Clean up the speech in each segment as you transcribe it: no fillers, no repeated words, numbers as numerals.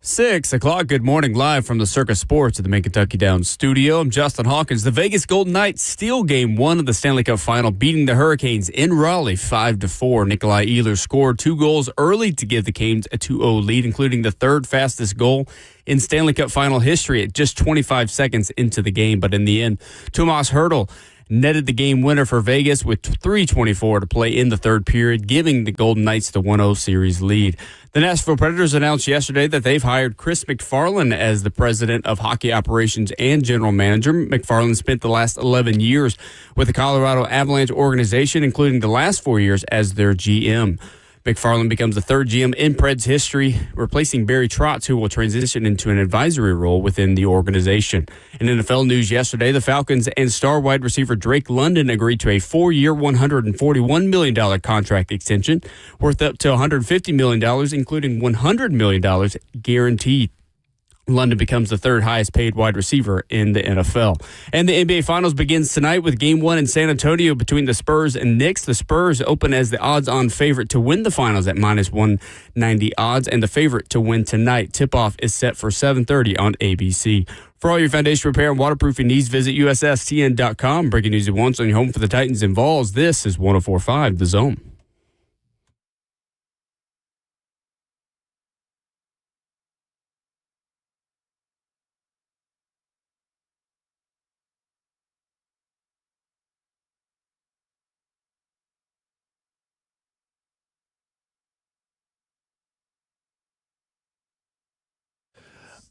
6 o'clock. Good morning, live from the Circus Sports at the Main Kentucky Downs studio. I'm Justin Hawkins. The Vegas Golden Knights steal Game 1 of the Stanley Cup Final, beating the Hurricanes in Raleigh 5-4. Nikolai Ehlers scored 2 goals early to give the Canes a 2-0 lead, including the third fastest goal in Stanley Cup Final history at just 25 seconds into the game. But in the end, Tomas Hertl netted the game winner for Vegas with 3:24 to play in the third period, giving the Golden Knights the 1-0 series lead. The Nashville Predators announced yesterday that they've hired Chris McFarland as the president of hockey operations and general manager. McFarland spent the last 11 years with the Colorado Avalanche organization, including the last 4 years as their GM. McFarland becomes the third GM in Preds history, replacing Barry Trotz, who will transition into an advisory role within the organization. In NFL news yesterday, the Falcons and star wide receiver Drake London agreed to a 4-year, $141 million contract extension worth up to $150 million, including $100 million guaranteed. London becomes the third highest paid wide receiver in the NFL. And the NBA Finals begins tonight with Game 1 in San Antonio between the Spurs and Knicks. The Spurs open as the odds-on favorite to win the finals at -190 odds, and the favorite to win tonight. Tip-off is set for 7:30 on ABC. For all your foundation repair and waterproofing needs, visit USSTN.com. Breaking news at once on your home for the Titans and Vols. This is 104.5 The Zone.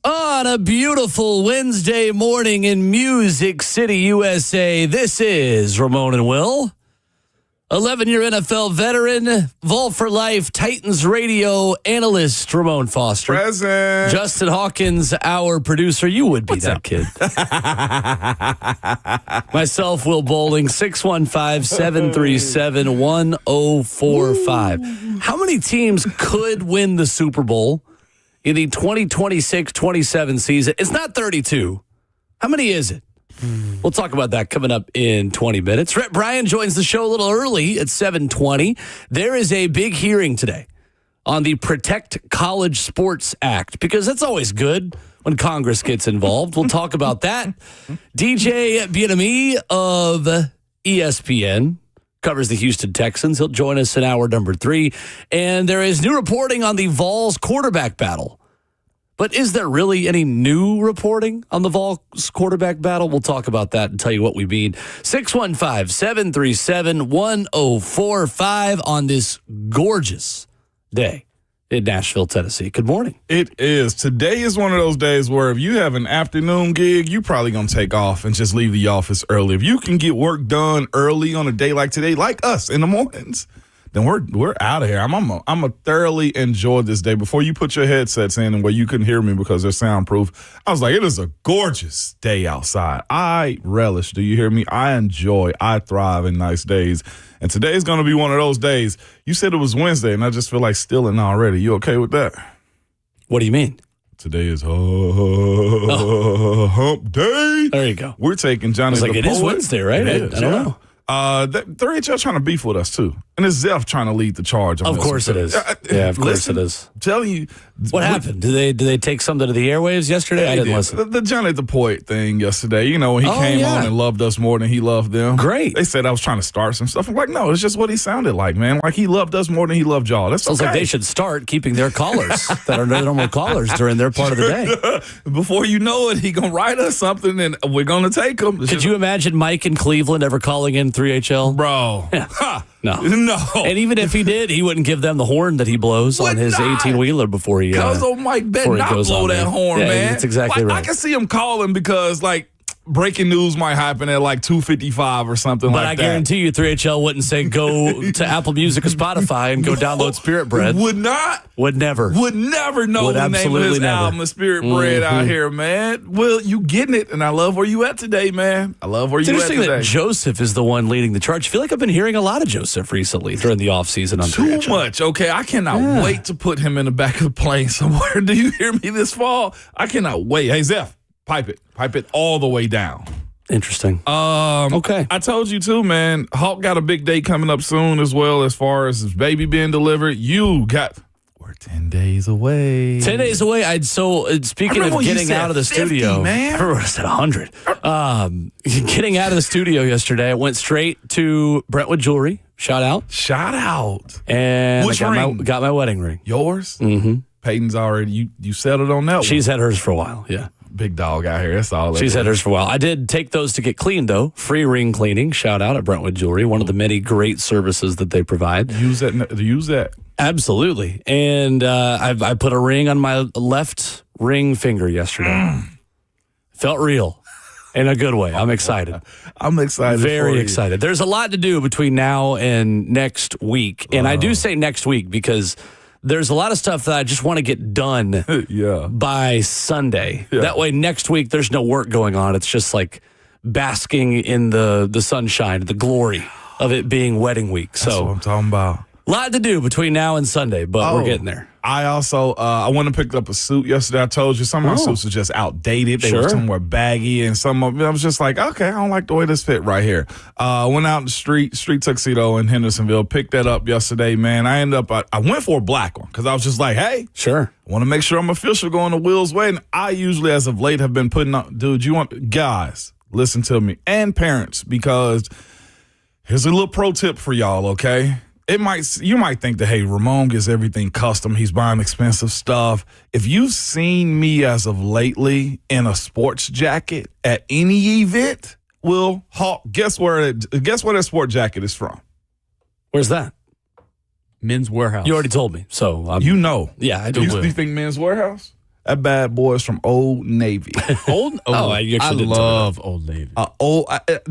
On a beautiful Wednesday morning in Music City, USA, this is Ramon and Will. 11-year NFL veteran, Vol for Life, Titans radio analyst, Ramon Foster. Present. Justin Hawkins, our producer. You would be that kid. Myself, Will Bowling, 615-737-1045. How many teams could win the Super Bowl in the 2026-27 season? It's not 32. How many is it? We'll talk about that coming up in 20 minutes. Rhett Bryan joins the show a little early at 7:20. There is a big hearing today on the Protect College Sports Act, because that's always good when Congress gets involved. We'll talk about that. DJ Bienemy of ESPN covers the Houston Texans. He'll join us in hour number 3. And there is new reporting on the Vols quarterback battle. But is there really any new reporting on the Vols quarterback battle? We'll talk about that and tell you what we mean. 615-737-1045 on this gorgeous day in Nashville, Tennessee. Good morning. It is. Today is one of those days where if you have an afternoon gig, you're probably going to take off and just leave the office early. If you can get work done early on a day like today, like us in the mornings, then we're out of here. I'm a thoroughly enjoy this day. Before you put your headsets in and where you couldn't hear me because they're soundproof, I was like, it is a gorgeous day outside. I relish. Do you hear me? I enjoy. I thrive in nice days. And today's going to be one of those days. You said it was Wednesday, and I just feel like stealing already. You okay with that? What do you mean? Today is hump day. There you go. We're taking Johnny the Poet. It is Wednesday, right? I don't know. 3HL trying to beef with us, too. And it's Zeph trying to lead the charge. Of course it is. Yeah, of course it is. I'm telling you. What happened? Did they take something to the airwaves yesterday? I didn't listen. The Johnny the Poet thing yesterday, you know, when he came on and loved us more than he loved them. Great. They said I was trying to start some stuff. I'm like, no, it's just what he sounded like, man. Like he loved us more than he loved y'all. That's Sounds like they should start keeping their callers that are normal callers during their part of the day. Before you know it, he going to write us something and we're going to take him. Could you imagine Mike in Cleveland ever calling in 3HL? Bro. Yeah. No. No. And even if he did, he wouldn't give them the horn that he blows on his 18-wheeler before he Because old Mike better not blow that horn, man. That's exactly right. I can see him calling because, like, breaking news might happen at like 2:55 or something like that. But I guarantee you 3HL wouldn't say go to Apple Music or Spotify and go download Spirit Bread. Would not. Would never. Would never know the name of his album, Spirit Bread, out here, man. Well, you getting it, and I love where you at today, man. I love where you at today. It's interesting that Joseph is the one leading the charge. I feel like I've been hearing a lot of Joseph recently during the offseason on 3HL. Too much, okay? I cannot wait to put him in the back of the plane somewhere. Do you hear me this fall? I cannot wait. Hey, Zeph, pipe it. Pipe it all the way down. Interesting. Okay. I told you too, man. Hawk got a big day coming up soon as well as far as his baby being delivered. We're We're 10 days away. 10 days away. Speaking of getting out of the 50, studio, man. I remember when I said 100. Getting out of the studio yesterday, I went straight to Brentwood Jewelry. Shout out. And Which I ring? got my wedding ring. Yours? Mm-hmm. Peyton's already, you settled on that She's had hers for a while, yeah. Big dog out here. That's all. She's had hers for a while. I did take those to get cleaned, though. Free ring cleaning. Shout out at Brentwood Jewelry, one of the many great services that they provide. Use that. Absolutely. And I put a ring on my left ring finger yesterday. Felt real in a good way. I'm excited. I'm excited. Very excited. There's a lot to do between now and next week. And I do say next week because there's a lot of stuff that I just want to get done by Sunday. Yeah. That way next week there's no work going on. It's just like basking in the sunshine, the glory of it being wedding week. That's what I'm talking about. A lot to do between now and Sunday, but we're getting there. I also, I went and picked up a suit yesterday. I told you some of my suits are just outdated. They were somewhere baggy, and some of them, I was just like, okay, I don't like the way this fit right here. Went out in the street tuxedo in Hendersonville, picked that up yesterday, man. I ended up, I went for a black one because I was just like, hey, I want to make sure I'm official going to Will's wedding. I usually, as of late, have been putting up, guys, listen to me, and parents, because here's a little pro tip for y'all, okay? You might think that, hey, Ramon gets everything custom. He's buying expensive stuff. If you've seen me as of lately in a sports jacket at any event, Will Hawk, guess where that sport jacket is from? Where's that? Men's Warehouse. You already told me, so you know. Yeah, I do. You think Men's Warehouse? That bad boy is from Old Navy. I love Old Navy.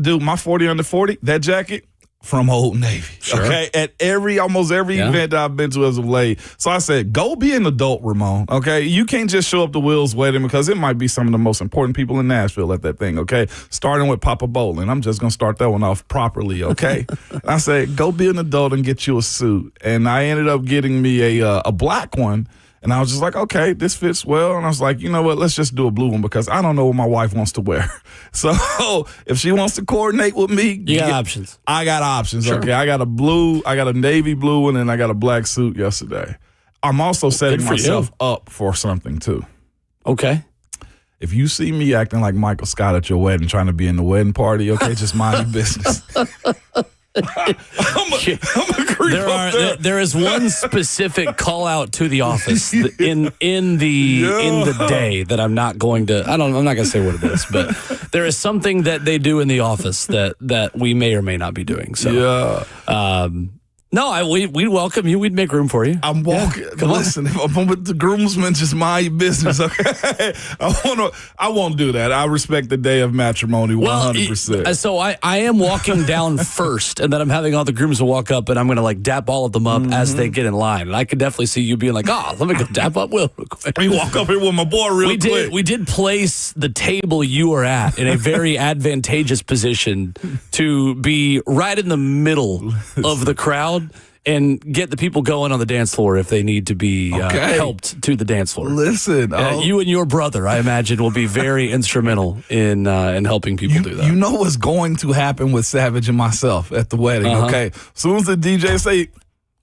Dude, my 40 under 40, that jacket. From Old Navy, okay? At almost every event that I've been to as of late. So I said, go be an adult, Ramon, okay? You can't just show up to Will's wedding because it might be some of the most important people in Nashville at that thing, okay? Starting with Papa Bolin. I'm just going to start that one off properly, okay? I said, go be an adult and get you a suit. And I ended up getting me a black one. And I was just like, okay, this fits well. And I was like, you know what? Let's just do a blue one because I don't know what my wife wants to wear. So if she wants to coordinate with me, you got options. I got options. Okay. I got a navy blue one, and I got a black suit yesterday. I'm also setting myself up for something too. Okay. If you see me acting like Michael Scott at your wedding, trying to be in the wedding party, okay, just mind your business. There is one specific call out to the office in the day that I'm not going to. I'm not going to say what it is, but there is something that they do in the office that we may or may not be doing. So we'd welcome you. We'd make room for you. I'm walking. Listen, if I'm with the groomsmen, just mind your business, okay? I won't do that. I respect the day of matrimony 100%. So I am walking down first, and then I'm having all the groomsmen walk up, and I'm going to like dap all of them up as they get in line. And I could definitely see you being like, let me go dap up Will real quick. Let me walk up here with my boy real quick. We did place the table you were at in a very advantageous position to be right in the middle of the crowd and get the people going on the dance floor if they need to be helped to the dance floor. Listen, you and your brother, I imagine, will be very instrumental in helping people do that. You know what's going to happen with Savage and myself at the wedding, okay? As soon as the DJ say,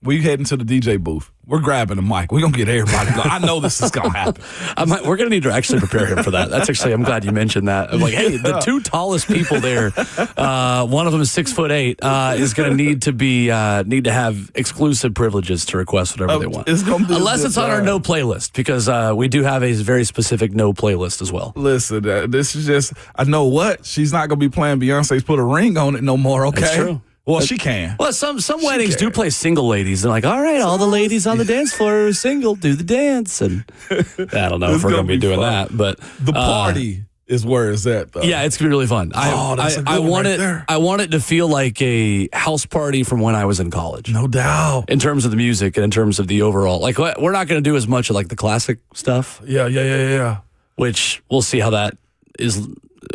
we heading to the DJ booth. We're grabbing the mic. We're going to get everybody going. I know this is going to happen. We're going to need to actually prepare him for that. That's actually, I'm glad you mentioned that. I'm like, hey, the two tallest people there, one of them is 6'8", is going to need to have exclusive privileges to request whatever they want. It's gonna be unless it's on our no playlist, because we do have a very specific no playlist as well. Listen, this is just, I know what? She's not going to be playing Beyonce's Put a Ring on It no more, okay? That's true. Well, she can. Well, some weddings do play single ladies. They're like, all right, all the ladies on the dance floor are single, do the dance. And I don't know if we're going to be doing that, but the party is where it's at, though. Yeah, it's going to be really fun. I want it to feel like a house party from when I was in college. No doubt. In terms of the music and in terms of the overall, like we're not going to do as much of like the classic stuff. Yeah. Which we'll see how that is.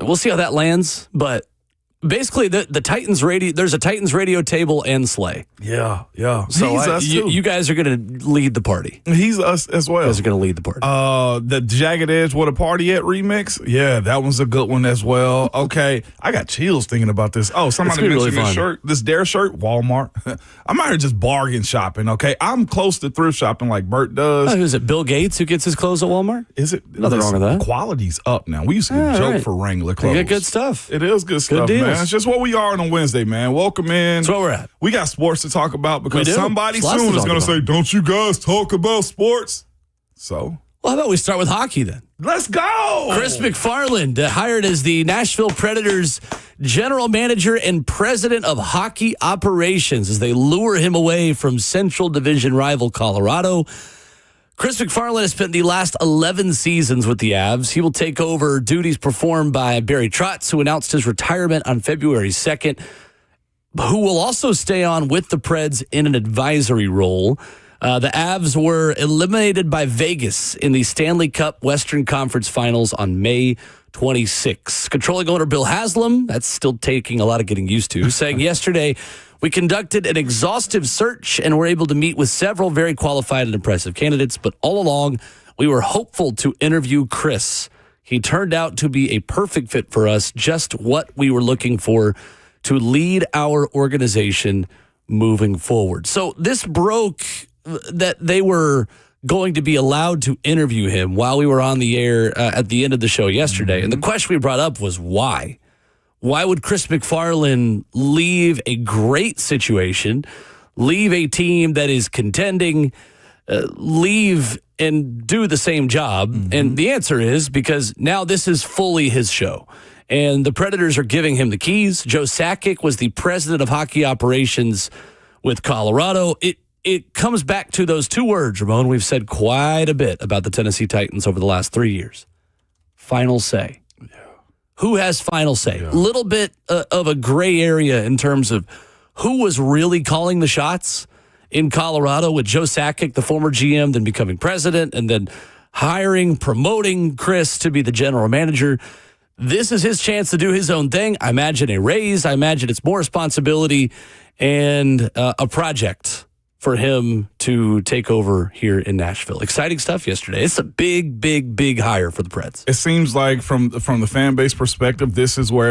We'll see how that lands, but basically the Titans radio. There's a Titans radio table and sleigh. Yeah. So He's us too. you guys are going to lead the party. He's us as well. You guys are going to lead the party. The Jagged Edge, What a Party At remix. Yeah, that one's a good one as well. Okay, I got chills thinking about this. Oh, somebody mentioned really this fun. shirt, this Dare shirt, Walmart. I'm out here just bargain shopping, okay? I'm close to thrift shopping like Bert does. Who is it, Bill Gates, who gets his clothes at Walmart? Is it? Nothing wrong with that. Quality's up now. We used to get joke for Wrangler clothes. You get good stuff. It is good stuff, deals. man. It's just what we are on a Wednesday, man. Welcome in. That's where we're at. We got sports to talk about because We do. somebody There's lots soon to is talk going to about. say, don't you guys talk about sports? So, Well, how about we start with hockey then? let's go. Chris McFarland, hired as the Nashville Predators general manager and president of hockey operations as they lure him away from Central Division rival Colorado. Chris McFarland has spent the last 11 seasons with the Avs. He will take over duties performed by Barry Trotz, who announced his retirement on February 2nd, who will also stay on with the Preds in an advisory role. The Avs were eliminated by Vegas in the Stanley Cup Western Conference Finals on May 26. Controlling owner Bill Haslam, that's still taking a lot of getting used to, saying yesterday, we conducted an exhaustive search and were able to meet with several very qualified and impressive candidates, but all along, we were hopeful to interview Chris. He turned out to be a perfect fit for us, just what we were looking for to lead our organization moving forward. So this broke that they were going to be allowed to interview him while we were on the air at the end of the show yesterday. And the question we brought up was why? Why would Chris McFarland leave a great situation, leave a team that is contending, leave and do the same job? And the answer is because now this is fully his show. And the Predators are giving him the keys. Joe Sakic was the president of hockey operations with Colorado. It comes back to those two words, Ramon. We've said quite a bit about the Tennessee Titans over the last 3 years. Final say. Yeah. Who has final say? A little bit of a gray area in terms of who was really calling the shots in Colorado with Joe Sakic, the former GM, then becoming president, and then hiring, promoting Chris to be the general manager. This is his chance to do his own thing. I imagine a raise. I imagine it's more responsibility and a project for him to take over here in Nashville. Exciting stuff yesterday. It's a big, big, big hire for the Preds. It seems like from the fan base perspective, this is one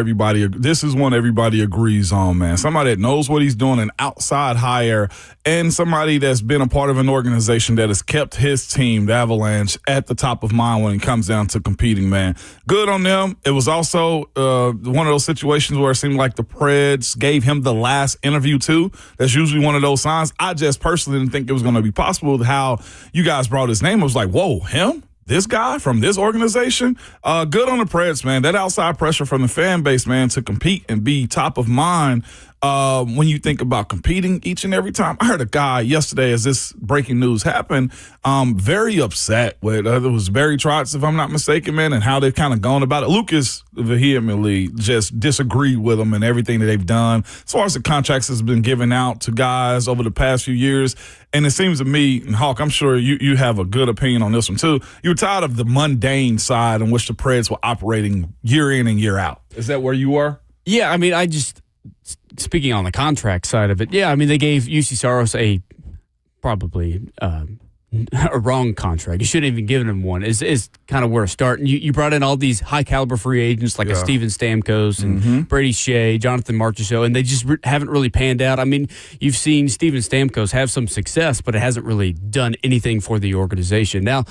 everybody agrees on, man. Somebody that knows what he's doing, an outside hire, and somebody that's been a part of an organization that has kept his team, the Avalanche, at the top of mind when it comes down to competing, man. Good on them. It was also one of those situations where it seemed like the Preds gave him the last interview too. That's usually one of those signs. I just personally didn't think it was going to be possible. How you guys brought his name, I was like, whoa, him? This guy from this organization? Good on the Preds, man. That outside pressure from the fan base, man, to compete and be top of mind when you think about competing each and every time. I heard a guy yesterday as this breaking news happened, very upset with, it was Barry Trotz, if I'm not mistaken, man, and how they've kind of gone about it. Lucas vehemently just disagreed with them and everything that they've done as far as the contracts has been given out to guys over the past few years. And it seems to me, and Hawk, I'm sure you have a good opinion on this one too. You're tired of the mundane side in which the Preds were operating year in and year out. Is that where you are? Yeah, I mean, speaking on the contract side of it, yeah, I mean, they gave UC Saros probably a wrong contract. You shouldn't have even given him one. Is kind of where it's starting. You brought in all these high caliber free agents like a Steven Stamkos and Brady Shea, Jonathan Marchessault, and they just haven't really panned out. I mean, you've seen Steven Stamkos have some success, but it hasn't really done anything for the organization. Now,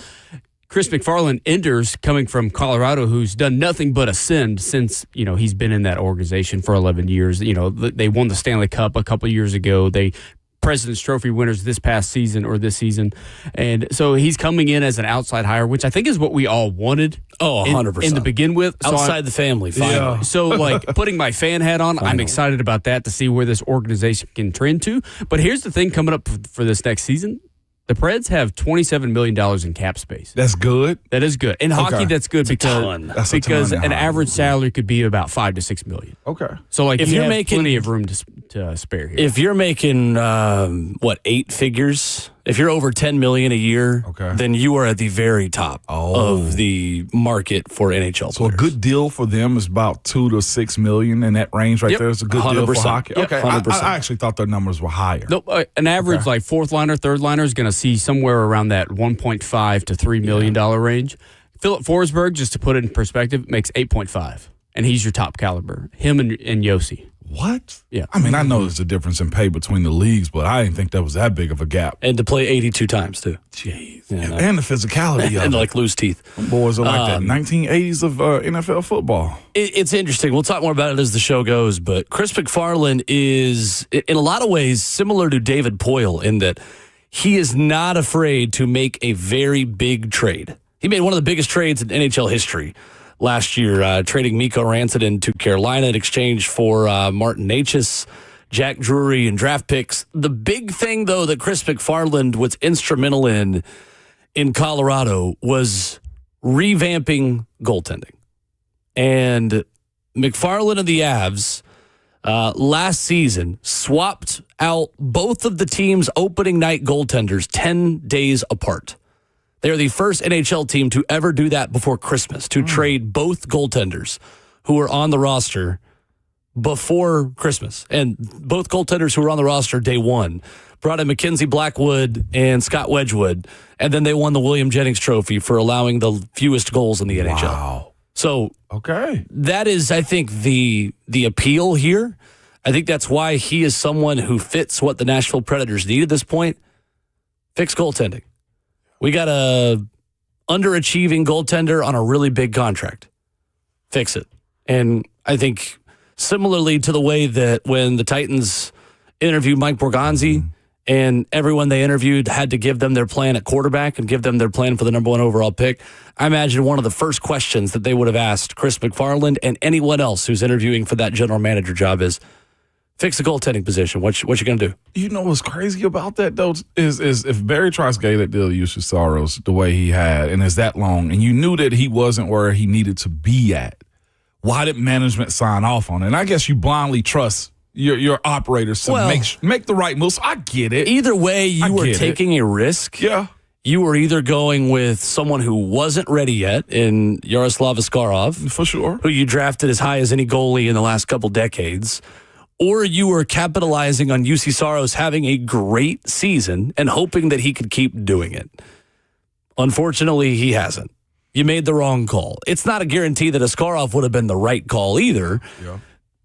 Chris McFarland enters coming from Colorado, who's done nothing but ascend since, he's been in that organization for 11 years. They won the Stanley Cup a couple years ago. They President's Trophy winners this season. And so he's coming in as an outside hire, which I think is what we all wanted. Oh, 100%. In to begin with. Outside the family, finally. Yeah. So, putting my fan hat on, I'm excited about that to see where this organization can trend to. But here's the thing coming up for this next season. The Preds have $27 million in cap space. That's good. That is good. In hockey, that's good because an ton. average salary could be about $5 to $6 million. Okay. So if you you're have making plenty of room to spare here. If you're making, 8 figures, if you're over $10 million a year, then you are at the very top of the market for NHL So players. a good deal for them is about $2 to $6 million in that range right there. It's a good deal for hockey. Yep, Okay, 100%. I actually thought their numbers were higher. Nope, an average like fourth liner, third liner is going to see somewhere around that $1.5 to $3 million range. Philip Forsberg, just to put it in perspective, makes 8.5, and he's your top caliber. Him and Yossi. What? Yeah. I mean, I know there's a difference in pay between the leagues, but I didn't think that was that big of a gap. And to play 82 times, too. Jeez. And the physicality of And, it. lose teeth. Boys are like that 1980s of NFL football. It's interesting. We'll talk more about it as the show goes, but Chris McFarland is, in a lot of ways, similar to David Poile in that he is not afraid to make a very big trade. He made one of the biggest trades in NHL history last year, trading Mikko Rantanen to Carolina in exchange for Martin Necas, Jack Drury, and draft picks. The big thing, though, that Chris McFarland was instrumental in Colorado was revamping goaltending. And McFarland and the Avs last season swapped out both of the team's opening night goaltenders 10 days apart. They are the first NHL team to ever do that before Christmas, to trade both goaltenders who were on the roster before Christmas. And both goaltenders who were on the roster day one brought in Mackenzie Blackwood and Scott Wedgwood, and then they won the William Jennings Trophy for allowing the fewest goals in the NHL. Wow. So that is, I think, the appeal here. I think that's why he is someone who fits what the Nashville Predators need at this point. Fix goaltending. We got a underachieving goaltender on a really big contract. Fix it. And I think similarly to the way that when the Titans interviewed Mike Borgonzi and everyone they interviewed had to give them their plan at quarterback and give them their plan for the number 1 overall pick, I imagine one of the first questions that they would have asked Chris McFarland and anyone else who's interviewing for that general manager job is, fix the goaltending position. What you going to do? You know what's crazy about that, though, is if Barry Trotz gave that deal to Juuse Saros the way he had and is that long, and you knew that he wasn't where he needed to be at, why did management sign off on it? And I guess you blindly trust your operators to make the right moves. I get it. Either way, you were taking a risk. Yeah. You were either going with someone who wasn't ready yet in Yaroslav Askarov. For sure. Who you drafted as high as any goalie in the last couple decades. Or you were capitalizing on Juuse Saros having a great season and hoping that he could keep doing it. Unfortunately, he hasn't. You made the wrong call. It's not a guarantee that Askarov would have been the right call either. Yeah.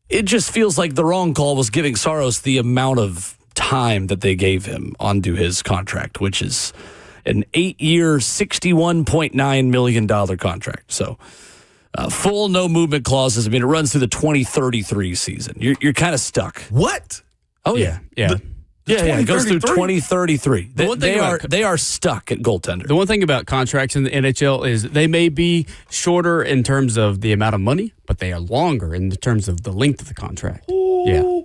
It just feels like the wrong call was giving Saros the amount of time that they gave him onto his contract, which is an 8-year, $61.9 million contract. So full no movement clauses. I mean, it runs through the 2033 season. You're kind of stuck. What? Oh, yeah. Yeah. It goes through 2033. They are stuck at goaltender. The one thing about contracts in the NHL is they may be shorter in terms of the amount of money, but they are longer in terms of the length of the contract. Ooh, yeah.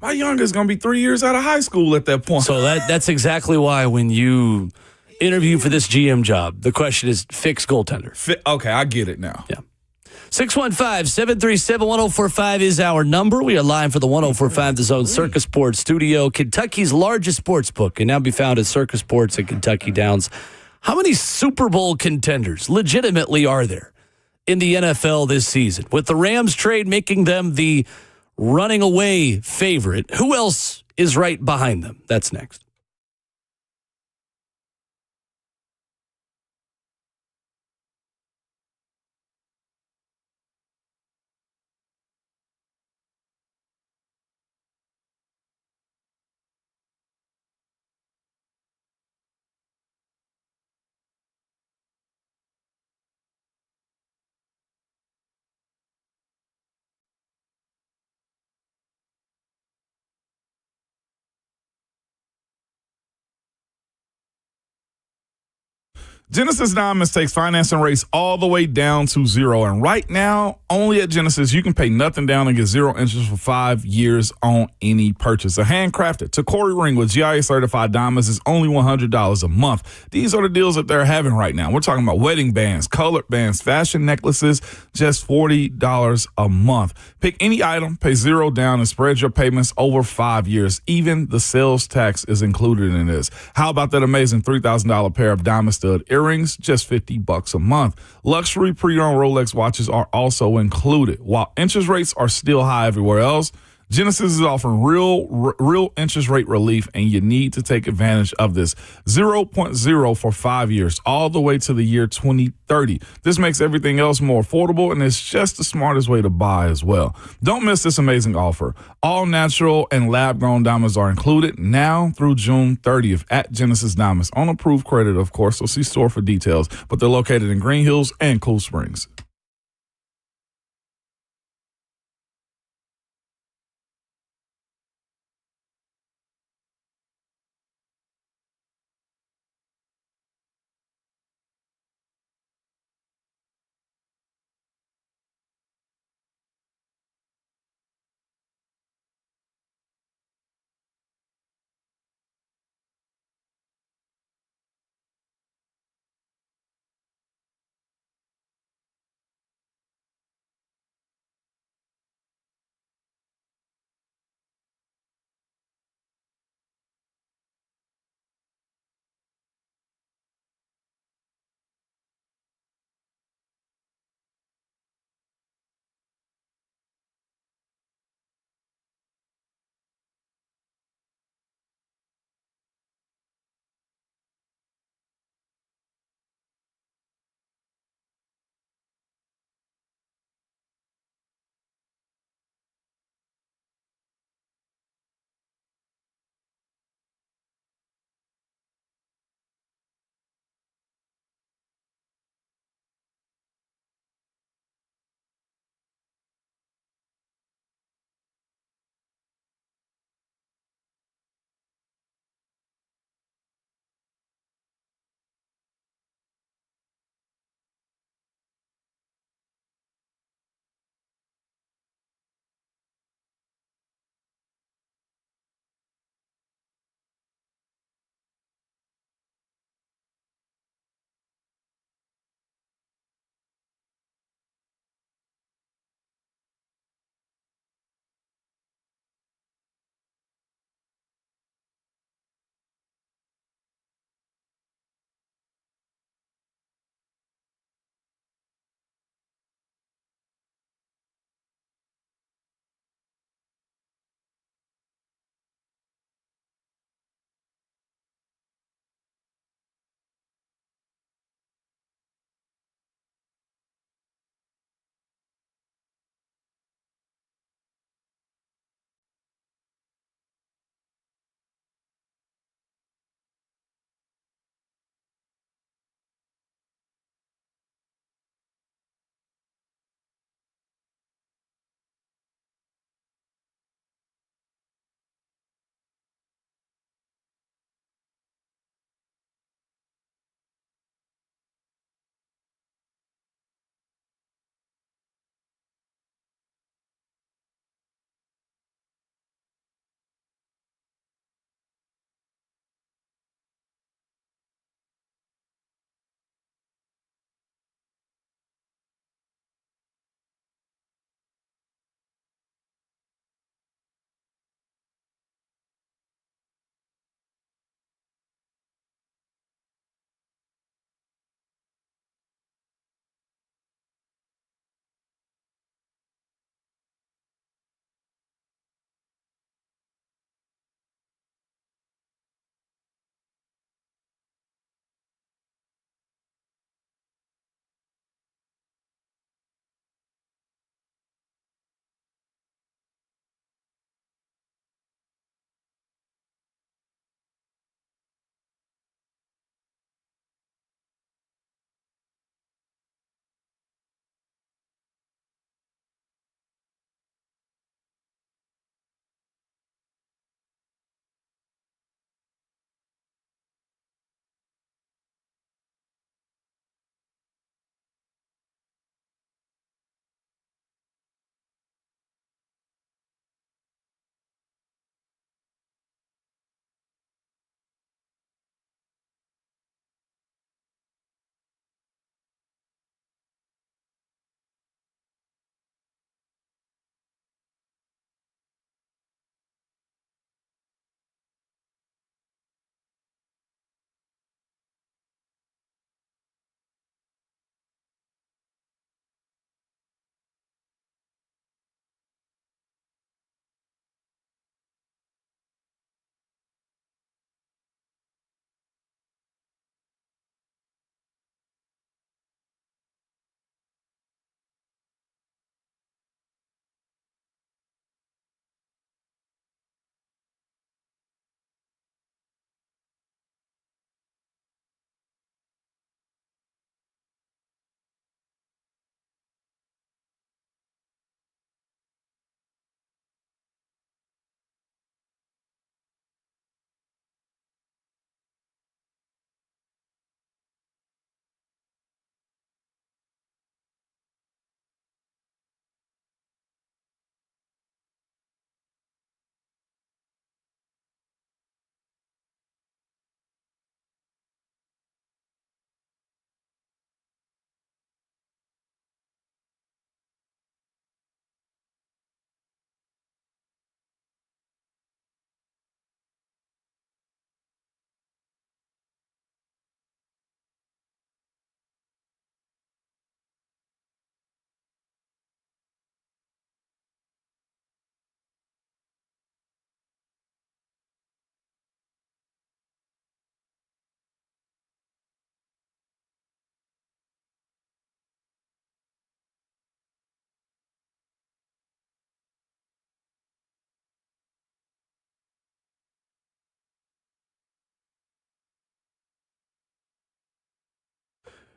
My youngest going to be 3 years out of high school at that point. So that's exactly why when you interview for this GM job, the question is fix goaltender. Okay, I get it now. Yeah. 615-737-1045 is our number. We are live for the 1045 The Zone Circus Sports Studio. Kentucky's largest sports book can now be found at Circus Sports at Kentucky Downs. How many Super Bowl contenders legitimately are there in the NFL this season? With the Rams trade making them the running away favorite, who else is right behind them? That's next. Genesis Diamonds takes financing rates all the way down to zero. And right now, only at Genesis, you can pay nothing down and get zero interest for 5 years on any purchase. A handcrafted Takori ring with GIA certified diamonds is only $100 a month. These are the deals that they're having right now. We're talking about wedding bands, colored bands, fashion necklaces, just $40 a month. Pick any item, pay zero down, and spread your payments over 5 years. Even the sales tax is included in this. How about that amazing $3,000 pair of diamond stud earrings? Just $50 a month. Luxury pre-owned Rolex watches are also included. While interest rates are still high everywhere else, Genesis is offering real interest rate relief, and you need to take advantage of this. 0.0 for 5 years, all the way to the year 2030. This makes everything else more affordable, and it's just the smartest way to buy as well. Don't miss this amazing offer. All natural and lab-grown diamonds are included now through June 30th at Genesis Diamonds. On approved credit, of course, so see store for details. But they're located in Green Hills and Cool Springs.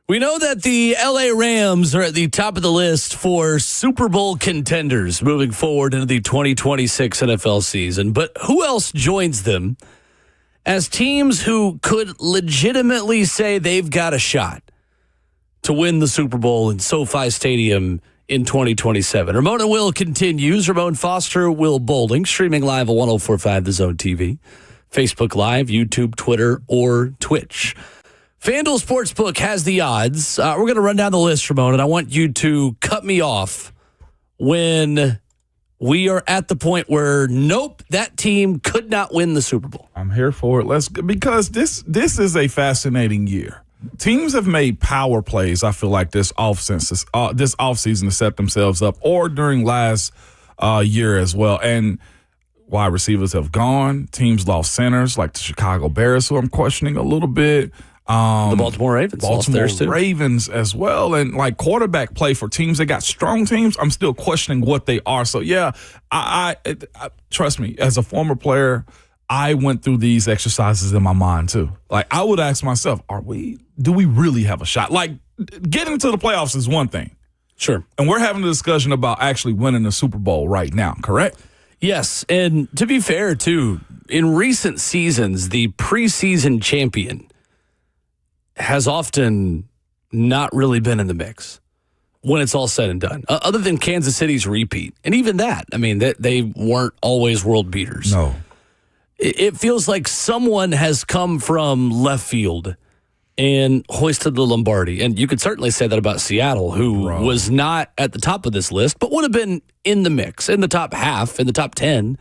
We know that the LA Rams are at the top of the list for Super Bowl contenders moving forward into the 2026 NFL season. But who else joins them as teams who could legitimately say they've got a shot to win the Super Bowl in SoFi Stadium in 2027? Ramon and Will continues. Ramon Foster, Will Boulding, streaming live at 104.5 The Zone TV, Facebook Live, YouTube, Twitter, or Twitch. FanDuel Sportsbook has the odds. We're going to run down the list, Ramon, and I want you to cut me off when we are at the point where, nope, that team could not win the Super Bowl. I'm here for it. Because this is a fascinating year. Teams have made power plays, I feel like, this offseason to set themselves up, or during last year as well. And wide receivers have gone. Teams lost centers like the Chicago Bears, who I'm questioning a little bit. The Baltimore Ravens. Baltimore Ravens as well. And like quarterback play for teams that got strong teams, I'm still questioning what they are. So, yeah, I trust me, as a former player, I went through these exercises in my mind too. Like, I would ask myself, do we really have a shot? Like, getting to the playoffs is one thing. Sure. And we're having a discussion about actually winning the Super Bowl right now, correct? Yes. And to be fair, too, in recent seasons, the preseason champion has often not really been in the mix when it's all said and done, other than Kansas City's repeat. And even that, I mean, they weren't always world beaters. No. It feels like someone has come from left field and hoisted the Lombardi. And you could certainly say that about Seattle, who was not at the top of this list, but would have been in the mix, in the top half, in the top 10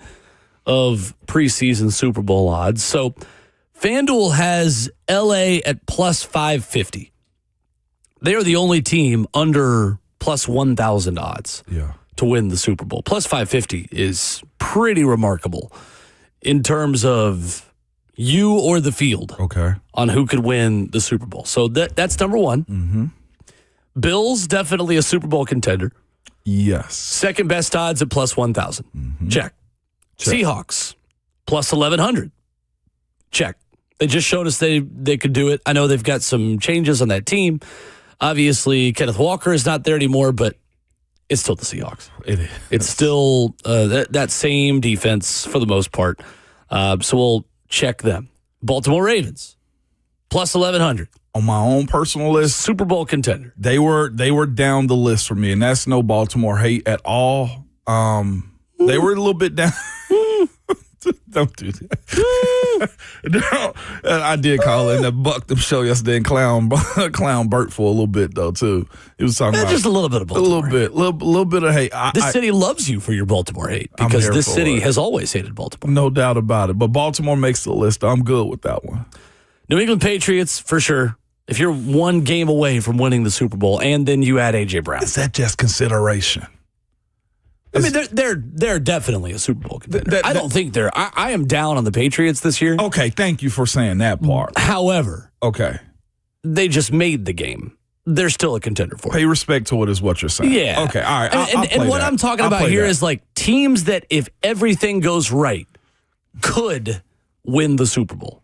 of preseason Super Bowl odds. So FanDuel has LA at plus 550. They are the only team under plus 1,000 odds to win the Super Bowl. Plus 550 is pretty remarkable in terms of you or the field on who could win the Super Bowl. So that's number one. Mm-hmm. Bills, definitely a Super Bowl contender. Yes. Second best odds at plus 1,000. Mm-hmm. Check. Seahawks, plus 1,100. Check. They just showed us they could do it. I know they've got some changes on that team. Obviously, Kenneth Walker is not there anymore, but it's still the Seahawks. It is. It's still that same defense for the most part. So we'll check them. Baltimore Ravens, plus 1,100. On my own personal list, Super Bowl contender. They were down the list for me, and that's no Baltimore hate at all. They were a little bit down. Don't do that. I did call in that Buck them show yesterday and clown Burt for a little bit though too. He was talking about just a little bit of Baltimore. little bit of hate. This city loves you for your Baltimore hate because this city has always hated Baltimore. No doubt about it. But Baltimore makes the list. I'm good with that one. New England Patriots for sure. If you're one game away from winning the Super Bowl, and then you add A.J. Brown, is that just consideration? I mean, they're definitely a Super Bowl contender. I don't think they're. I am down on the Patriots this year. Okay, thank you for saying that part. However, okay, they just made the game. They're still a contender for it. Pay respect to it is what you're saying. Yeah. Okay, all right. And what I'm talking about here is like teams that, if everything goes right, could win the Super Bowl.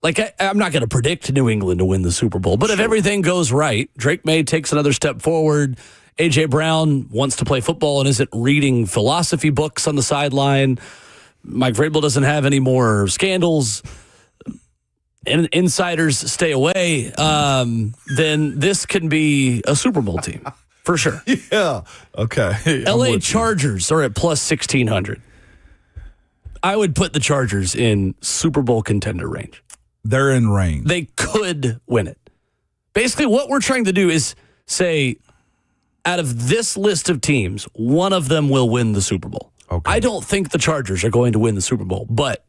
Like, I'm not going to predict New England to win the Super Bowl, but if everything goes right, Drake May takes another step forward. A.J. Brown wants to play football and isn't reading philosophy books on the sideline. Mike Vrabel doesn't have any more scandals. And insiders stay away. Then this can be a Super Bowl team for sure. Yeah. Okay. L.A. Chargers are at plus 1,600. I would put the Chargers in Super Bowl contender range. They're in range. They could win it. Basically, what we're trying to do is say, out of this list of teams, one of them will win the Super Bowl. Okay. I don't think the Chargers are going to win the Super Bowl, but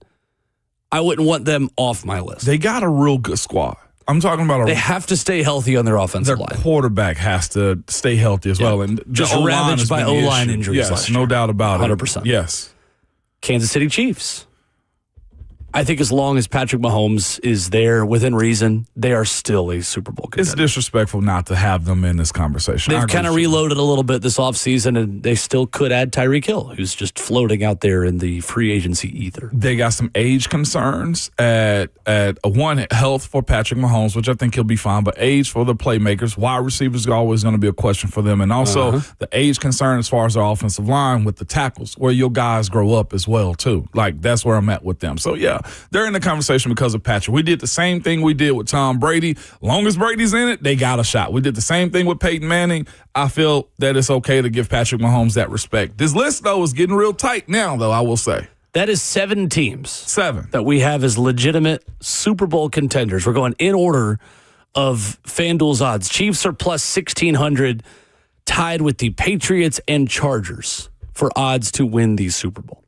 I wouldn't want them off my list. They got a real good squad. I'm talking about they have to stay healthy on their offensive line. Their quarterback has to stay healthy as well. And just ravaged by O-line injuries yes, last year. No doubt about 100%. it. Yes. Kansas City Chiefs. I think as long as Patrick Mahomes is there within reason, they are still a Super Bowl contender. It's disrespectful not to have them in this conversation. They've kind of reloaded a little bit this offseason, and they still could add Tyreek Hill, who's just floating out there in the free agency ether. They got some age concerns at one, health for Patrick Mahomes, which I think he'll be fine, but age for the playmakers. Wide receivers are always going to be a question for them. And also the age concern as far as their offensive line with the tackles, where your guys grow up as well, too. Like, that's where I'm at with them. So, yeah, they're in the conversation because of Patrick. We did the same thing we did with Tom Brady. Long as Brady's in it, they got a shot. We did the same thing with Peyton Manning. I feel that it's okay to give Patrick Mahomes that respect. This list, though, is getting real tight now, though, I will say. That is 7 teams. 7. That we have as legitimate Super Bowl contenders. We're going in order of FanDuel's odds. Chiefs are plus 1,600, tied with the Patriots and Chargers for odds to win the Super Bowl.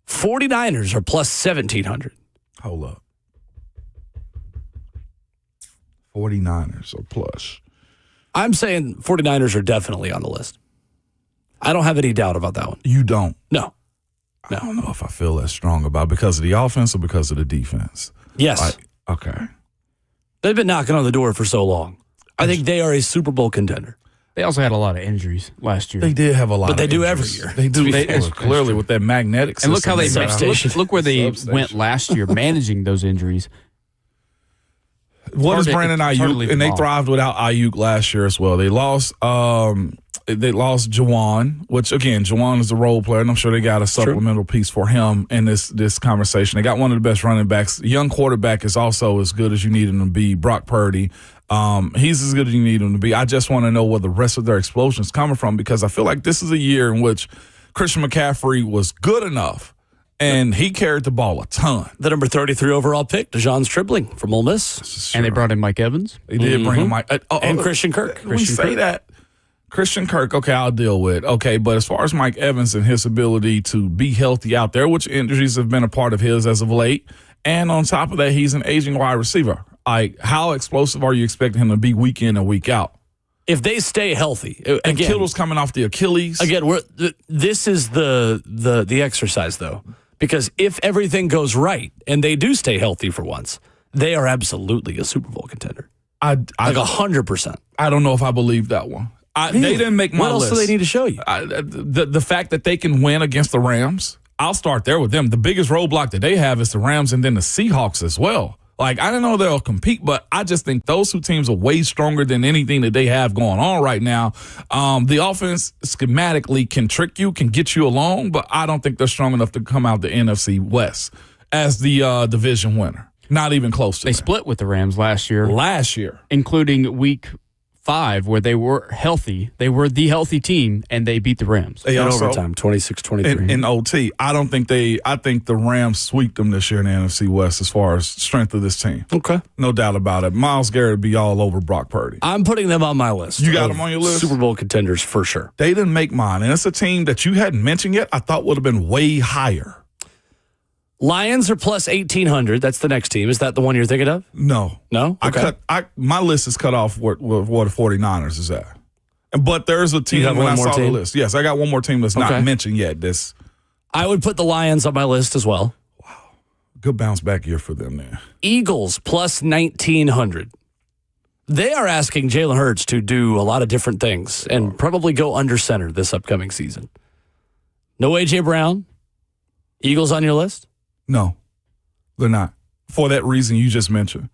49ers are plus 1,700. Hold up. 49ers are plus. I'm saying 49ers are definitely on the list. I don't have any doubt about that one. You don't? No. I don't know if I feel that strong about it because of the offense or because of the defense. Yes. Okay. They've been knocking on the door for so long. I think they are a Super Bowl contender. They also had a lot of injuries last year. They did have a lot, but they of do injuries. every year. They do. Clearly with that magnetic system. And look how they look where they Substation. went last year, managing those injuries. What is Brandon Ayuk? And they thrived without Ayuk last year as well. They lost. They lost Juwan, which again, Juwan is a role player, and I'm sure they got a supplemental piece for him in this conversation. They got one of the best running backs. Young quarterback is also as good as you need him to be. Brock Purdy. He's as good as you need him to be. I just want to know where the rest of their explosion is coming from because I feel like this is a year in which Christian McCaffrey was good enough and he carried the ball a ton. The number 33 overall pick, DeJon Stribling from Ole Miss. And they brought in Mike Evans. They did bring in Mike. And Christian Kirk. Christian Kirk, okay, I'll deal with. Okay, but as far as Mike Evans and his ability to be healthy out there, which injuries have been a part of his as of late, and on top of that, he's an aging wide receiver. Like, how explosive are you expecting him to be week in and week out? If they stay healthy, and Kittle's coming off the Achilles. Again, this is the exercise though, because if everything goes right and they do stay healthy for once, they are absolutely a Super Bowl contender. Like 100%. I don't know if I believe that one. They didn't make my list. What else do they need to show you? The fact that they can win against the Rams, I'll start there with them. The biggest roadblock that they have is the Rams and then the Seahawks as well. Like, I don't know they'll compete, but I just think those two teams are way stronger than anything that they have going on right now. The offense schematically can trick you, can get you along, but I don't think they're strong enough to come out the NFC West as the division winner. Not even close to They split with the Rams last year. Including week 5, where they were healthy. They were the healthy team, and they beat the Rams. In overtime, 26-23. In OT, I think the Rams sweep them this year in the NFC West as far as strength of this team. Okay. No doubt about it. Myles Garrett would be all over Brock Purdy. I'm putting them on my list. You got them on your list? Super Bowl contenders for sure. They didn't make mine, and it's a team that you hadn't mentioned yet I thought would have been way higher. Lions are plus 1,800. That's the next team. Is that the one you're thinking of? No. Okay. My list is cut off what the 49ers is at. But there's a team when I saw the list. Yes, I got one more team that's not mentioned yet. I would put the Lions on my list as well. Wow. Good bounce back year for them there. Eagles plus 1,900. They are asking Jalen Hurts to do a lot of different things and probably go under center this upcoming season. No A.J. Brown. Eagles on your list? No, they're not. For that reason you just mentioned.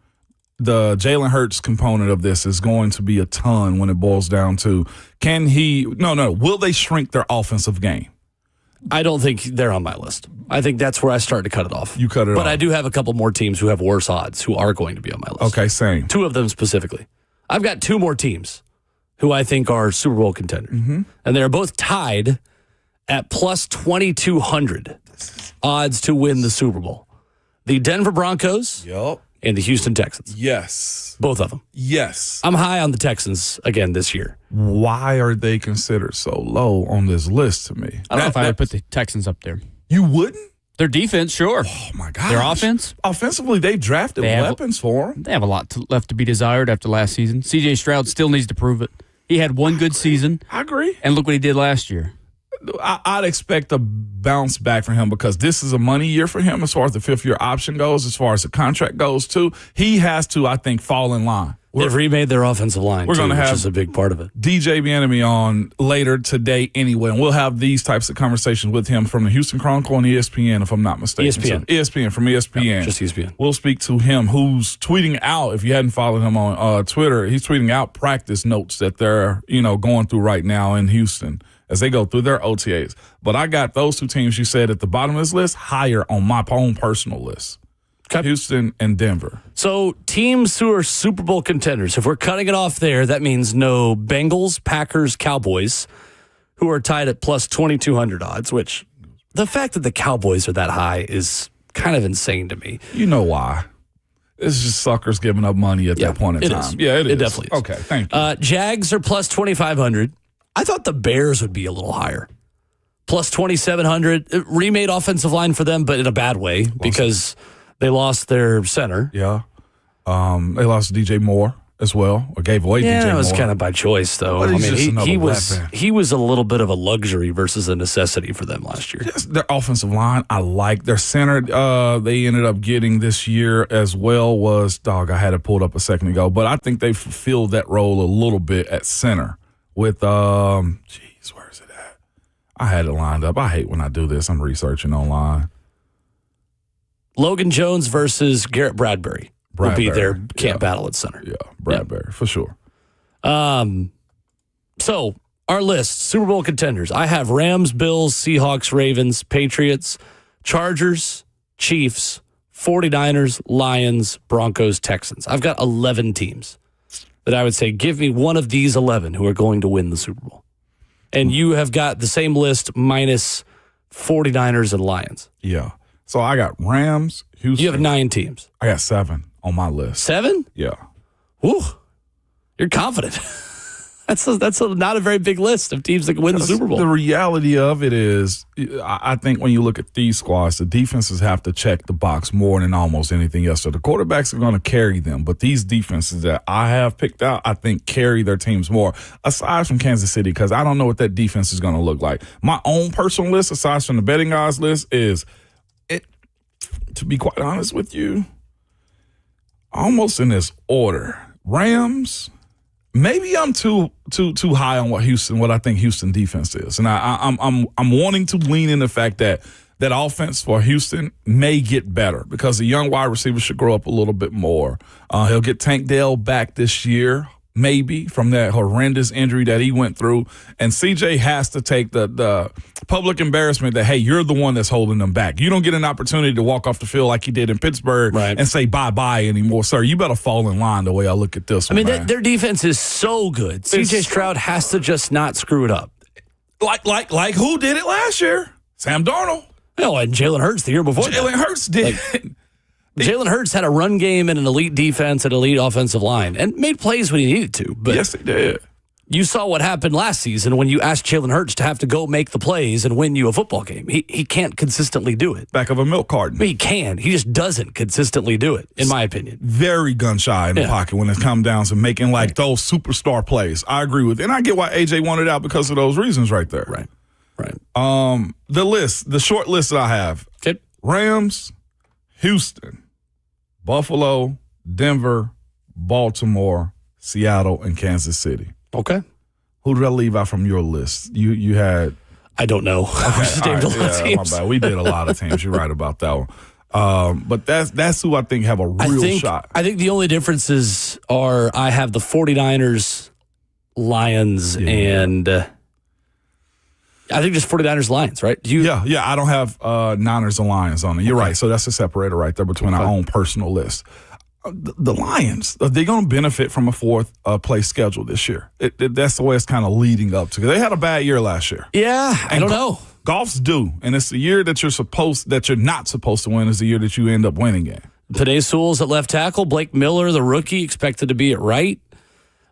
The Jalen Hurts component of this is going to be a ton when it boils down to will they shrink their offensive game? I don't think they're on my list. I think that's where I start to cut it off. You cut it off. But I do have a couple more teams who have worse odds who are going to be on my list. Okay, same. 2 of them specifically. I've got 2 more teams who I think are Super Bowl contenders. Mm-hmm. And they're both tied at plus 2,200 odds to win the Super Bowl. The Denver Broncos and the Houston Texans. Yes. Both of them. Yes. I'm high on the Texans again this year. Why are they considered so low on this list to me? I don't know if I would put the Texans up there. You wouldn't? Their defense, sure. Oh, my God. Their offense? Offensively, they've drafted weapons for them. They have a lot left to be desired after last season. C.J. Stroud still needs to prove it. He had one good season. I agree. And look what he did last year. I'd expect a bounce back from him because this is a money year for him as far as the fifth-year option goes, as far as the contract goes, too. He has to, I think, fall in line. They've remade their offensive line, we're going to have which is a big part of it. DJ Bieniemy on later today anyway, and we'll have these types of conversations with him from the Houston Chronicle and ESPN, if I'm not mistaken. ESPN. From ESPN. Yeah, just ESPN. We'll speak to him, who's tweeting out, if you hadn't followed him on Twitter, he's tweeting out practice notes that they're going through right now in Houston as they go through their OTAs. But I got those two teams you said at the bottom of this list higher on my own personal list. Okay. Houston and Denver. So teams who are Super Bowl contenders, if we're cutting it off there, that means no Bengals, Packers, Cowboys, who are tied at plus 2,200 odds, which the fact that the Cowboys are that high is kind of insane to me. You know why? It's just suckers giving up money at that point in time. Is. Yeah, it is. It definitely is. Okay, thank you. Jags are plus 2,500. I thought the Bears would be a little higher. Plus 2,700. Remade offensive line for them, but in a bad way because they lost their center. Yeah. They lost DJ Moore as well, or gave away DJ Moore. Yeah, it was kind of by choice, though. But he was a little bit of a luxury versus a necessity for them last year. Yes, their offensive line, I like. Their center, they ended up getting this year as well was, I had it pulled up a second ago, but I think they fulfilled that role a little bit at center with, where is it at? I had it lined up. I hate when I do this. I'm researching online. Logan Jones versus Garrett Bradbury will be their camp battle at center. Yeah, Bradbury, for sure. So, our list, Super Bowl contenders. I have Rams, Bills, Seahawks, Ravens, Patriots, Chargers, Chiefs, 49ers, Lions, Broncos, Texans. I've got 11 teams that I would say, give me one of these 11 who are going to win the Super Bowl. And you have got the same list minus 49ers and Lions. Yeah. So I got Rams, Houston. You have 9 teams. I got 7 on my list. 7? Yeah. Woo. You're confident. That's not a very big list of teams that can win the Super Bowl. The reality of it is, I think when you look at these squads, the defenses have to check the box more than almost anything else. So the quarterbacks are going to carry them, but these defenses that I have picked out, I think carry their teams more, aside from Kansas City, because I don't know what that defense is going to look like. My own personal list, aside from the betting odds list, is, to be quite honest with you, almost in this order. Rams. Maybe I'm too high on what I think Houston defense is, and I'm wanting to lean in the fact that offense for Houston may get better because the young wide receiver should grow up a little bit more. He'll get Tank Dell back this year, maybe, from that horrendous injury that he went through, and CJ has to take the public embarrassment that, hey, you're the one that's holding them back. You don't get an opportunity to walk off the field like he did in Pittsburgh and say bye-bye anymore. Sir, you better fall in line the way I look at this one. Their defense is so good. CJ Stroud has to just not screw it up. Like who did it last year? Sam Darnold. No, and Jalen Hurts the year before. Jalen Hurts did. Jalen Hurts had a run game and an elite defense and elite offensive line and made plays when he needed to. But yes, he did. You saw what happened last season when you asked Jalen Hurts to have to go make the plays and win you a football game. He can't consistently do it. Back of a milk carton. He can. He just doesn't consistently do it, in my opinion. Very gun shy in the pocket when it comes down to making those superstar plays. I agree with it. And I get why AJ wanted out because of those reasons right there. Right. The short list that I have. Okay. Rams, Houston, Buffalo, Denver, Baltimore, Seattle, and Kansas City. Okay. Who did I leave out from your list? You had... I don't know. Okay. I just named a lot of teams. My bad. We did a lot of teams. You're right about that one. But that's who I think have a real shot. I think the only differences are I have the 49ers, Lions, and... I think just 49ers, Lions, right? Yeah. I don't have Niners and Lions on it. You're right. So that's a separator right there between our own personal list. The Lions, are they going to benefit from a fourth place schedule this year? That's the way it's kind of leading up to. They had a bad year last year. Yeah, I don't know. Golf's due, and it's the year that you're not supposed to win is the year that you end up winning in. Penei Sewell's at left tackle. Blake Miller, the rookie, expected to be at right.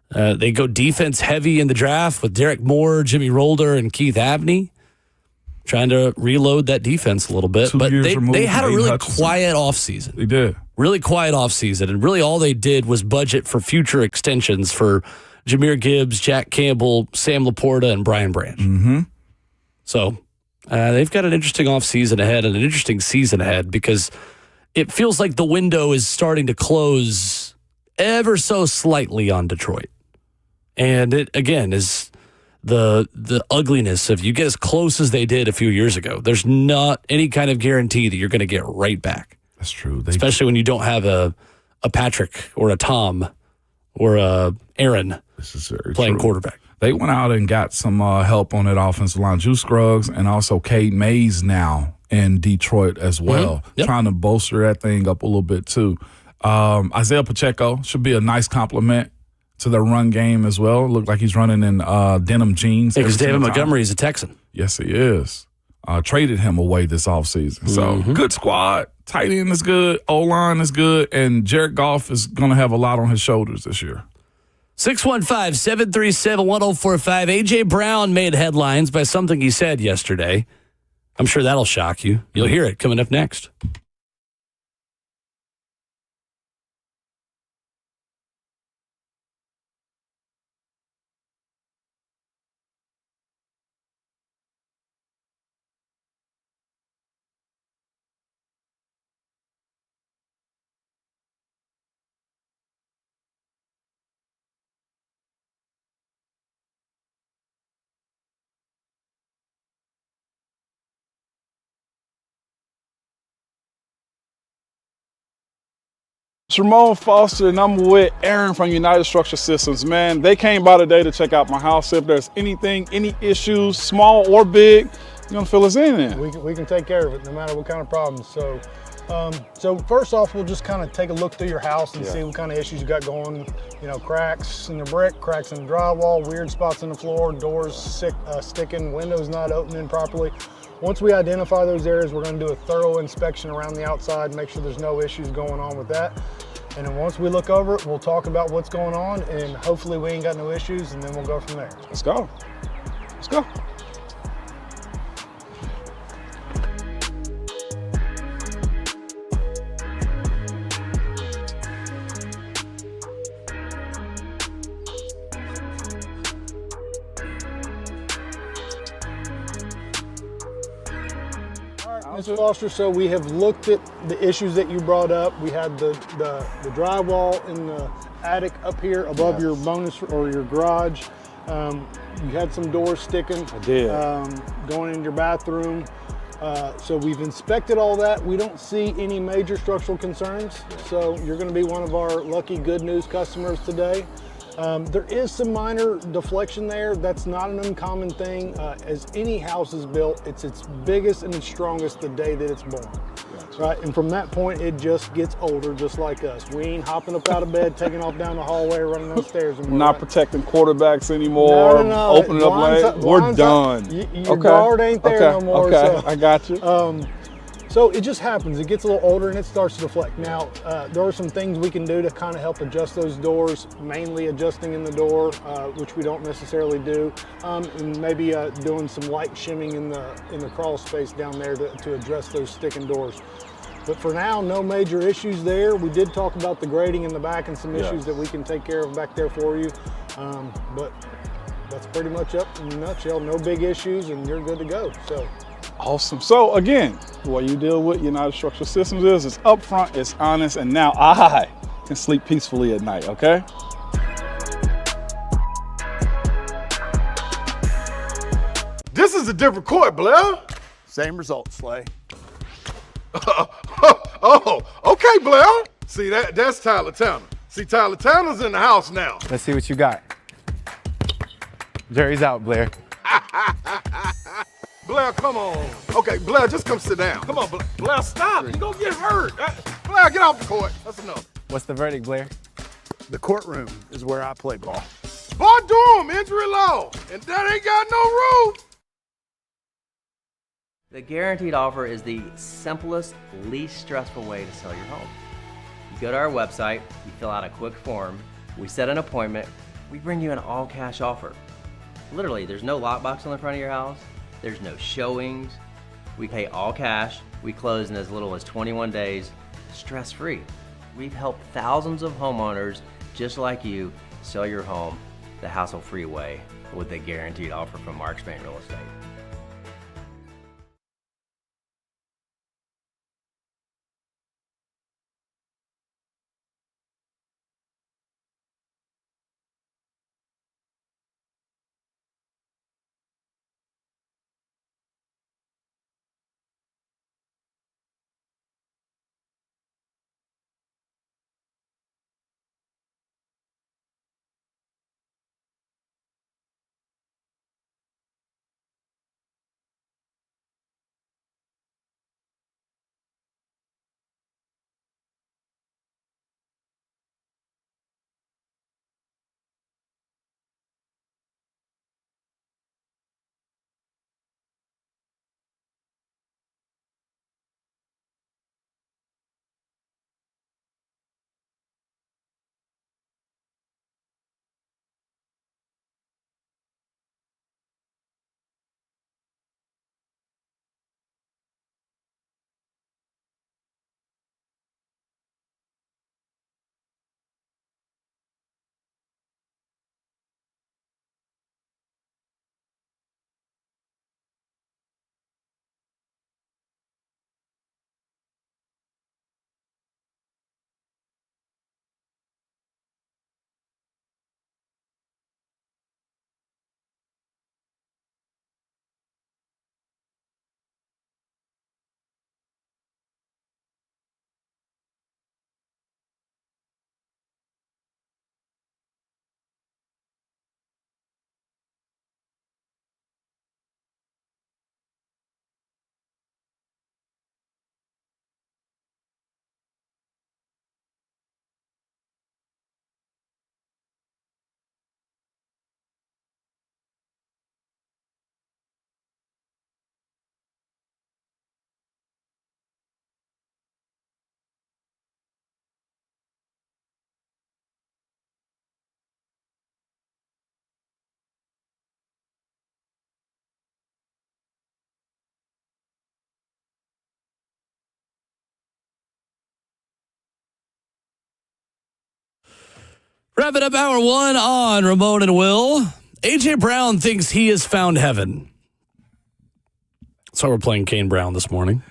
They go defense heavy in the draft with Derek Moore, Jimmy Rolder, and Keith Abney, trying to reload that defense a little bit. But they had a really quiet offseason. They did. Really quiet offseason. And really all they did was budget for future extensions for Jahmyr Gibbs, Jack Campbell, Sam Laporta, and Brian Branch. Mm-hmm. So they've got an interesting offseason ahead and an interesting season ahead because it feels like the window is starting to close ever so slightly on Detroit. And it, again, is the ugliness of you get as close as they did a few years ago. There's not any kind of guarantee that you're going to get right back. That's true. Especially when you don't have a Patrick or a Tom or a Aaron playing quarterback. They went out and got some help on that offensive line. Juice Scruggs and also Cade Mays now in Detroit as well, trying to bolster that thing up a little bit too. Isaiah Pacheco should be a nice compliment to their run game as well. Looked like he's running in denim jeans. Because David Montgomery is a Texan. Yes, he is. Traded him away this offseason. So good squad. Tight end is good. O-line is good. And Jared Goff is going to have a lot on his shoulders this year. 615-737-1045. A.J. Brown made headlines by something he said yesterday. I'm sure that'll shock you. You'll hear it coming up next. It's Ramon Foster, and I'm with Aaron from United Structure Systems. Man, they came by today to check out my house. If there's anything, any issues, small or big, you're gonna fill us in there. We can take care of it no matter what kind of problems. So first off, we'll just kind of take a look through your house and see what kind of issues you got going. You know, cracks in the brick, cracks in the drywall, weird spots in the floor, doors sticking, windows not opening properly. Once we identify those areas, we're going to do a thorough inspection around the outside, make sure there's no issues going on with that. And then once we look over it, we'll talk about what's going on, and hopefully we ain't got no issues, and then we'll go from there. Let's go. Let's go. Ms. Foster, so we have looked at the issues that you brought up. We had the drywall in the attic up here above your bonus or your garage. You had some doors sticking. I did. Going in your bathroom. So we've inspected all that. We don't see any major structural concerns. So you're going to be one of our lucky good news customers today. There is some minor deflection there. That's not an uncommon thing. As any house is built, it's its biggest and its strongest the day that it's born. Gotcha. Right? And from that point, it just gets older, just like us. We ain't hopping up out of bed, taking off down the hallway, running upstairs anymore. Not protecting quarterbacks anymore. No. Opening up late. We're done. Your guard ain't there no more. Okay, so. I got you. So it just happens. It gets a little older and it starts to deflect. Now, there are some things we can do to kind of help adjust those doors, mainly adjusting in the door, which we don't necessarily do, and maybe doing some light shimming in the crawl space down there to address those sticking doors. But for now, no major issues there. We did talk about the grading in the back and some issues that we can take care of back there for you. But that's pretty much up in a nutshell. No big issues and you're good to go. So. Awesome. So again, what you deal with United Structural Systems is it's upfront, it's honest, and now I can sleep peacefully at night, okay? This is a different court, Blair. Same result, Slay. Oh, okay, Blair. See, that's Tyler Tanner. See, Tyler Tanner's in the house now. Let's see what you got. Jerry's out, Blair. Blair, come on. Okay, Blair, just come sit down. Come on, Blair, stop. You're going to get hurt. Blair, get off the court. That's enough. What's the verdict, Blair? The courtroom is where I play ball. Boy, Durham, injury law, and that ain't got no roof. The guaranteed offer is the simplest, least stressful way to sell your home. You go to our website, you fill out a quick form, we set an appointment, we bring you an all-cash offer. Literally, there's no lockbox on the front of your house, there's no showings, we pay all cash, we close in as little as 21 days, stress-free. We've helped thousands of homeowners just like you sell your home the hassle-free way with the guaranteed offer from Mark Spain Real Estate. Wrapping up hour one on Ramon and Will. A.J. Brown thinks he has found heaven. So we're playing Kane Brown this morning.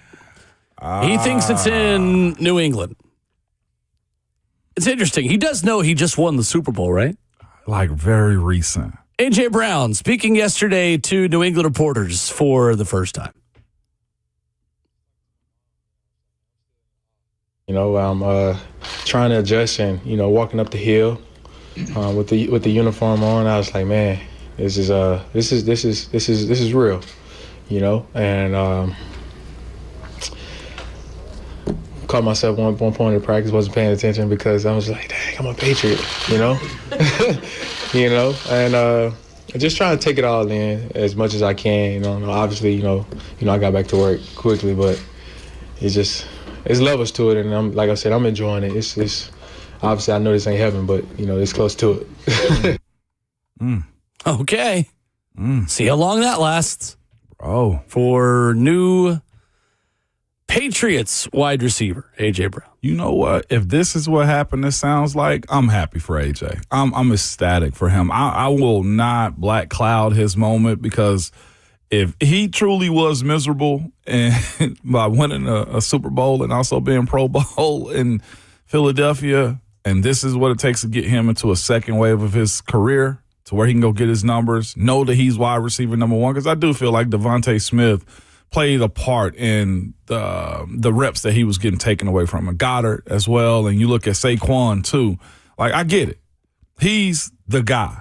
He thinks it's in New England. It's interesting. He does know he just won the Super Bowl, right? Like very recent. A.J. Brown speaking yesterday to New England reporters for the first time. I'm trying to adjust and, walking up the hill with the uniform on. I was like, man, this is real, and caught myself one point in practice, wasn't paying attention because I was like, dang, I'm a Patriot, and just trying to take it all in as much as I can. Obviously, I got back to work quickly, but it's levels to it, and like I said, I'm enjoying it. It's obviously I know this ain't heaven, but it's close to it. Okay. See how long that lasts. Oh, for new Patriots wide receiver A.J. Brown. You know what? If this is what happened, this sounds like, I'm happy for A.J. I'm ecstatic for him. I will not black cloud his moment, because if he truly was miserable and by winning a Super Bowl and also being Pro Bowl in Philadelphia, and this is what it takes to get him into a second wave of his career to where he can go get his numbers, know that he's wide receiver number one, because I do feel like Devontae Smith played a part in the reps that he was getting taken away from him. Goddard as well, and you look at Saquon too. Like, I get it. He's the guy.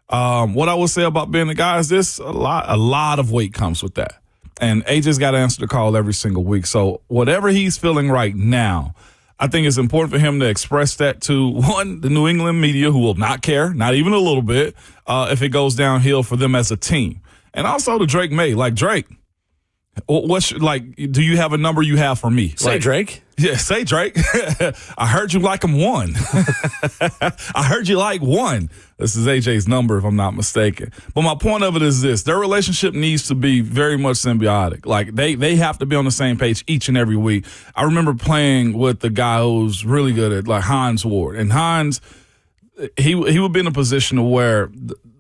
What I would say about being the guy is this: a lot of weight comes with that. And AJ's got to answer the call every single week. So whatever he's feeling right now, I think it's important for him to express that to, one, the New England media, who will not care, not even a little bit, if it goes downhill for them as a team. And also to Drake May. Like, Drake, do you have a number you have for me? Say Drake. Yeah, say Drake. I heard you like him one. I heard you like one. This is AJ's number, if I'm not mistaken. But my point of it is this: their relationship needs to be very much symbiotic. Like, they have to be on the same page each and every week. I remember playing with the guy who's really good at, like, Hines Ward. And Hines, he would be in a position to where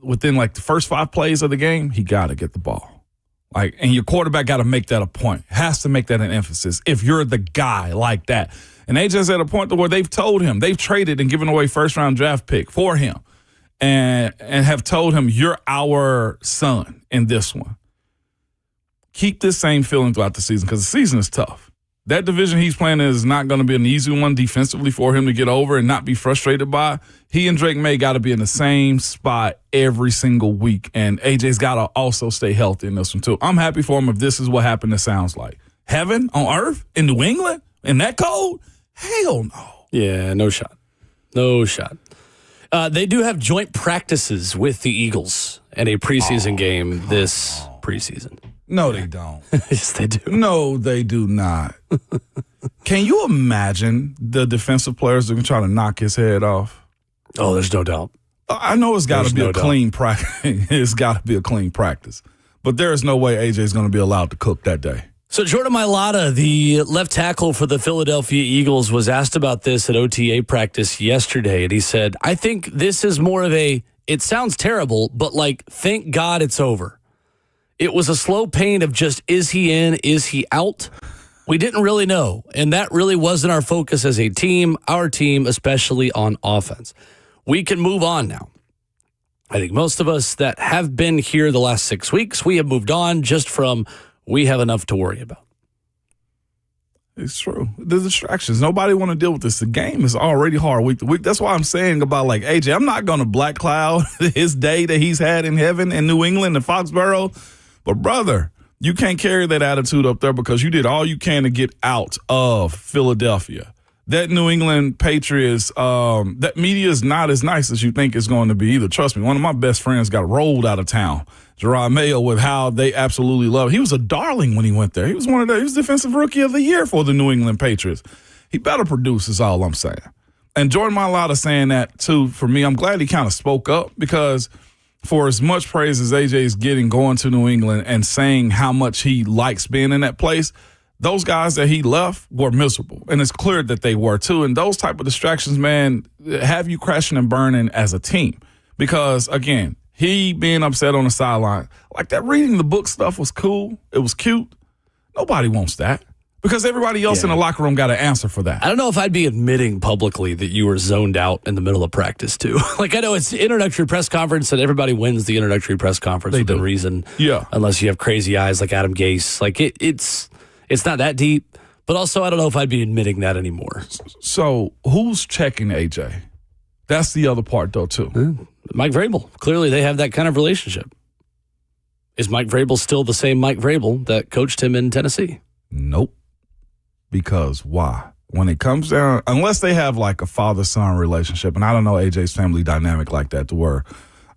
within, like, the first 5 plays of the game, he got to get the ball. Like, and your quarterback got to make that a point. Has to make that an emphasis if you're the guy like that. And AJ's at a point to where they've told him, they've traded and given away first-round draft pick for him, and have told him, you're our son in this one. Keep this same feeling throughout the season, because the season is tough. That division he's playing is not going to be an easy one defensively for him to get over and not be frustrated by. He and Drake May got to be in the same spot every single week, and AJ's got to also stay healthy in this one too. I'm happy for him if this is what happened. It sounds like heaven on earth in New England in that cold. Hell no. Yeah, no shot. No shot. They do have joint practices with the Eagles and a preseason game this preseason. No, they don't. Yes, they do. No, they do not. Can you imagine the defensive players that can try to knock his head off? Oh, there's no doubt. I know it's got to be a clean practice. It's got to be a clean practice. But there is no way AJ's going to be allowed to cook that day. So Jordan Mailata, the left tackle for the Philadelphia Eagles, was asked about this at OTA practice yesterday, and he said, I think this is more of it sounds terrible, but like, thank God it's over. It was a slow pain of just, is he in, is he out? We didn't really know, and that really wasn't our focus as a team, our team, especially on offense. We can move on now. I think most of us that have been here the last 6 weeks, we have moved on just from we have enough to worry about. It's true. The distractions. Nobody want to deal with this. The game is already hard week to week. That's why I'm saying about, like, AJ, I'm not going to black cloud his day that he's had in heaven in New England and Foxborough. But, brother, you can't carry that attitude up there because you did all you can to get out of Philadelphia. That New England Patriots, that media is not as nice as you think it's going to be either. Trust me, one of my best friends got rolled out of town, Gerard Mayo, with how they absolutely love. He was a darling when he went there. He was he was Defensive Rookie of the Year for the New England Patriots. He better produce is all I'm saying. And Jordan Mailata saying that, too, for me, I'm glad he kind of spoke up, because for as much praise as AJ is getting going to New England and saying how much he likes being in that place, those guys that he left were miserable, and it's clear that they were too. And those type of distractions, man, have you crashing and burning as a team. Because, again, he being upset on the sideline, like that reading the book stuff was cool. It was cute. Nobody wants that because everybody else in the locker room got an answer for that. I don't know if I'd be admitting publicly that you were zoned out in the middle of practice, too. Like, I know it's introductory press conference, and everybody wins the introductory press conference within reason. Yeah. Unless you have crazy eyes like Adam Gase. Like, it's not that deep. But also, I don't know if I'd be admitting that anymore. So who's checking AJ? That's the other part, though, too. Mike Vrabel. Clearly, they have that kind of relationship. Is Mike Vrabel still the same Mike Vrabel that coached him in Tennessee? Nope. Because why? When it comes down, unless they have like a father-son relationship, and I don't know AJ's family dynamic like that to where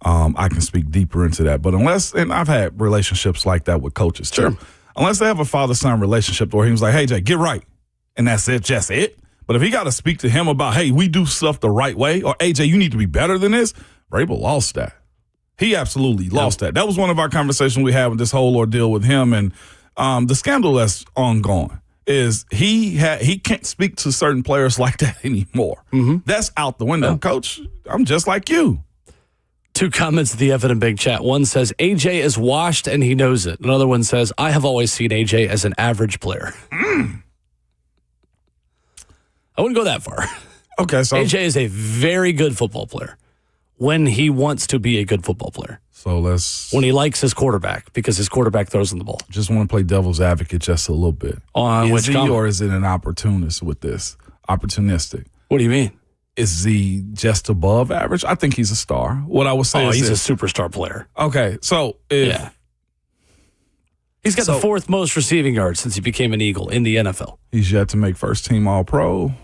I can speak deeper into that. But unless, and I've had relationships like that with coaches too. Sure. Unless they have a father-son relationship where he was like, hey, Jay, get right. And that's it, just it. But if he got to speak to him about, hey, we do stuff the right way, or AJ, you need to be better than this, Vrabel lost that. He absolutely lost that. That was one of our conversations we had with this whole ordeal with him. And the scandal that's ongoing is he can't speak to certain players like that anymore. Mm-hmm. That's out the window. Coach, I'm just like you. 2 comments in the Evan and Big chat. One says, AJ is washed and he knows it. Another one says, I have always seen AJ as an average player. I wouldn't go that far. Okay, so AJ is a very good football player when he wants to be a good football player. So when he likes his quarterback because his quarterback throws him the ball. Just want to play devil's advocate just a little bit. On is which he comment? or is it an opportunist with this? Opportunistic. What do you mean? Is he just above average? I think he's a star. What I would say is he's a superstar player. Okay, so He's got the 4th most receiving yards since he became an Eagle in the NFL. He's yet to make first team All-Pro.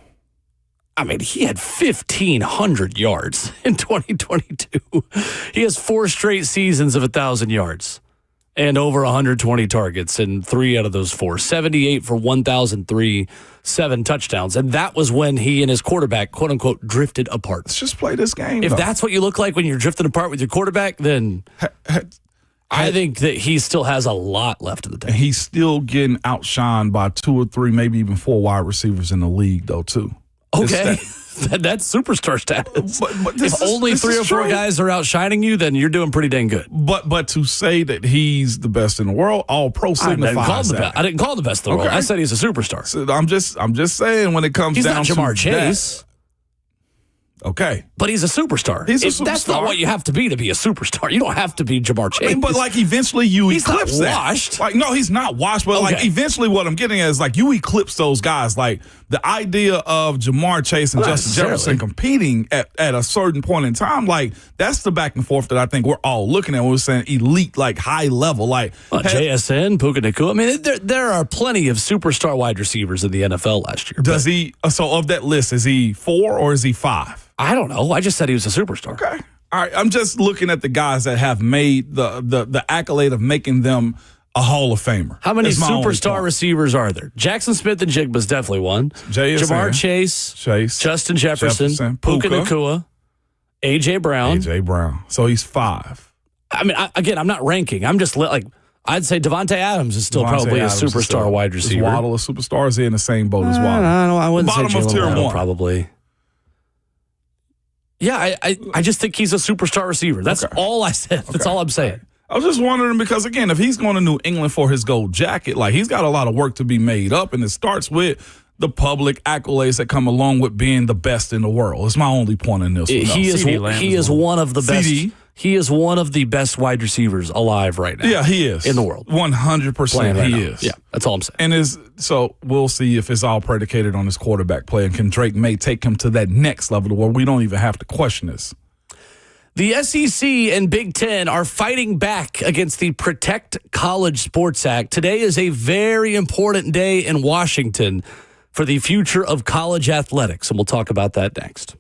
I mean, he had 1,500 yards in 2022. He has 4 straight seasons of 1,000 yards and over 120 targets in 3 out of those 4. 78 for 1,003, 7 touchdowns. And that was when he and his quarterback, quote unquote, drifted apart. Let's just play this game. If that's what you look like when you're drifting apart with your quarterback, then I think that he still has a lot left in the tank. He's still getting outshined by 2 or 3, maybe even 4 wide receivers in the league, though, too. Okay. That's superstar status. But if only 3 or 4 guys are outshining you, then you're doing pretty dang good. But to say that he's the best in the world, All-Pro signifies that. I didn't call him the best in the world. I said he's a superstar. So I'm just saying when it comes he's down not Jamar Chase. Okay. But he's a superstar. That's not what you have to be a superstar. You don't have to be Jamar Chase. I mean, but like eventually you eclipse not washed. that. Like, no, he's not washed, but like eventually what I'm getting at is like you eclipse those guys. Like the idea of Jamar Chase and Justin Jefferson competing at a certain point in time, like that's the back and forth that I think we're all looking at when we're saying elite, like high level. Like JSN, Puka Nacua. I mean, there are plenty of superstar wide receivers in the NFL last year. Does he, so of that list, is he 4 or is he 5? I don't know. I just said he was a superstar. Okay. All right. I'm just looking at the guys that have made the accolade of making them a Hall of Famer. How many superstar receivers are there? Jackson Smith and Jigba's definitely one. Jamar Chase, Justin Jefferson, Puka Nacua, A.J. Brown. So he's 5. I mean, again, I'm not ranking. I'm just I'd say Devontae Adams is still probably a superstar wide receiver. Is Waddle a superstar? Is he in the same boat as Waddle? I wouldn't say Bottom of tier 1. Probably. Yeah, I just think he's a superstar receiver. That's all I said. That's all I'm saying. I was just wondering because, again, if he's going to New England for his gold jacket, like he's got a lot of work to be made up, and it starts with the public accolades that come along with being the best in the world. It's my only point in this. He is one of the best. He is one of the best wide receivers alive right now. Yeah, he is. In the world. 100% he is. Yeah, that's all I'm saying. And so we'll see if it's all predicated on his quarterback play, and can Drake May take him to that next level to where we don't even have to question this. The SEC and Big Ten are fighting back against the Protect College Sports Act. Today is a very important day in Washington for the future of college athletics, and we'll talk about that next.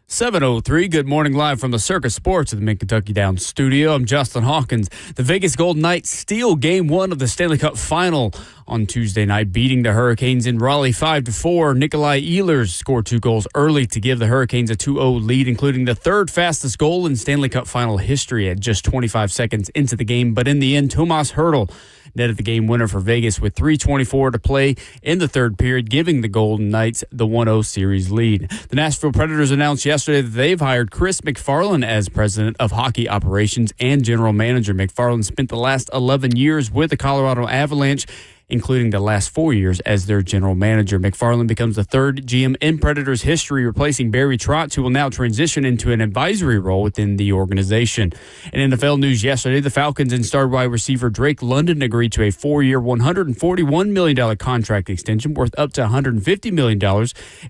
7:03. Good morning, live from the Circus Sports at the Mid-Kentucky Downs studio. I'm Justin Hawkins. The Vegas Golden Knights steal Game 1 of the Stanley Cup Final on Tuesday night, beating the Hurricanes in Raleigh 5-4. Nikolai Ehlers scored 2 goals early to give the Hurricanes a 2-0 lead, including the third fastest goal in Stanley Cup Final history at just 25 seconds into the game. But in the end, Tomas Hertl netted the game winner for Vegas with 3:24 to play in the third period, giving the Golden Knights the 1-0 series lead. The Nashville Predators announced yesterday that they've hired Chris McFarland as president of hockey operations and general manager. McFarland spent the last 11 years with the Colorado Avalanche, including the last 4 years as their general manager. McFarland becomes the third GM in Predators history, replacing Barry Trotz, who will now transition into an advisory role within the organization. In NFL news yesterday, the Falcons and star wide receiver Drake London agreed to a 4-year, $141 million contract extension worth up to $150 million.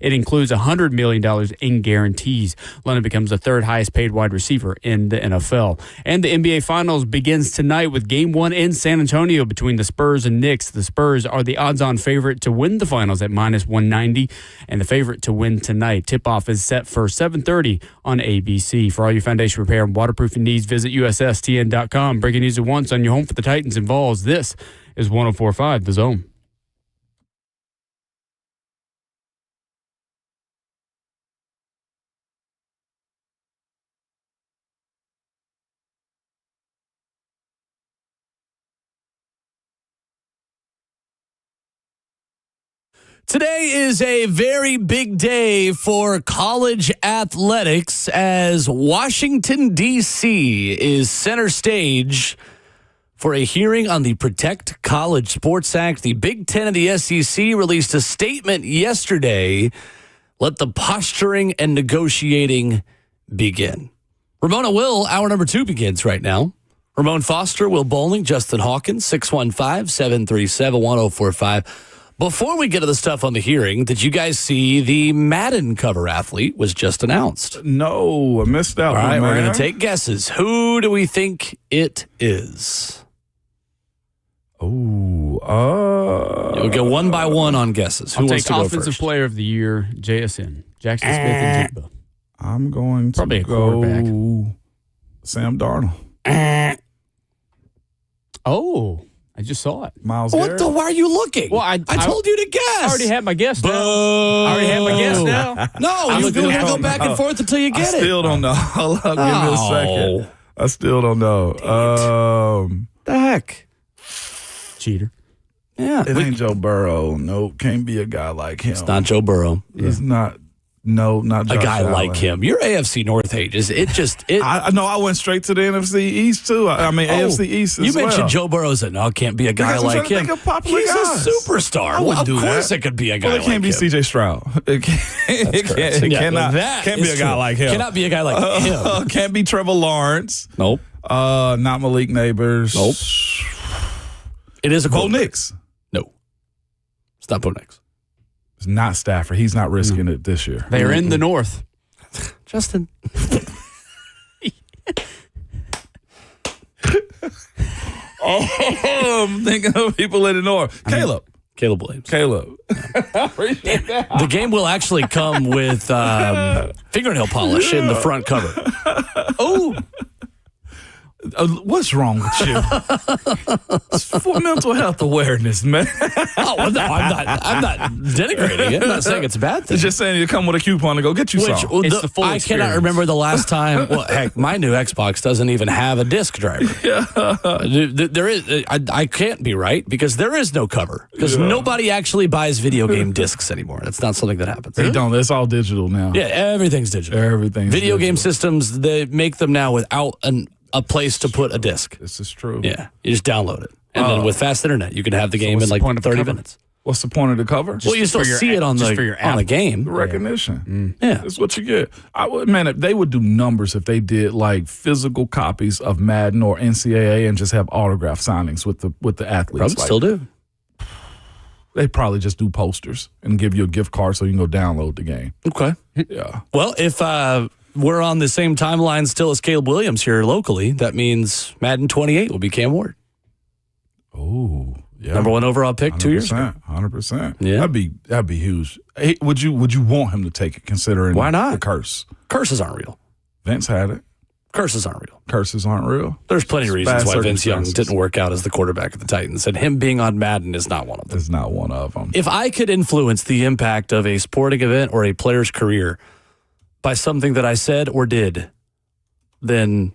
It includes $100 million in guarantees. London becomes the third highest paid wide receiver in the NFL. And the NBA Finals begins tonight with Game 1 in San Antonio between the Spurs and Knicks. The Spurs are the odds-on favorite to win the finals at -190, and the favorite to win tonight. Tip-off is set for 7:30 on ABC. For all your foundation repair and waterproofing needs, visit USSTN.com. Breaking news at once on your home for the Titans and Vols. This is 104.5 The Zone. Today is a very big day for college athletics as Washington, D.C. is center stage for a hearing on the Protect College Sports Act. The Big Ten and the SEC released a statement yesterday. Let the posturing and negotiating begin. Ramon Will, hour number 2 begins right now. Ramon Foster, Will Bowling, Justin Hawkins, 615-737-1045. Before we get to the stuff on the hearing, did you guys see the Madden cover athlete was just announced? No, I missed out. All right, man. we're going to take guesses. Who do we think it is? We'll go one by one on guesses. Who I'll wants take to go Offensive first? Player of the Year, JSN, Jackson Smith and Jigba. I'm going to Probably a go quarterback. Sam Darnold. Oh, I just saw it. Miles What Garrett. why are you looking? Well, I told you to guess. I already had my guess now. Boo. I already had my guess now. No, you're going to go back and forth until you I get it. still don't know. Hold on, give me a second. I still don't know. The heck? Cheater. Yeah. It ain't Joe Burrow. Nope, can't be a guy like him. It's not Joe Burrow. It's not. No, not A Josh guy Allen. like him. Your AFC North ages. I know. I went straight to the NFC East too. I mean, AFC East. You as mentioned well. Joe Burrow. Said no, it can't be a guy Because I'm like trying to him. think of popular He's guys. a superstar. I wouldn't do of course, that. it could be a guy. Well, it can't like be him. CJ Stroud. It cannot. That Can't be is a guy true. like him. Cannot be a guy like him. Can't be Trevor Lawrence. Nope. Not Malik Neighbors. Nope. It is a Bo quarterback. Nix. No, it's not Bo Nix. It's not Stafford. He's not risking it this year. They are in the North. Justin. I'm thinking of people in the North. Caleb Williams. Appreciate The game will actually come with fingernail polish in the front cover. Oh. What's wrong with you? It's for mental health awareness, man. Oh, well, no, I'm not denigrating it. I'm not saying it's a bad thing. It's just saying you come with a coupon and go get you some. It's the full I experience. cannot remember the last time. Well, heck, my new Xbox doesn't even have a disc driver. There is. I can't be right because there is no cover because nobody actually buys video game discs anymore. That's not something that happens. They don't. It's all digital now. Yeah, everything's digital. Everything's video game digital. systems. They make them now without a place to put a disc. This is true. Yeah, you just download it, and then with fast internet, you can have the game what's in the like point of the 30 cover? minutes. What's the point of the cover? Well, you still for your see it on just the for your on app. a game. The recognition. Yeah. That's what you get. They would do numbers if they did like physical copies of Madden or NCAA and just have autograph signings with the athletes. Probably Like, still do. They probably just do posters and give you a gift card so you can go download the game. Okay. Yeah. Well, if we're on the same timeline still as Caleb Williams here locally, that means Madden 28 will be Cam Ward. Oh, yeah. Number 1 overall pick 2 years ago. 100%. Yeah. That'd be huge. Hey, would you want him to take it considering Why not? the curse? Curses aren't real. Vince had it. Curses aren't real. Curses aren't real. There's plenty of reasons Bad why Vince Young circumstances. didn't work out as the quarterback of the Titans, and him being on Madden is not one of them. It's not one of them. If I could influence the impact of a sporting event or a player's career by something that I said or did, then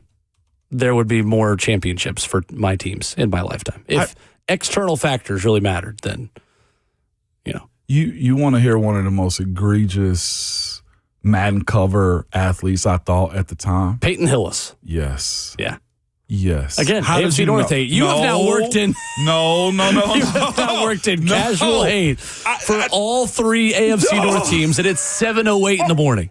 there would be more championships for my teams in my lifetime. If external factors really mattered, then, You want to hear one of the most egregious Madden cover athletes I thought at the time? Peyton Hillis. Yes. Yeah. Yes. Again, How did AFC you North know? hate. You have now worked in. No. You have now worked in casual hate for all three AFC North teams, and it's 7:08 in the morning.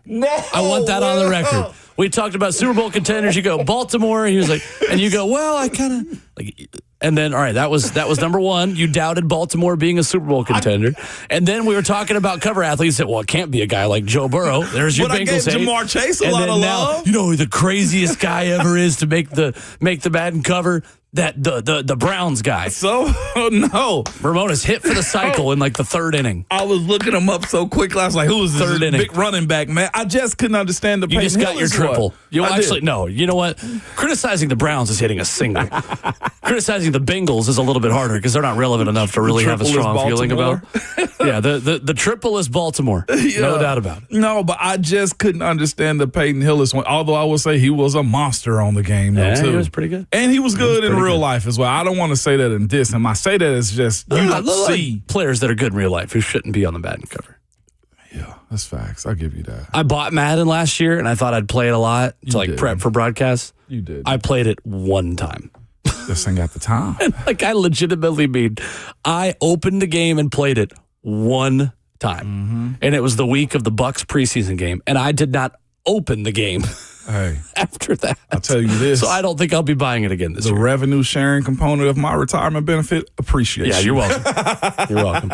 I want that on the record. We talked about Super Bowl contenders. You go Baltimore. He was like, and you go, well, I kind of like. And then, all right, that was number one. You doubted Baltimore being a Super Bowl contender. And then we were talking about cover athletes that, well, it can't be a guy like Joe Burrow. There's your But I Bengals gave hate. Jamar Chase a And lot then of now, love. you know who the craziest guy ever is to make the Madden cover? That the Browns guy. So, no. Ramona's hit for the cycle in like the third inning. I was looking him up so quickly. I was like, who is this Third inning. big running back, man? I just couldn't understand the You just got your triple. You I actually did. no. You know what? Criticizing the Browns is hitting a single. Criticizing the Bengals is a little bit harder because they're not relevant enough to really have a Triple is strong feeling about. Baltimore. Yeah, the triple is Baltimore. No doubt about it. No, but I just couldn't understand the Peyton Hillis one. Although I would say he was a monster on the game, though, Yeah, too. he was pretty good. And he was good in pretty real good. life as well. I don't want to say that in this. And I say that as just, you don't see. Players that are good in real life who shouldn't be on the Madden cover. Yeah, that's facts. I'll give you that. I bought Madden last year and I thought I'd play it a lot to like did. prep for broadcasts. You did. I played it one time. This thing at the time. Like I legitimately mean, I opened the game and played it one time, and it was the week of the Bucs preseason game, and I did not open the game Hey, after that. I'll tell you this. So I don't think I'll be buying it again this the year. revenue sharing component of my retirement benefit, appreciate Yeah, you. you're welcome. You're welcome.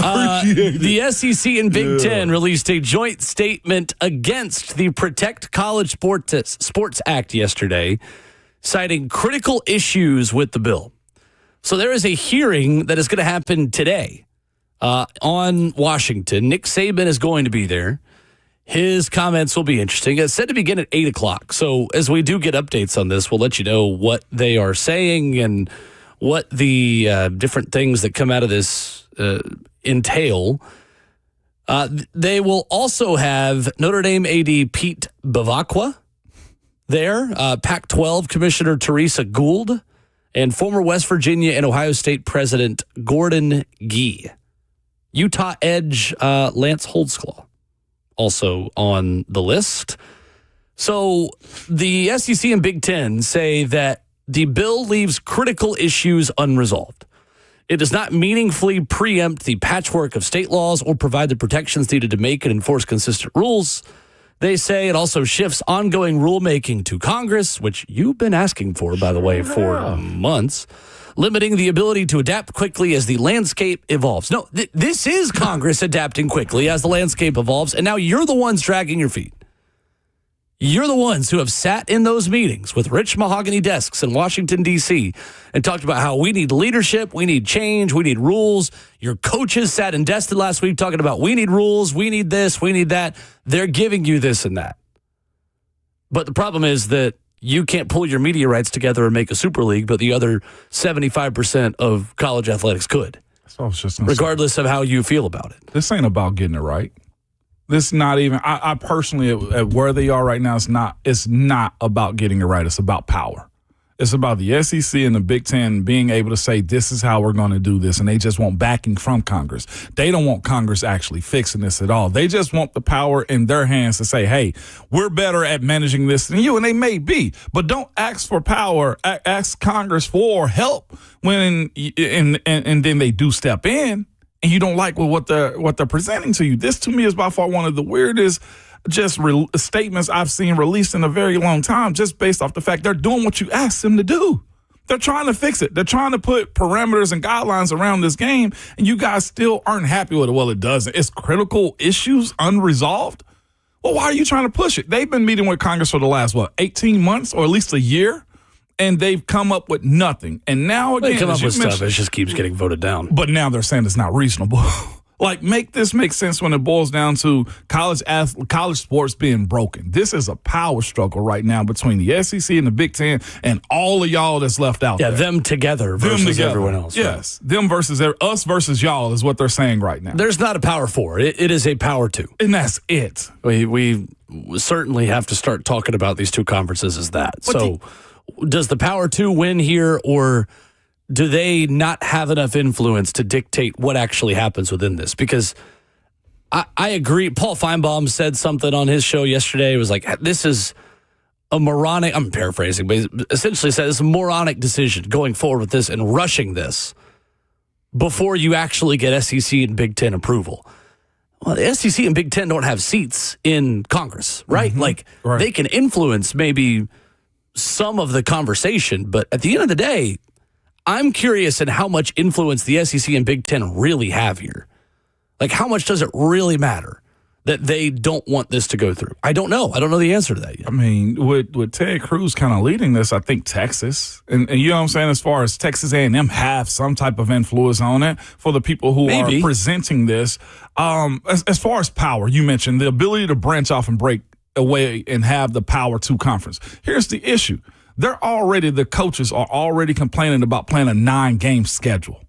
The SEC and Big Ten released a joint statement against the Protect College Sports Act yesterday, citing critical issues with the bill. So there is a hearing that is going to happen today on Washington. Nick Saban is going to be there. His comments will be interesting. It's said to begin at 8 o'clock. So as we do get updates on this, we'll let you know what they are saying and what the different things that come out of this entail. They will also have Notre Dame AD Pete Bavacqua there, Pac-12 Commissioner Teresa Gould, and former West Virginia and Ohio State President Gordon Gee. Utah Edge Lance Holtzclaw also on the list. So the SEC and Big Ten say that the bill leaves critical issues unresolved. It does not meaningfully preempt the patchwork of state laws or provide the protections needed to make and enforce consistent rules. They say it also shifts ongoing rulemaking to Congress, which you've been asking for, by the way, for months, limiting the ability to adapt quickly as the landscape evolves. No, this is Congress adapting quickly as the landscape evolves, and now you're the ones dragging your feet. You're the ones who have sat in those meetings with rich mahogany desks in Washington, D.C., and talked about how we need leadership, we need change, we need rules. Your coaches sat in Destin last week talking about we need rules, we need this, we need that. They're giving you this and that. But the problem is that you can't pull your media rights together and make a super league, but the other 75% of college athletics could, So I was just gonna regardless of how you feel about it. say, this ain't about getting it right. This not even. I personally, at where they are right now, it's not about getting it right. It's about power. It's about the SEC and the Big Ten being able to say, this is how we're going to do this. And they just want backing from Congress. They don't want Congress actually fixing this at all. They just want the power in their hands to say, hey, we're better at managing this than you. And they may be. But don't ask for power. Ask Congress for help when and then they do step in and you don't like what they're presenting to you. This, to me, is by far one of the weirdest statements I've seen released in a very long time, just based off the fact they're doing what you asked them to do. They're trying to fix it. They're trying to put parameters and guidelines around this game, and you guys still aren't happy with it. Well, it doesn't. It's critical issues unresolved. Well, why are you trying to push it? They've been meeting with Congress for the last, 18 months or at least a year, and they've come up with nothing. And now, again, They come up as you with stuff, mentioned, it just keeps getting voted down. but now they're saying it's not reasonable. Like, make this make sense when it boils down to college sports being broken. This is a power struggle right now between the SEC and the Big Ten and all of y'all that's left out there. Yeah, them together versus everyone else. Yes, right? Them versus us versus y'all is what they're saying right now. There's not a power 4. It is a power 2. And that's it. We certainly have to start talking about these two conferences as that. Does the power 2 win here, or do they not have enough influence to dictate what actually happens within this? Because I agree. Paul Feinbaum said something on his show yesterday. It was like, this is a moronic, I'm paraphrasing, but he essentially said it's a moronic decision going forward with this and rushing this before you actually get SEC and Big Ten approval. Well, the SEC and Big Ten don't have seats in Congress, right? Mm-hmm. They can influence maybe some of the conversation, but at the end of the day, I'm curious in how much influence the SEC and Big Ten really have here. Like, how much does it really matter that they don't want this to go through? I don't know. I don't know the answer to that yet. I mean, with Ted Cruz kind of leading this, I think Texas, and you know what I'm saying, as far as Texas A&M have some type of influence on it for the people who are presenting this. As far as power, you mentioned the ability to branch off and break away and have the power 2 conference. Here's the issue. The coaches are already complaining about playing a 9-game schedule.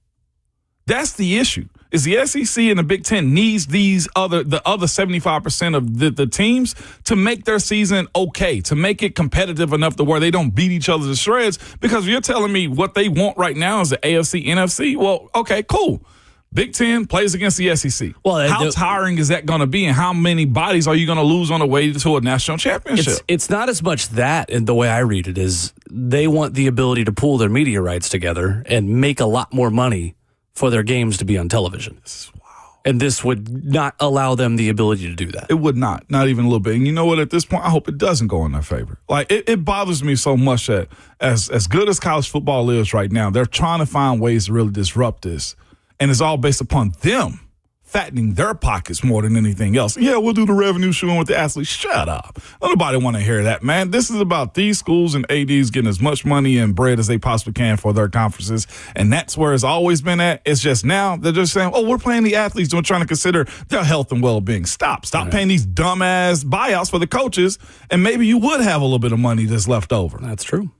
That's the issue. Is the SEC and the Big Ten needs the other 75% of the teams to make their season okay, to make it competitive enough to where they don't beat each other to shreds. Because if you're telling me what they want right now is the AFC, NFC, well, okay, cool. Big Ten plays against the SEC. Well, how tiring is that going to be, and how many bodies are you going to lose on the way to a national championship? It's not as much that, and the way I read it is they want the ability to pool their media rights together and make a lot more money for their games to be on television. Wow. And this would not allow them the ability to do that. It would not even a little bit. And you know what? At this point, I hope it doesn't go in their favor. Like, it bothers me so much that as good as college football is right now, they're trying to find ways to really disrupt this. And it's all based upon them fattening their pockets more than anything else. Yeah, we'll do the revenue sharing with the athletes. Shut up. Nobody want to hear that, man. This is about these schools and ADs getting as much money and bread as they possibly can for their conferences. And that's where it's always been at. It's just now they're just saying, oh, we're playing the athletes. We're trying to consider their health and well-being. Stop paying these dumbass buyouts for the coaches. And maybe you would have a little bit of money that's left over. That's true.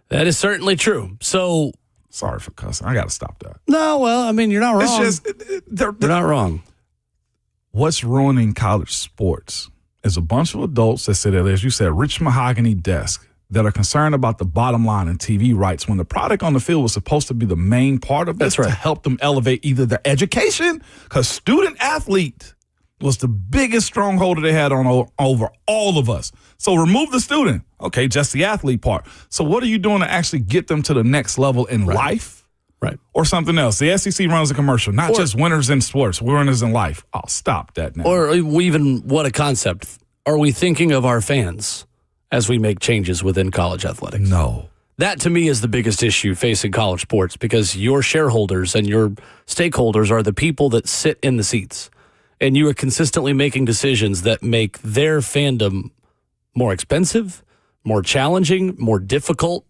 That is certainly true. So, sorry for cussing. I got to stop that. No, well, I mean, you're not wrong. It's just, you're not wrong. What's ruining college sports is a bunch of adults that sit at, as you said, rich mahogany desk that are concerned about the bottom line and TV rights when the product on the field was supposed to be the main part of this to help them elevate either their education, because student athlete was the biggest stronghold that they had on over all of us. So remove the student. Okay, just the athlete part. So what are you doing to actually get them to the next level in life? Right. Or something else. The SEC runs a commercial, not just winners in sports, winners in life. I'll stop that now. Or even, what a concept. Are we thinking of our fans as we make changes within college athletics? No. That, to me, is the biggest issue facing college sports, because your shareholders and your stakeholders are the people that sit in the seats. And you are consistently making decisions that make their fandom more expensive, more challenging, more difficult,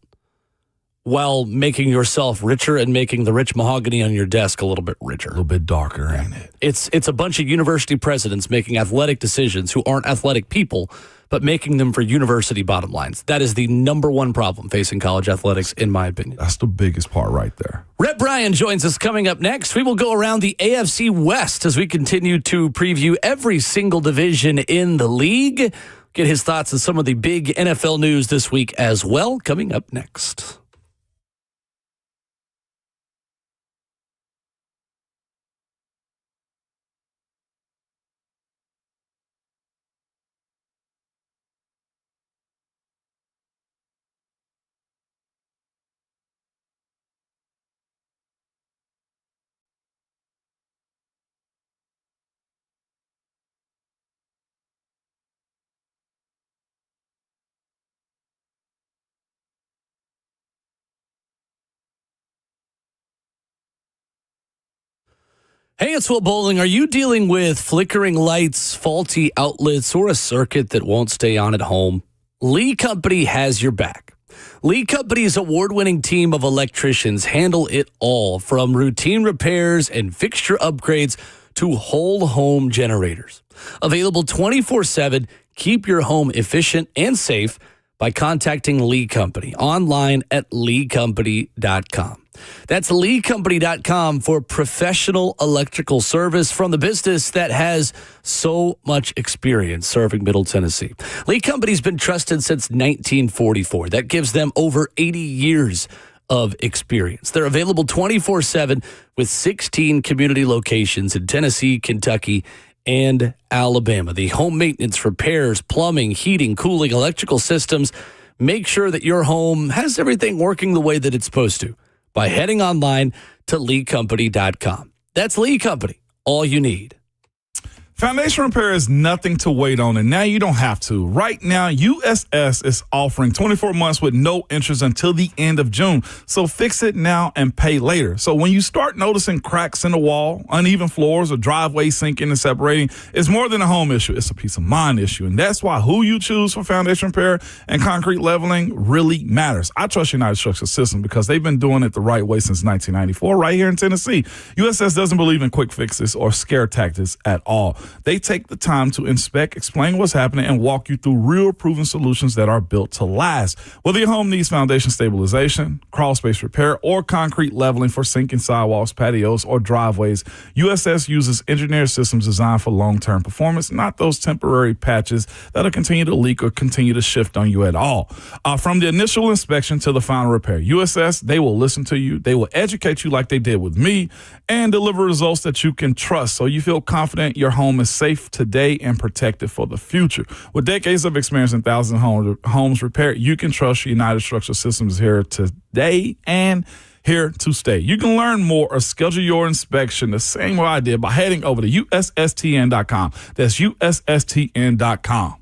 while making yourself richer and making the rich mahogany on your desk a little bit richer. A little bit darker, ain't it? It's a bunch of university presidents making athletic decisions who aren't athletic people, but making them for university bottom lines. That is the number one problem facing college athletics, in my opinion. That's the biggest part right there. Rhett Bryan joins us coming up next. We will go around the AFC West as we continue to preview every single division in the league. Get his thoughts on some of the big NFL news this week as well, coming up next. Hey, it's Will Bowling. Are you dealing with flickering lights, faulty outlets, or a circuit that won't stay on at home? Lee Company has your back. Lee Company's award-winning team of electricians handle it all, from routine repairs and fixture upgrades to whole home generators. Available 24/7, keep your home efficient and safe by contacting Lee Company online at leecompany.com. That's leecompany.com for professional electrical service from the business that has so much experience serving Middle Tennessee. Lee Company's been trusted since 1944. That gives them over 80 years of experience. They're available 24/7 with 16 community locations in Tennessee, Kentucky, and Alabama. The home maintenance, repairs, plumbing, heating, cooling, electrical systems. Make sure that your home has everything working the way that it's supposed to by heading online to leecompany.com. That's Lee Company, all you need. Foundation repair is nothing to wait on, and now you don't have to. Right now, USS is offering 24 months with no interest until the end of June. So fix it now and pay later. So when you start noticing cracks in the wall, uneven floors, or driveways sinking and separating, it's more than a home issue. It's a peace of mind issue. And that's why who you choose for foundation repair and concrete leveling really matters. I trust United Structural Systems because they've been doing it the right way since 1994 right here in Tennessee. USS doesn't believe in quick fixes or scare tactics at all. They take the time to inspect, explain what's happening, and walk you through real proven solutions that are built to last. Whether your home needs foundation stabilization, crawl space repair, or concrete leveling for sinking sidewalks, patios, or driveways, USS uses engineered systems designed for long-term performance, not those temporary patches that'll continue to leak or continue to shift on you at all. From the initial inspection to the final repair, USS, they will listen to you, they will educate you like they did with me, and deliver results that you can trust so you feel confident your home is safe today and protected for the future. With decades of experience and thousands of homes repaired, you can trust United Structural Systems here today and here to stay. You can learn more or schedule your inspection the same way I did by heading over to USSTN.com. That's USSTN.com.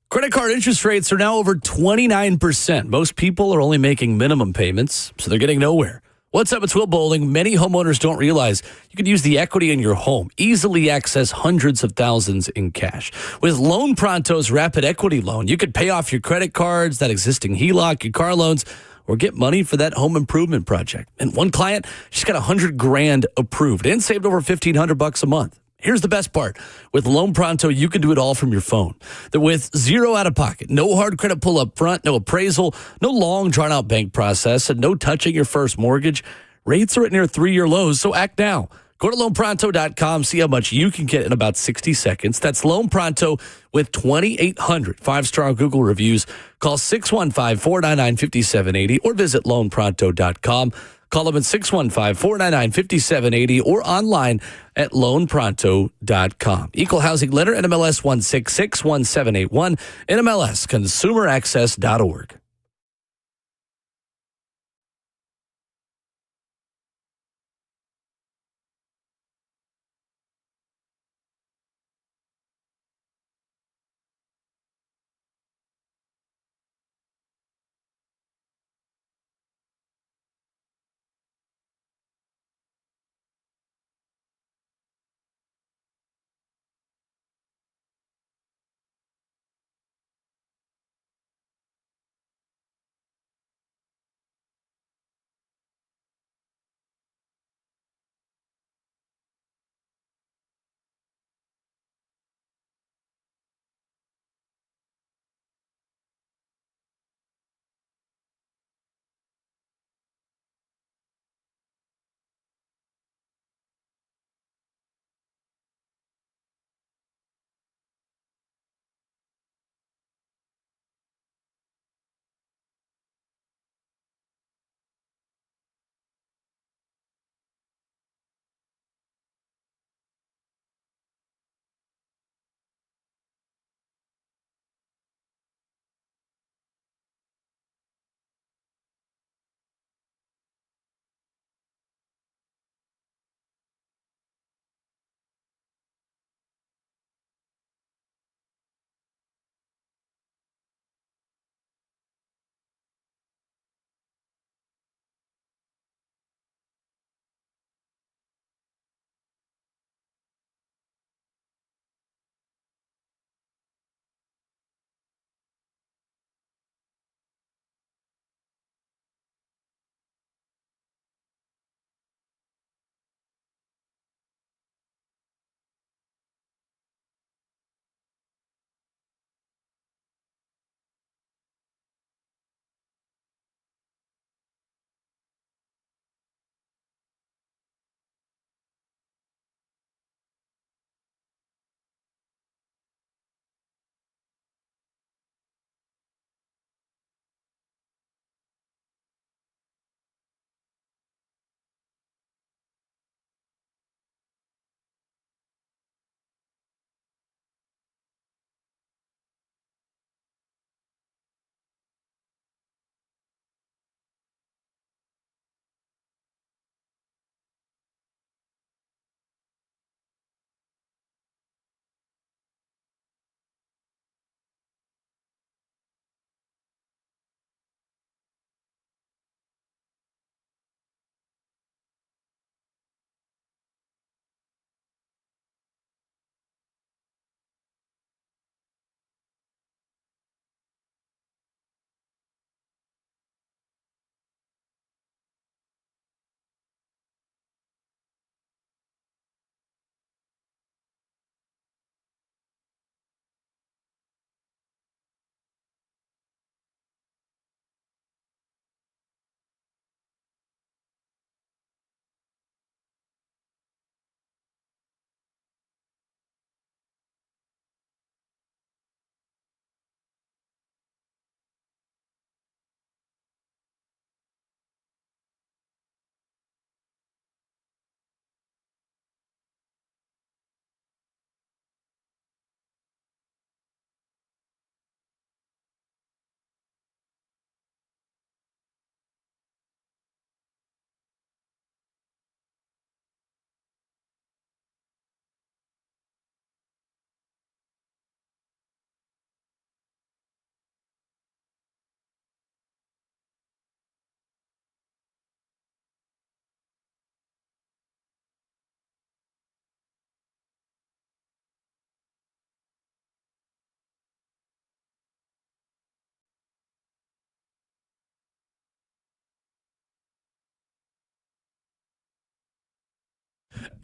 Credit card interest rates are now over 29%. Most people are only making minimum payments, so they're getting nowhere. What's up? It's Will Bowling. Many homeowners don't realize you can use the equity in your home, easily access hundreds of thousands in cash. With Loan Pronto's Rapid Equity Loan, you could pay off your credit cards, that existing HELOC, your car loans, or get money for that home improvement project. And one client, she's got $100,000 approved and saved over $1,500 a month. Here's the best part. With Loan Pronto, you can do it all from your phone. With zero out of pocket, no hard credit pull up front, no appraisal, no long drawn out bank process, and no touching your first mortgage. Rates are at near 3-year lows, so act now. Go to loanpronto.com, see how much you can get in about 60 seconds. That's Loan Pronto with 2,800 5-star Google reviews. Call 615-499-5780 or visit loanpronto.com. Call them at 615-499-5780 or online at loanpronto.com. Equal housing lender, NMLS 1661781, NMLS consumeraccess.org.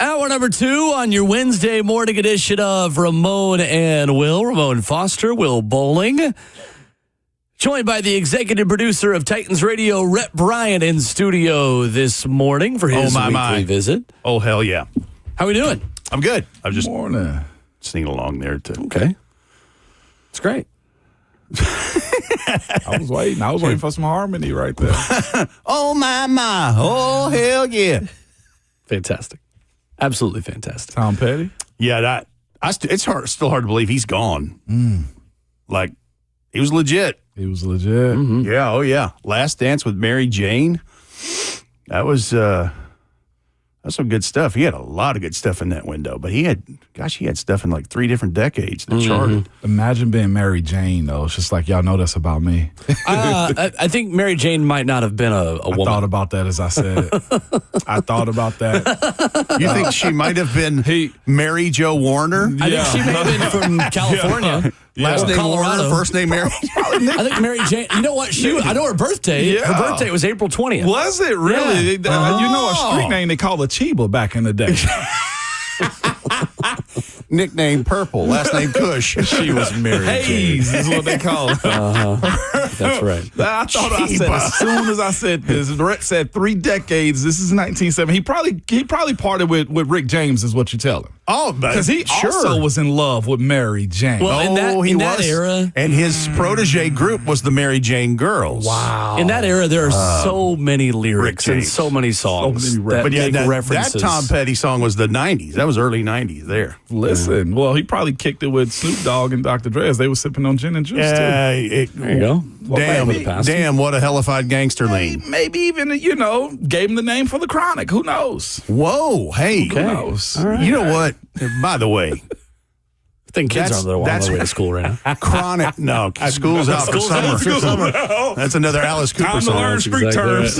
Hour number 2 on your Wednesday morning edition of Ramon and Will. Ramon Foster, Will Bowling. Joined by the executive producer of Titans Radio, Rhett Bryant, in studio this morning for his weekly visit. Oh, hell yeah. How we doing? I'm good. I'm just Morning. singing along there, too. Okay. It's great. I was waiting for some harmony right there. Oh, my. Oh, hell yeah. Fantastic. Absolutely fantastic. Tom Petty. Yeah, it's still hard to believe he's gone. Like, he was legit. He was legit. Yeah, oh, yeah. Last Dance with Mary Jane. That's some good stuff. He had a lot of good stuff in that window, but he had stuff in like 3 different decades that charted. Imagine being Mary Jane, though. It's just like, y'all know that's about me. I think Mary Jane might not have been a woman. I thought about that as I said it. I thought about that. You think she might have been Mary Jo Warner? I think she may have been from California. Last name Colorado. Warner, first name Mary. I think Mary Jane. You know what? I know her birthday. Yeah. Her birthday was April 20th. Was it really? Yeah. You know a street name they call a Chiba back in the day. Nickname Purple, last name Kush. She was Mary Hayes is what they call her. That's right. I thought I said as soon as I said this. Rhett said 3 decades. This is 1970. He probably parted with Rick James, is what you tell him. Oh, because he also was in love with Mary Jane. Well, in that era, and his protege group was the Mary Jane Girls. Wow. In that era, there are so many lyrics and so many songs that make references. That Tom Petty song was the 90s. That was early 90s there. Listen, well, he probably kicked it with Snoop Dogg and Dr. Dre as they were sipping on gin and juice, too. There you go. Damn, what a hellified gangster lean. Maybe even, gave him the name for the Chronic. Who knows? Whoa, hey. Who knows? Right. You know what? By the way, I think kids are on their way to school right now. Chronic. No, school's out for summer. That's another Alice Cooper Time song. to learn street terms.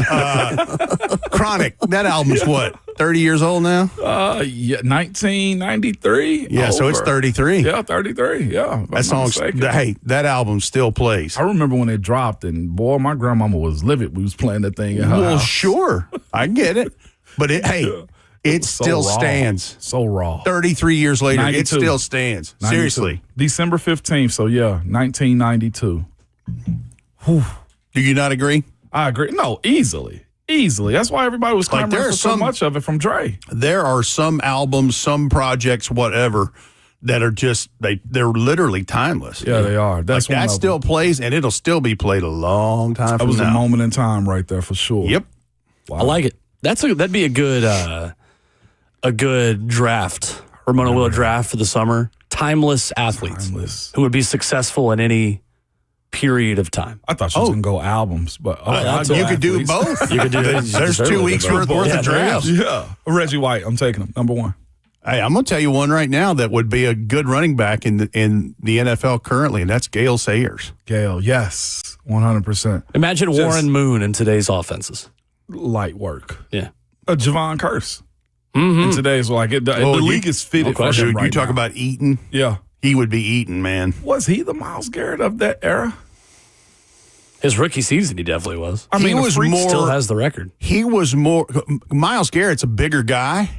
Chronic. That album's what? 30 years old now? 1993. Yeah, so it's 33. Yeah, 33. Yeah. That song, that album still plays. I remember when it dropped, and boy, my grandmama was livid. We was playing that thing in her house. Sure. I get it. But it still stands. So raw. 33 years later, 92. it still stands. 92. Seriously. December 15th. So, 1992. Do you not agree? I agree. No, easily. That's why everybody was clamoring for so much of it from Dre. There are some albums, some projects, whatever, that are just, they're literally timeless. Yeah, they are. That's that still plays, and it'll still be played a long time from now. That was a moment in time right there for sure. Yep. Wow. I like it. That'd be a good draft, Ramon Will draft for the summer. Timeless athletes who would be successful in any period of time. I thought you was going to go albums, but you could do both. You could do. There's 2 weeks worth of drafts. Yeah, Reggie White, I'm taking him number 1. Hey, I'm going to tell you one right now that would be a good running back in the NFL currently, and that's Gale Sayers. Gale, yes, 100%. Imagine Warren Moon in today's offenses. Light work. Yeah. Javon Curse. In today's the league is fitted for him right You talk now. about Eaton. Yeah. He would be Eaton, man. Was he the Myles Garrett of that era? His rookie season, he definitely was. I mean, he was more, still has the record. He was more. Myles Garrett's a bigger guy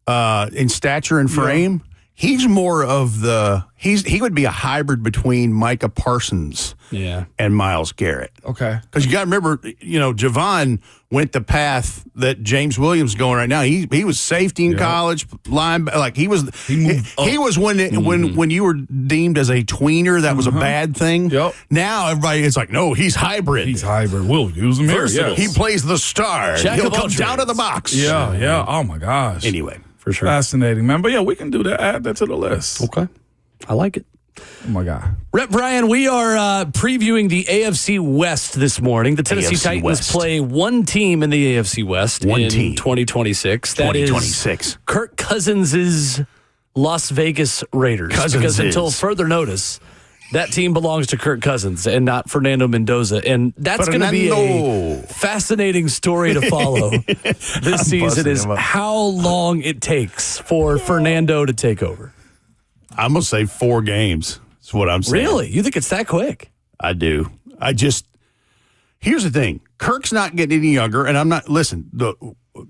in stature and frame. Yeah. He's more of he would be a hybrid between Micah Parsons and Myles Garrett. Okay. Because you got to remember, Javon went the path that James Williams is going right now. He was safety in college, like he was when you were deemed as a tweener, that was a bad thing. Yep. Now everybody is like, no, he's hybrid. He's hybrid. We'll use him here. Yeah. He plays the star. He'll come down to the box. Yeah. Oh my gosh. Anyway. For sure. Fascinating, man. But yeah, we can do that. Add that to the list. Okay. I like it. Oh, my God. Rhett Bryan, we are previewing the AFC West this morning. The Tennessee Titans play one team in the AFC West in 2026. That is Kirk Cousins' Las Vegas Raiders. Because until further notice, that team belongs to Kirk Cousins and not Fernando Mendoza. And that's going to be a fascinating story to follow this season is how long it takes for Fernando to take over. I'm going to say 4 games. That's what I'm saying. Really? You think it's that quick? I do. Here's the thing. Kirk's not getting any younger, and I'm not – listen,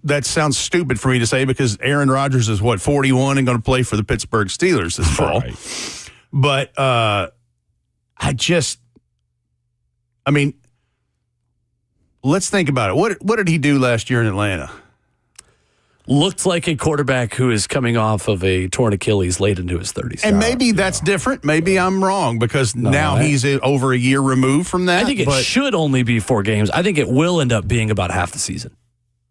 that sounds stupid for me to say because Aaron Rodgers is, 41 and going to play for the Pittsburgh Steelers this fall. Right. But let's think about it. What did he do last year in Atlanta? Looked like a quarterback who is coming off of a torn Achilles late into his 30s. And maybe that's different. Maybe I'm wrong because now he's over a year removed from that. I think it should only be 4 games. I think it will end up being about half the season.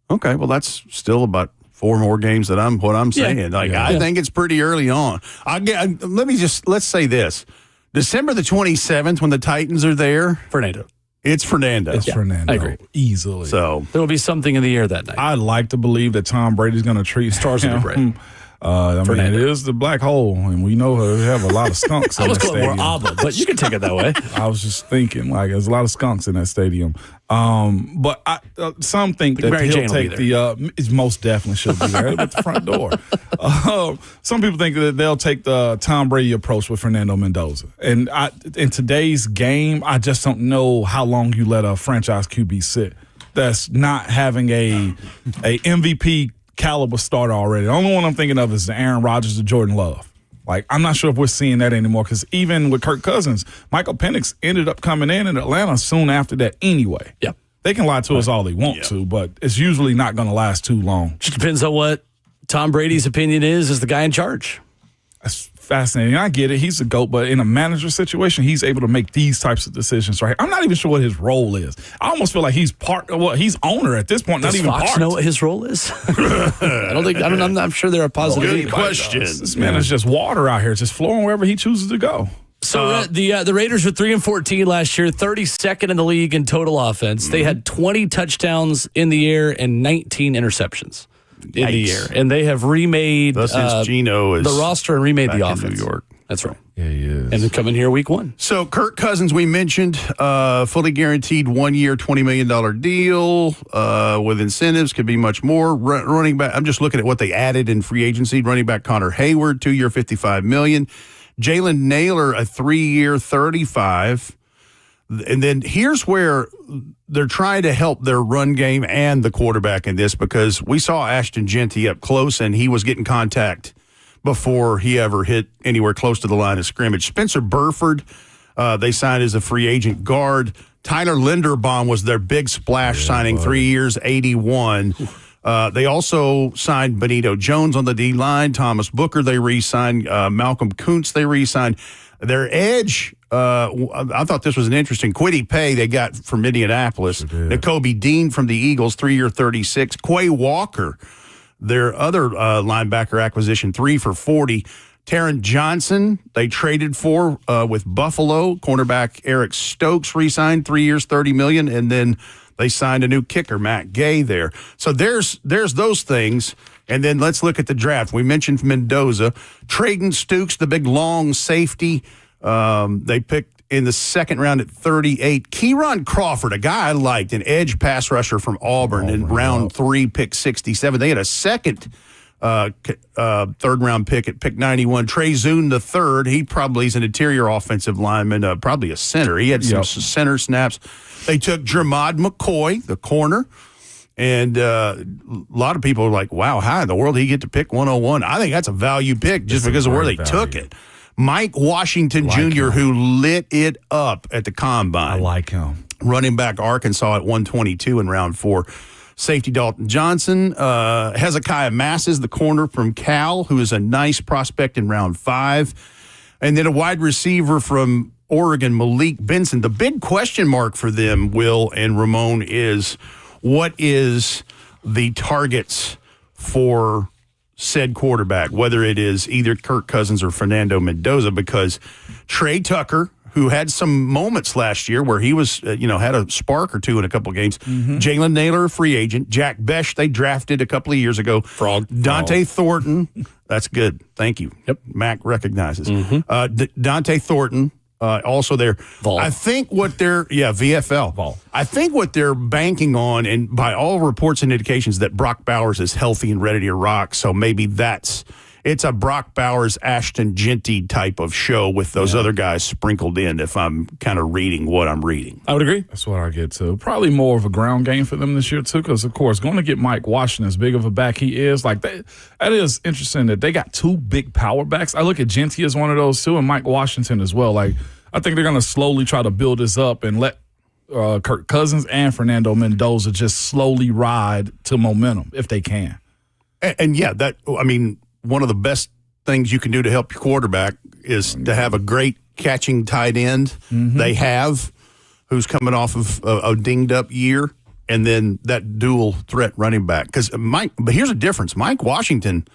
Okay, well, that's still about 4 more games than what I'm saying. I think it's pretty early on. Let's say this. December the 27th when the Titans are there. Fernando. It's Fernando. It's Fernando. I agree. Easily. So there will be something in the air that night. I'd like to believe that Tom Brady's going to treat Stars will be bright. It is the black hole, and we know we have a lot of skunks in that stadium. I was going more ABBA, but you can take it that way. I was just thinking, there's a lot of skunks in that stadium. But some think that he'll take it most definitely should be there at the front door. Some people think that they'll take the Tom Brady approach with Fernando Mendoza. And in today's game, I just don't know how long you let a franchise QB sit that's not having a MVP caliber starter already. The only one I'm thinking of is the Aaron Rodgers or Jordan Love. I'm not sure if we're seeing that anymore because even with Kirk Cousins, Michael Penix ended up coming in Atlanta soon after that anyway. Yeah. They can lie to us all they want to, but it's usually not going to last too long. Just depends on what Tom Brady's opinion is as the guy in charge. That's fascinating. I get it. He's a GOAT, but in a manager situation, he's able to make these types of decisions right here. I'm not even sure what his role is. I almost feel like he's he's owner at this point, Does not even Fox part. know what his role is? I'm not sure there are positive. Good question. This man is just water out here, just flowing wherever he chooses to go. So the Raiders were 3-14 last year, 32nd in the league in total offense. They had 20 touchdowns in the air and 19 interceptions in the air, and they have remade Geno is the roster and remade the offense. New York. That's right. Yeah, he is. And they're coming here week 1. So Kirk Cousins, we mentioned, fully guaranteed 1-year, $20 million deal with incentives. Could be much more. Running back, I'm just looking at what they added in free agency. Running back Connor Hayward, 2-year, $55 million. Jalen Naylor, a 3-year, $35. And then here's where they're trying to help their run game and the quarterback in this, because we saw Ashton Genty up close and he was getting contact before he ever hit anywhere close to the line of scrimmage. Spencer Burford, they signed as a free agent guard. Tyler Linderbaum was their big splash signing, 3 years, $81. They also signed Benito Jones on the D-line. Thomas Booker, they re-signed. Malcolm Kuntz, they re-signed. Their edge, I thought this was an interesting. Kwity Paye, they got from Indianapolis. Nakobe Dean from the Eagles, 3-year, $36. Quay Walker, their other linebacker acquisition, 3 for $40. Taron Johnson, they traded for with Buffalo. Cornerback Eric Stokes re-signed, 3 years, $30 million. And then they signed a new kicker, Matt Gay, there. So there's those things. And then let's look at the draft. We mentioned Mendoza. Traden Stukes, the big long safety. They picked in the second round at 38. Kieron Crawford, a guy I liked, an edge pass rusher from Auburn in round 3, pick 67. They had a second third-round pick at pick 91. Trey Zune the third. He probably is an interior offensive lineman, probably a center. He had some center snaps. They took Jermod McCoy, the corner. And a lot of people are like, wow, how in the world did he get to pick 101? I think that's a value pick just because of where they took it. Mike Washington Jr., who lit it up at the Combine. I like him. Running back Arkansas at 122 in round 4. Safety Dalton Johnson. Hezekiah Masses, the corner from Cal, who is a nice prospect in round 5. And then a wide receiver from Oregon, Malik Benson. The big question mark for them, Will and Ramon, is what is the targets for said quarterback, whether it is either Kirk Cousins or Fernando Mendoza, because Trey Tucker, who had some moments last year where he was, had a spark or two in a couple of games. Jalen Naylor, a free agent. Jack Besh, they drafted a couple of years ago. Dante Thornton. That's good. Thank you. Yep. Mac recognizes. Dante Thornton. Also there. Vol. I think what they're, VFL. Vol. I think what they're banking on, and by all reports and indications, that Brock Bowers is healthy and ready to rock, so maybe that's it's a Brock Bowers, Ashton Genty type of show with those other guys sprinkled in, if I'm kind of reading what I'm reading. I would agree. That's what I get to. Probably more of a ground game for them this year, too, because, of course, going to get Mike Washington, as big of a back he is, like that is interesting that they got two big power backs. I look at Genty as one of those, too, and Mike Washington as well. Like, I think they're going to slowly try to build this up and let Kirk Cousins and Fernando Mendoza just slowly ride to momentum if they can. And one of the best things you can do to help your quarterback is to have a great catching tight end. They have, who's coming off of a dinged-up year, and then that dual threat running back. But here's a difference. Mike Washington,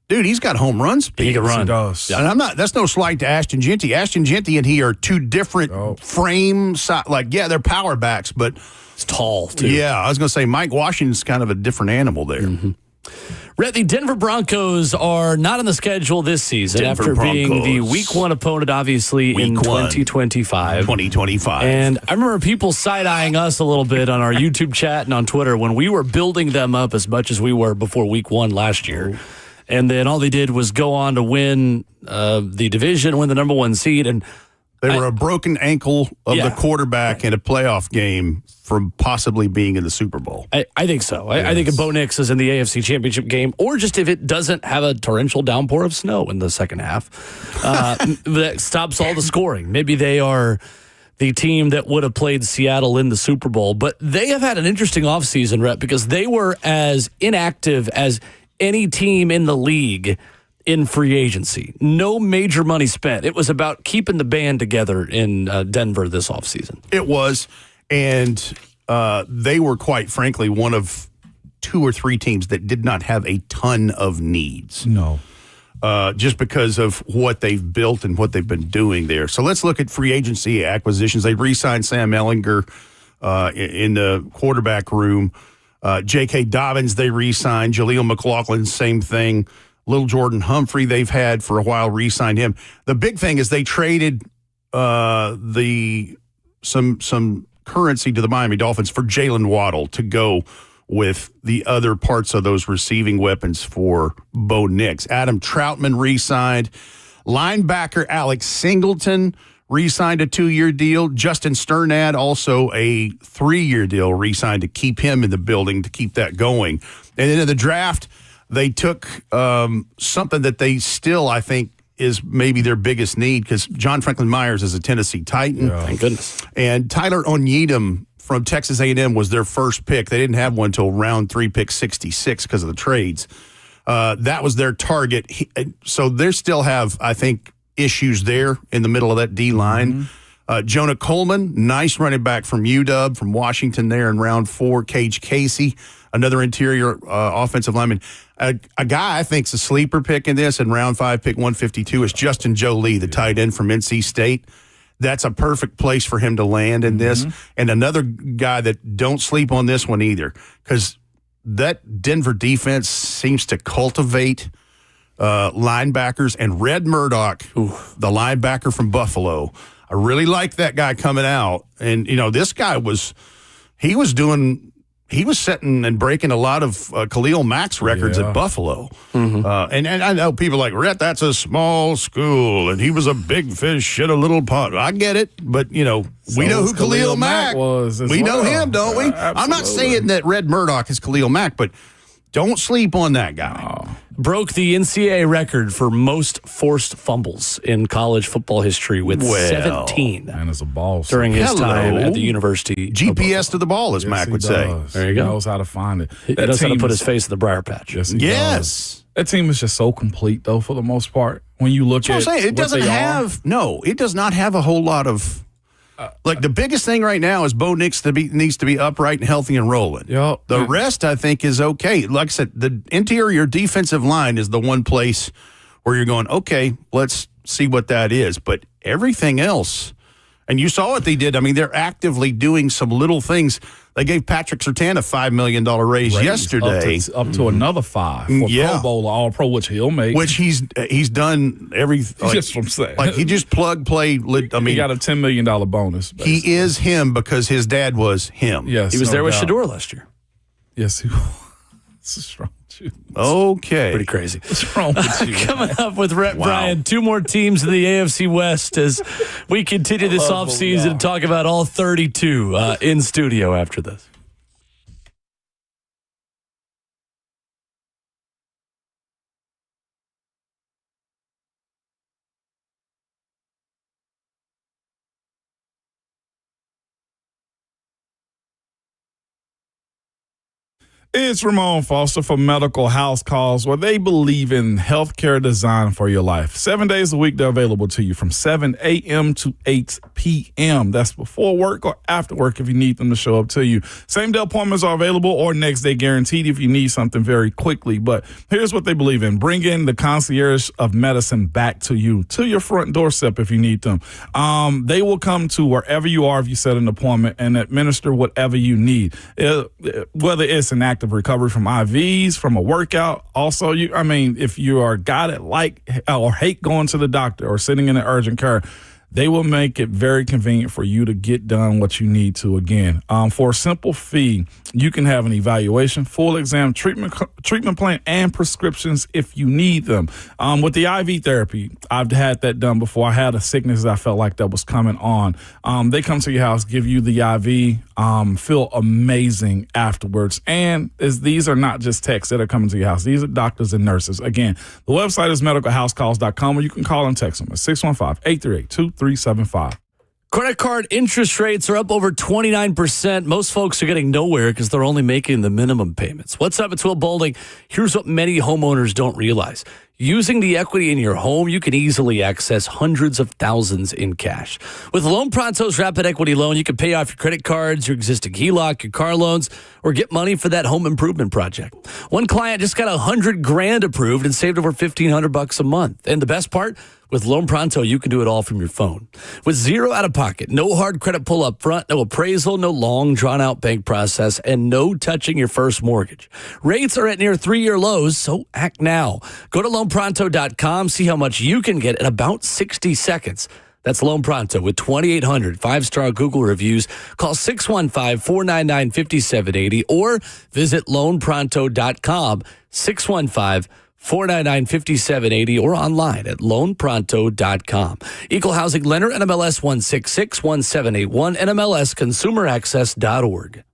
dude, he's got home run speed. He can run. He does. And that's no slight to Ashton Genty. Ashton Genty and he are two different frame size. They're power backs, but it's tall, too. Yeah, I was going to say Mike Washington's kind of a different animal there. Rhett, the Denver Broncos are not on the schedule this season after being the Week 1 opponent, obviously, in 2025. 2025. And I remember people side-eyeing us a little bit on our YouTube chat and on Twitter when we were building them up as much as we were before Week 1 last year. And then all they did was go on to win the division, win the number 1 seed, and they were a broken ankle of the quarterback in a playoff game from possibly being in the Super Bowl. I think so. I think if Bo Nix is in the AFC Championship game, or just if it doesn't have a torrential downpour of snow in the second half, that stops all the scoring. Maybe they are the team that would have played Seattle in the Super Bowl. But they have had an interesting offseason, Rhett, because they were as inactive as any team in the league in free agency. No major money spent. It was about keeping the band together in Denver this offseason. It was, and they were, quite frankly, one of 2 or 3 teams that did not have a ton of needs. No. Just because of what they've built and what they've been doing there. So let's look at free agency acquisitions. They re-signed Sam Ehlinger in the quarterback room. J.K. Dobbins, they re-signed. Jaleel McLaughlin, same thing. Little Jordan Humphrey, they've had for a while, re-signed him. The big thing is they traded some currency to the Miami Dolphins for Jalen Waddle to go with the other parts of those receiving weapons for Bo Nix. Adam Troutman re-signed. Linebacker Alex Singleton re-signed a 2-year deal. Justin Sternad, also a 3-year deal, re-signed to keep him in the building, to keep that going. And then in the draft, they took something that they still, I think, is maybe their biggest need, because John Franklin Myers is a Tennessee Titan. Yeah. Thank goodness. And Tyler Onyedem from Texas A&M was their first pick. They didn't have one until round 3, pick 66 because of the trades. That was their target. So they still have, I think, issues there in the middle of that D-line. Jonah Coleman, nice running back from UW, from Washington there in round 4. Cage Casey, another interior offensive lineman. A guy I think is a sleeper pick in this, in round 5, pick 152, is Justin Jolie, the tight end from NC State. That's a perfect place for him to land in this. And another guy that don't sleep on this one either, because that Denver defense seems to cultivate linebackers. And Red Murdoch, the linebacker from Buffalo, I really like that guy coming out. And, this guy was setting and breaking a lot of Khalil Mack's records at Buffalo. And I know people are like, Rhett, that's a small school, and he was a big fish in a little pond. I get it, but, we know who Khalil Mack was. We know him, don't we? I'm not saying that Red Murdoch is Khalil Mack, but don't sleep on that guy. Broke the NCAA record for most forced fumbles in college football history with 17. Man, it's a ball during his time at the University. GPS to the ball, as Mac would say. There you go. He knows how to find it. He knows how to put his face in the briar patch. Yes. That team is just so complete, though, for the most part. When you look at it does not have a whole lot of. The biggest thing right now is Bo Nix needs to be upright and healthy and rolling. Yep. The rest, I think, is okay. Like I said, the interior defensive line is the one place where you're going, okay, let's see what that is. But everything else, and you saw what they did. I mean, they're actively doing some little things. They gave Patrick Surtain a $5 million raise yesterday. Up to another 5 for Pro Bowl or All-Pro, which he'll make. Which he's done every. Just from saying. He just plug, play. He got a $10 million bonus. Basically. He is him because his dad was him. Yes, he was there with Shador last year. Yes, he was. This is strong. Okay. Pretty crazy. What's wrong with you? Coming up with Rhett Bryan, 2 more teams in the AFC West as we continue this offseason and talk about all 32 in studio after this. It's Ramon Foster for Medical House Calls, where they believe in healthcare design for your life. 7 days a week, they're available to you from 7 a.m. to 8 p.m. That's before work or after work if you need them to show up to you. Same-day appointments are available or next-day guaranteed if you need something very quickly. But here's what they believe in. Bringing the concierge of medicine back to you, to your front doorstep if you need them. They will come to wherever you are if you set an appointment and administer whatever you need, whether it's an active recovery from IVs, from a workout. Also, if you are a guy that like or hate going to the doctor or sitting in an urgent care, they will make it very convenient for you to get done what you need to. Again, for a simple fee, you can have an evaluation, full exam, treatment plan, and prescriptions if you need them. With the IV therapy, I've had that done before. I had a sickness that I felt like that was coming on. They come to your house, give you the IV, feel amazing afterwards. And these are not just techs that are coming to your house. These are doctors and nurses. Again, the website is medicalhousecalls.com, or you can call and text them at 615-838-2375. Credit card interest rates are up over 29%. Most folks are getting nowhere because they're only making the minimum payments. What's up? It's Will Boulding. Here's what many homeowners don't realize. Using the equity in your home, you can easily access hundreds of thousands in cash. With Loan Pronto's Rapid Equity Loan, you can pay off your credit cards, your existing HELOC, your car loans, or get money for that home improvement project. One client just got $100,000 approved and saved over $1,500 a month. And the best part? With Loan Pronto, you can do it all from your phone. With zero out-of-pocket, no hard credit pull up front, no appraisal, no long, drawn-out bank process, and no touching your first mortgage. Rates are at near 3-year lows, so act now. Go to loanpronto.com, see how much you can get in about 60 seconds. That's Loan Pronto with 2,800 5-star Google reviews. Call 615-499-5780 or visit loanpronto.com, 615-499-5780 or online at loanpronto.com. Equal housing lender, NMLS 1661781, NMLS consumeraccess.org.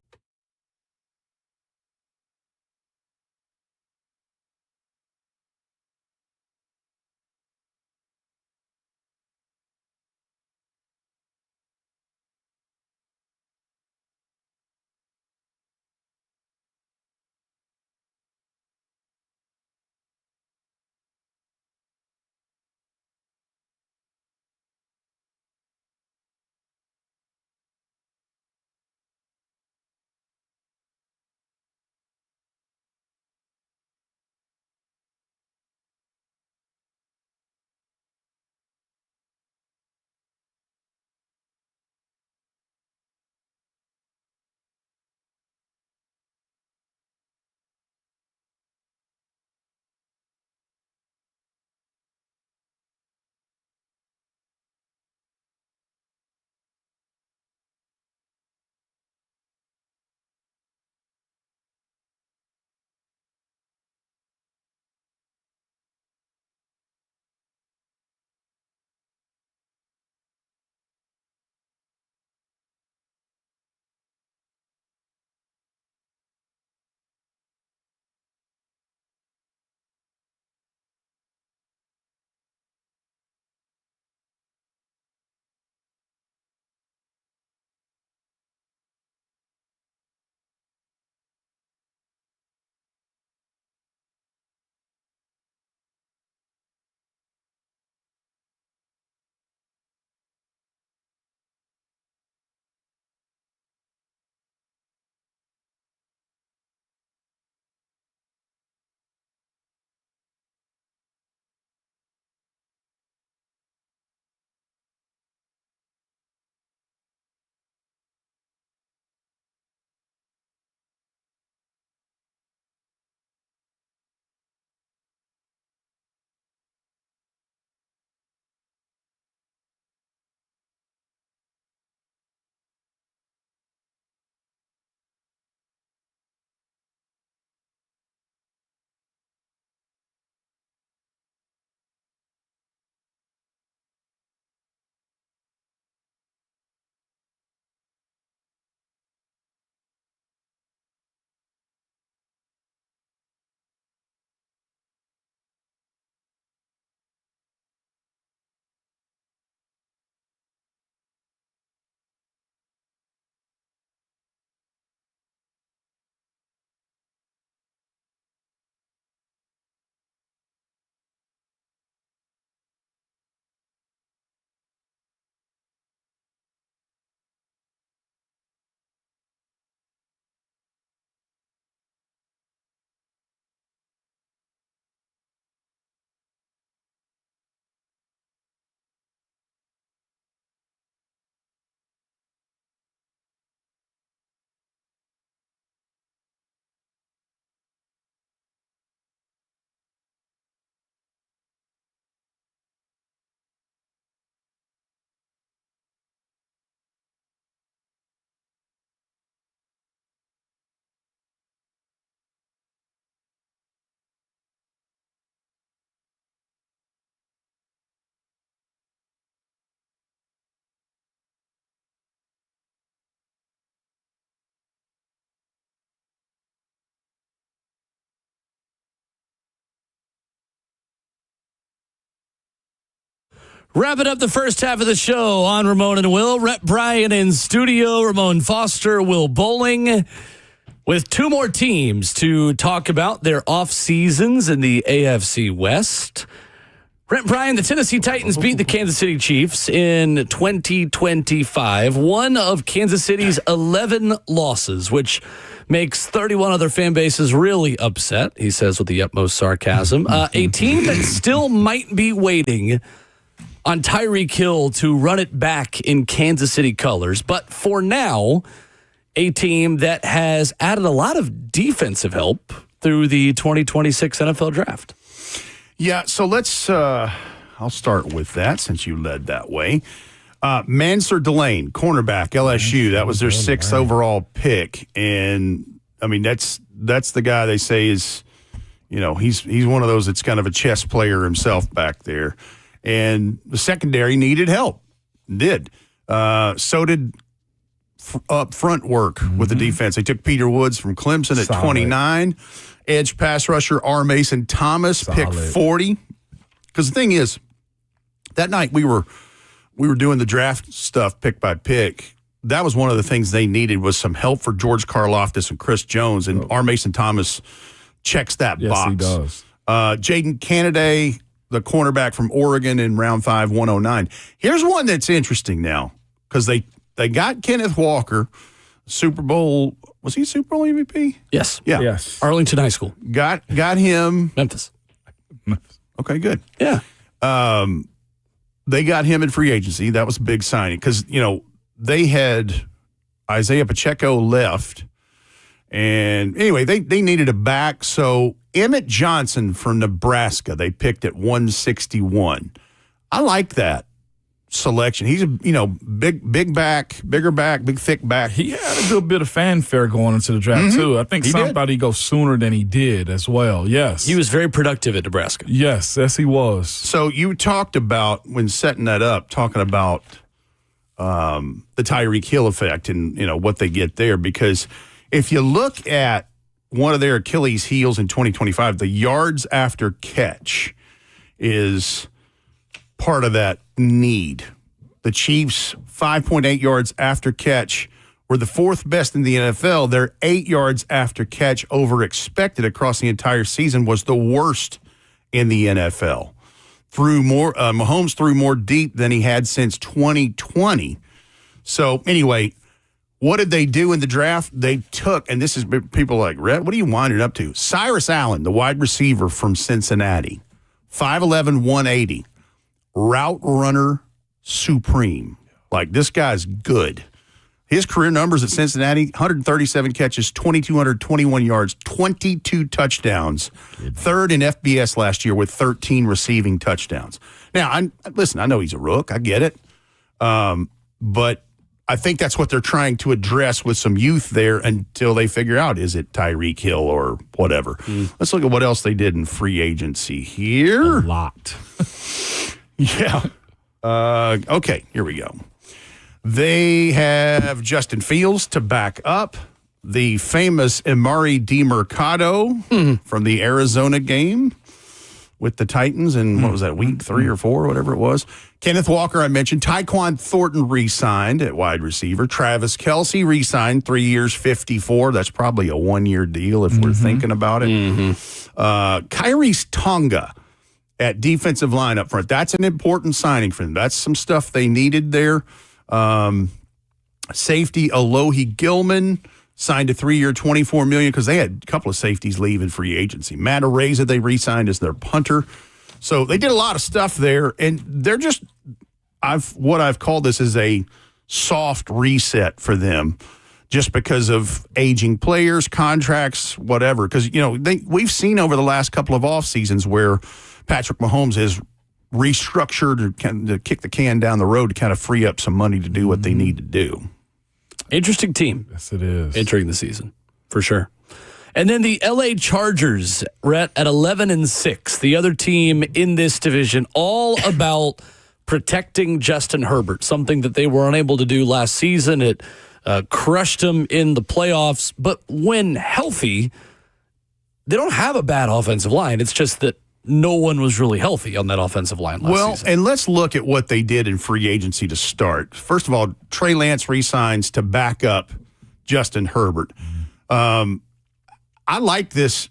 Wrapping up the first half of the show on Ramon and Will. Rhett Bryan in studio, Ramon Foster, Will Bowling, with two more teams to talk about their off seasons in the AFC West. Rhett Bryan, the Tennessee Titans beat the Kansas City Chiefs in 2025, one of Kansas City's 11 losses, which makes 31 other fan bases really upset, he says with the utmost sarcasm. A team that still might be waiting on Tyreek Hill to run it back in Kansas City colors. But for now, a team that has added a lot of defensive help through the 2026 NFL Draft. Yeah, so let's, I'll start with that since you led that way. Mansur Delane, cornerback, LSU. That was their 6th overall pick. And, I mean, that's the guy they say is, he's one of those that's kind of a chess player himself back there. And the secondary needed help. Did. So did up front work with the defense. They took Peter Woods from Clemson at 29. Edge pass rusher R. Mason Thomas, pick 40. Because the thing is, that night we were doing the draft stuff pick by pick. That was one of the things they needed was some help for George Karlaftis and Chris Jones. And R. Mason Thomas checks that box. Yes, he does. Jaden Canaday, the cornerback from Oregon in round 5, 109. Here's one that's interesting now because they got Kenneth Walker, Super Bowl. Was he Super Bowl MVP? Yes. Yeah. Yes. Arlington High School. Got him. Memphis. Okay, good. Yeah. They got him in free agency. That was a big signing because, they had Isaiah Pacheco left. And anyway, they needed a back. So Emmett Johnson from Nebraska, they picked at 161. I like that selection. He's a bigger back, big thick back. He had a good bit of fanfare going into the draft too. I think some thought he'd go sooner than he did as well. Yes, he was very productive at Nebraska. Yes, he was. So you talked about when setting that up, talking about the Tyreek Hill effect and what they get there because. If you look at one of their Achilles heels in 2025, the yards after catch is part of that need. The Chiefs, 5.8 yards after catch, were the 4th best in the NFL. Their 8 yards after catch over expected across the entire season was the worst in the NFL. Mahomes threw more deep than he had since 2020. So anyway, what did they do in the draft? They took, and this is people like, Rhett, what are you winding up to? Cyrus Allen, the wide receiver from Cincinnati, 5'11", 180, route runner supreme. Like, this guy's good. His career numbers at Cincinnati, 137 catches, 2,221 yards, 22 touchdowns, 3rd in FBS last year with 13 receiving touchdowns. Now, I know he's a rook. I get it. But I think that's what they're trying to address with some youth there until they figure out, is it Tyreek Hill or whatever. Let's look at what else they did in free agency here. A lot. Yeah. Okay, here we go. They have Justin Fields to back up. The famous Emari DeMercado from the Arizona game with the Titans in, what was that, week 3 or 4, whatever it was. Kenneth Walker, I mentioned. Tyquan Thornton re-signed at wide receiver. Travis Kelce re-signed 3 years, 54. That's probably a 1-year deal if we're thinking about it. Kyrie's Tonga at defensive line up front. That's an important signing for them. That's some stuff they needed there. Safety Alohi Gilman signed a 3-year, $24 million because they had a couple of safeties leave in free agency. Matt Araiza, they re-signed as their punter. So they did a lot of stuff there, and they're just what I've called this is a soft reset for them, just because of aging players, contracts, whatever. Because we've seen over the last couple of off seasons where Patrick Mahomes has restructured to kick the can down the road to kind of free up some money to do what they need to do. Interesting team. Yes, it is. Entering the season, for sure. And then the LA Chargers, Rhett, at 11-6, the other team in this division, all about protecting Justin Herbert, something that they were unable to do last season. It crushed them in the playoffs. But when healthy, they don't have a bad offensive line. It's just that no one was really healthy on that offensive line last season. And let's look at what they did in free agency to start. First of all, Trey Lance re-signs to back up Justin Herbert. I like this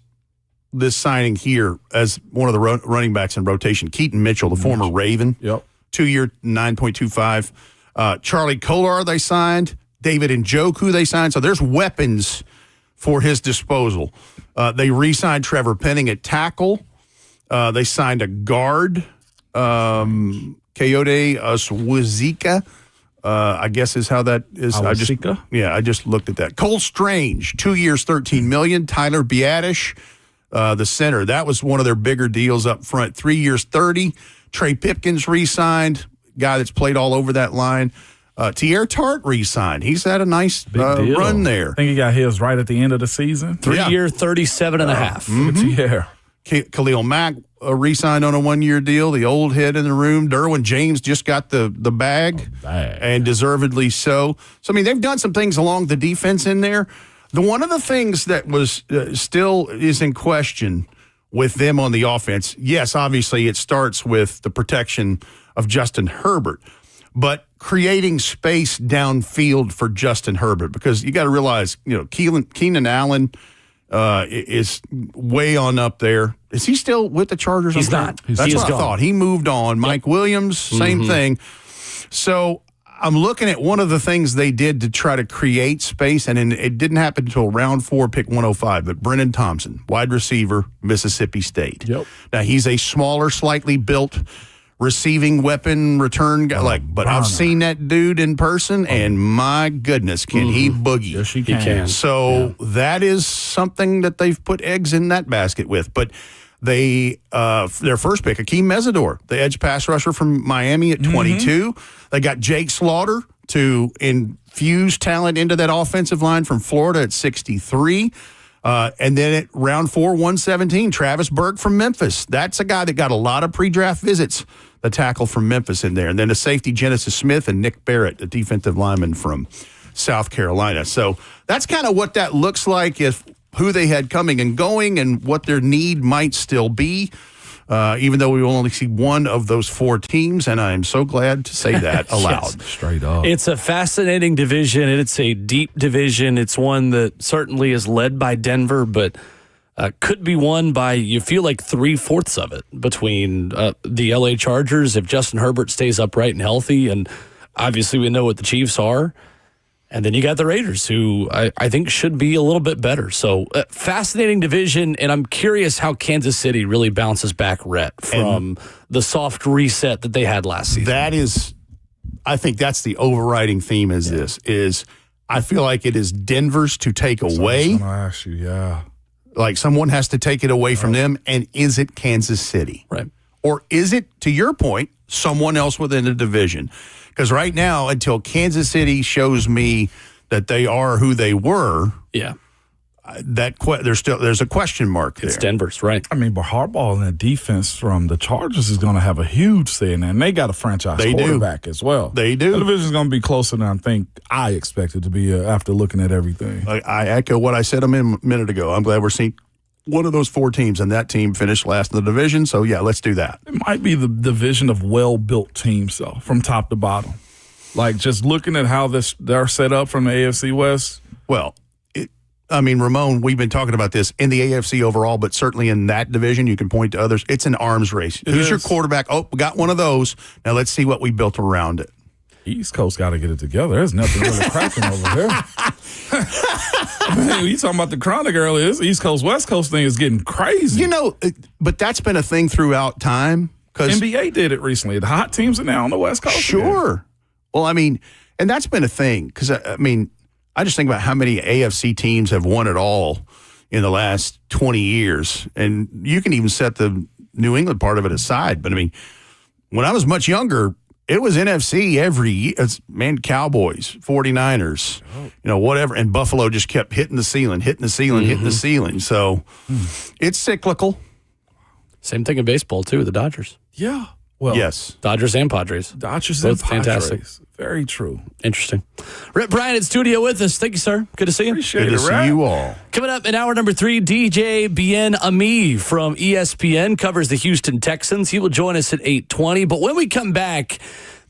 signing here as one of the running backs in rotation. Keaton Mitchell, the former Raven. Yep. 2-year, $9.25. Charlie Kolar they signed. David Njoku they signed. So there's weapons for his disposal. They re-signed Trevor Penning at tackle. They signed a guard, Coyote Swazika, I guess is how that is. I just looked at that. Cole Strange, 2 years, $13 million. Tyler Biadasz, the center. That was one of their bigger deals up front. 3 years, $30. Trey Pipkins re-signed, guy that's played all over that line. Tier Tart re-signed. He's had a nice run there. I think he got his right at the end of the season. 3 year, 37.5. Yeah. Khalil Mack re-signed on a 1 year deal. The old head in the room. Derwin James just got the bag, and deservedly so. So, I mean, they've done some things along the defense in there. One of the things that was still is in question with them on the offense, yes, obviously it starts with the protection of Justin Herbert, but creating space downfield for Justin Herbert, because you got to realize, Keenan Allen is way on up there. Is he still with the Chargers? He's not. That's what I thought. He moved on. Mike Williams, same thing. So I'm looking at one of the things they did to try to create space, and it didn't happen until round 4, pick 105, but Brennan Thompson, wide receiver, Mississippi State. Yep. Now, he's a smaller, slightly built receiving weapon return guy, but I've seen that dude in person, and my goodness, can he boogie? Yes, he can. So that is something that they've put eggs in that basket with. But they, their first pick, Akeem Mesidor, the edge pass rusher from Miami at 22. They got Jake Slaughter to infuse talent into that offensive line from Florida at 63. And then at round 4, 117, Travis Burke from Memphis. That's a guy that got a lot of pre-draft visits, the tackle from Memphis in there. And then a safety, Genesis Smith, and Nick Barrett, a defensive lineman from South Carolina. So that's kind of what that looks like, if who they had coming and going and what their need might still be, even though we will only see one of those 4 teams. And I'm so glad to say that aloud. Straight up. It's a fascinating division, and it's a deep division. It's one that certainly is led by Denver, but could be won by, you feel like, 3/4 of it between the LA Chargers, if Justin Herbert stays upright and healthy. And obviously we know what the Chiefs are. And then you got the Raiders, who I think should be a little bit better. So, fascinating division, and I'm curious how Kansas City really bounces back, Rhett, from the soft reset that they had last season. That is, I think that's the overriding theme is I feel like it is Denver's to take away. I was gonna ask you, Like someone has to take it away from them, and is it Kansas City? Right. Or is it, to your point, someone else within the division? Because right now, until Kansas City shows me that they are who they were, there's a question mark there. It's Denver's, right? I mean, but Harbaugh and the defense from the Chargers is going to have a huge say in that. And they got a franchise quarterback as well. They do. The division's going to be closer than I expected to be after looking at everything. I echo what I said a minute ago. I'm glad we're seeing one of those 4 teams, and that team finished last in the division. So, yeah, let's do that. It might be the division of well-built teams, though, from top to bottom. Like, just looking at how they're set up from the AFC West. Well, Ramon, we've been talking about this in the AFC overall, but certainly in that division, you can point to others. It's an arms race. Who's your quarterback? Oh, we got one of those. Now let's see what we built around it. East Coast got to get it together. There's nothing really cracking over here. Man, you talking about the Chronic earlier. This East Coast, West Coast thing is getting crazy. But that's been a thing throughout time. NBA did it recently. The hot teams are now on the West Coast. Sure. Again. Well, and that's been a thing because, I just think about how many AFC teams have won it all in the last 20 years. And you can even set the New England part of it aside. But, when I was much younger, it was NFC every year. Cowboys, 49ers, whatever. And Buffalo just kept hitting the ceiling. So it's cyclical. Same thing in baseball, too, the Dodgers. Yeah. Well, Yes. Dodgers and Padres. Dodgers Both and Padres. fantastic. Very true. Interesting. Rip Bryant in studio with us. Thank you, sir. Good to see you. Appreciate Good to it, Rat. see you all. Coming up in hour number 3, DJ Bien Ami from ESPN covers the Houston Texans. He will join us at 8:20. But when we come back,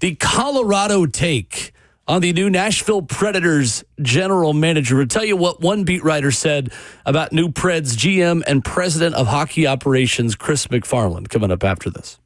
the Colorado take on the new Nashville Predators general manager. We'll tell you what one beat writer said about new Preds GM and president of hockey operations, Chris McFarland, coming up after this.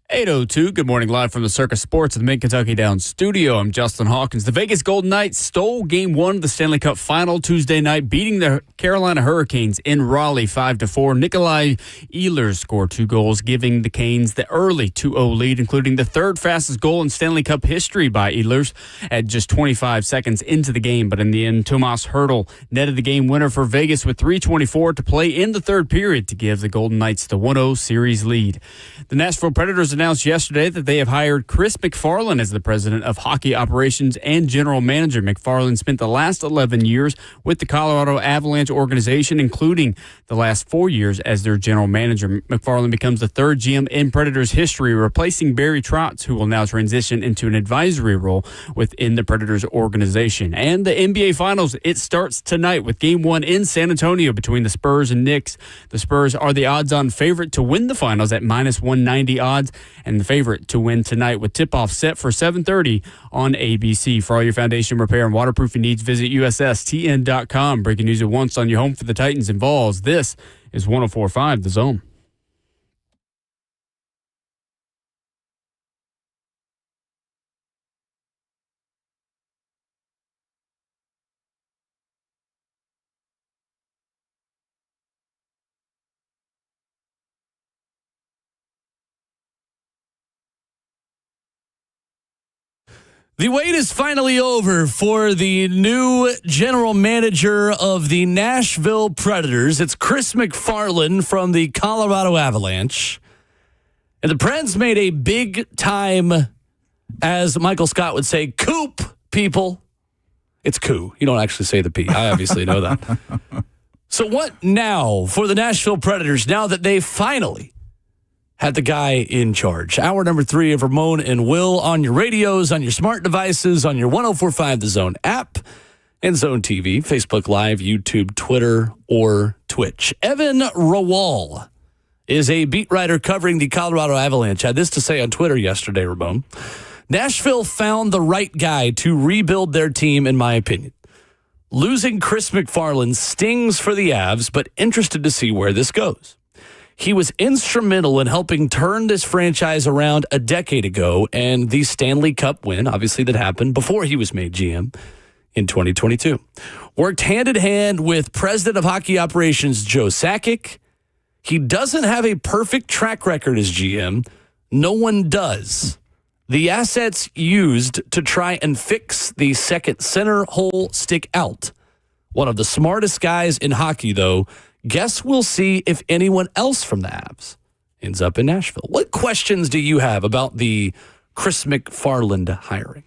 8:02. Good morning, live from the Circus Sports at the Mid-Kentucky Downs studio. I'm Justin Hawkins. The Vegas Golden Knights stole Game 1 of the Stanley Cup Final Tuesday night, beating the Carolina Hurricanes in Raleigh 5-4. Nikolai Ehlers scored 2 goals, giving the Canes the early 2-0 lead, including the third fastest goal in Stanley Cup history by Ehlers at just 25 seconds into the game. But in the end, Tomas Hertl netted the game winner for Vegas with 3:24 to play in the third period to give the Golden Knights the 1-0 series lead. The Nashville Predators announced yesterday that they have hired Chris McFarland as the president of hockey operations and general manager. McFarland spent the last 11 years with the Colorado Avalanche organization, including the last 4 years as their general manager. McFarland becomes the third GM in Predators history, replacing Barry Trotz, who will now transition into an advisory role within the Predators organization. And the NBA Finals, it starts tonight with Game 1 in San Antonio between the Spurs and Knicks. The Spurs are the odds-on favorite to win the finals at -190 odds, and the favorite to win tonight with tip-off set for 7:30 on ABC. For all your foundation repair and waterproofing needs, visit USSTN.com. Breaking news at once on your home for the Titans and Vols. This is 104.5 The Zone. The wait is finally over for the new general manager of the Nashville Predators. It's Chris McFarland from the Colorado Avalanche. And the Preds made a big time, as Michael Scott would say, coup, people. It's coup. You don't actually say the P. I obviously know that. So what now for the Nashville Predators now that they finally had the guy in charge? Hour number 3 of Ramon and Will on your radios, on your smart devices, on your 104.5 The Zone app, and Zone TV, Facebook Live, YouTube, Twitter, or Twitch. Evan Rawal is a beat writer covering the Colorado Avalanche. Had this to say on Twitter yesterday, Ramon. Nashville found the right guy to rebuild their team, in my opinion. Losing Chris McFarland stings for the Avs, but interested to see where this goes. He was instrumental in helping turn this franchise around a decade ago, and the Stanley Cup win, obviously, that happened before he was made GM in 2022. Worked hand in hand with President of Hockey Operations Joe Sakic. He doesn't have a perfect track record as GM. No one does. The assets used to try and fix the second center hole stick out. One of the smartest guys in hockey, though. Guess we'll see if anyone else from the Avs ends up in Nashville. What questions do you have about the Chris McFarland hiring?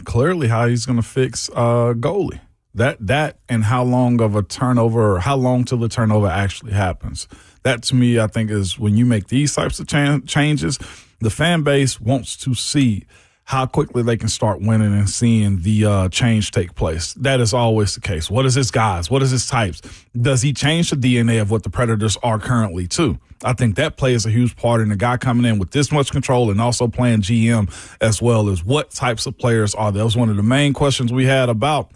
Clearly how he's going to fix goalie. That and how long of a turnover, or how long till the turnover actually happens. That, to me, I think is when you make these types of changes, the fan base wants to see how quickly they can start winning and seeing the change take place. That is always the case. What is his guys? What is his types? Does he change the DNA of what the Predators are currently, too? I think that plays a huge part in the guy coming in with this much control and also playing GM as well as what types of players are there. That was one of the main questions we had about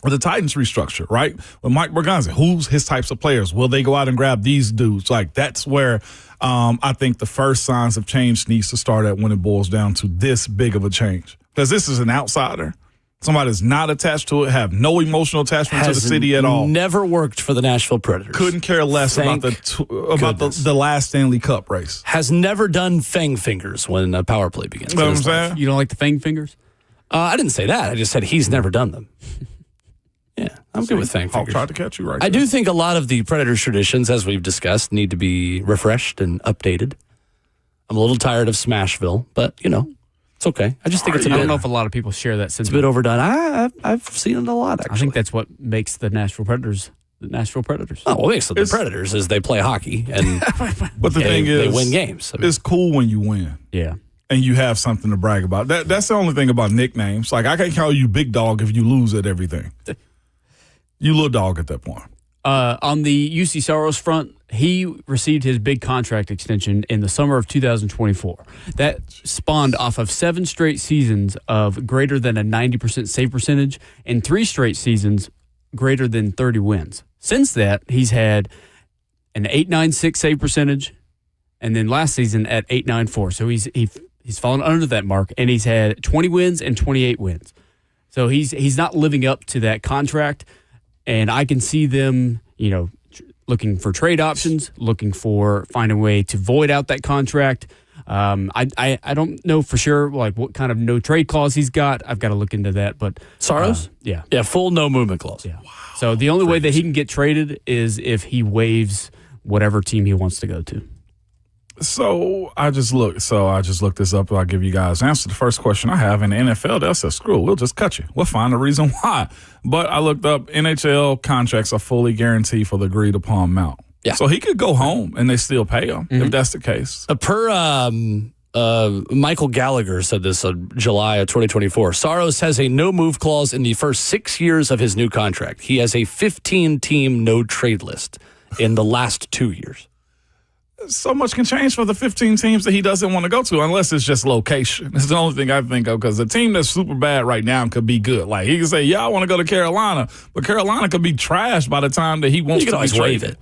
the Titans restructure, right? With Mike Berganza, who's his types of players? Will they go out and grab these dudes? Like, that's where I think the first signs of change needs to start at when it boils down to this big of a change. Because this is an outsider. Somebody that's not attached to it, have no emotional attachment to the city at all. Never worked for the Nashville Predators. Couldn't care less about the last Stanley Cup race. Has never done fang fingers when a power play begins. You know what I'm saying? You don't like the fang fingers? I didn't say that. I just said he's never done them. Yeah, I'm good with fang fingers. I'll try to catch you right I there. do think a lot of the Predators traditions, as we've discussed, need to be refreshed and updated. I'm a little tired of Smashville, but, you know, it's okay. I just think it's a bit. I don't know if a lot of people share that sentiment. It's a bit overdone. I've seen it a lot, actually. I think that's what makes the Nashville Predators the Nashville Predators. Oh, what makes them the Predators is they play hockey, and but the thing is, they win games. It's cool when you win. Yeah. And you have something to brag about. That's the only thing about nicknames. Like, I can't call you Big Dog if you lose at everything. You little dog at that point. On the UC Saros front, he received his big contract extension in the summer of 2024. That spawned off of 7 straight seasons of greater than a 90% save percentage and 3 straight seasons greater than 30 wins. Since that, he's had an .896 save percentage, and then last season at 8.94. So he's fallen under that mark, and he's had 20 wins and 28 wins. So he's not living up to that contract, and I can see them, looking for trade options, looking for finding a way to void out that contract. I don't know for sure what kind of no trade clause he's got. I've got to look into that. But Saros, yeah, full no movement clause. Yeah. Wow. So the only way that he can get traded is if he waives whatever team he wants to go to. So I just looked this up. I'll give you guys answer the first question I have. In the NFL, they'll say, screw it, we'll just cut you. We'll find a reason why. But I looked up, NHL contracts are fully guaranteed for the agreed upon amount. Yeah. So he could go home and they still pay him if that's the case. Per Michael Gallagher said this in July of 2024. Saros has a no-move clause in the first 6 years of his new contract. He has a 15-team no-trade list in the last 2 years. So much can change for the 15 teams that he doesn't want to go to, unless it's just location. It's the only thing I think of, because the team that's super bad right now could be good. Like, he can say, yeah, I want to go to Carolina, but Carolina could be trash by the time that he wants to be traded. Waive it.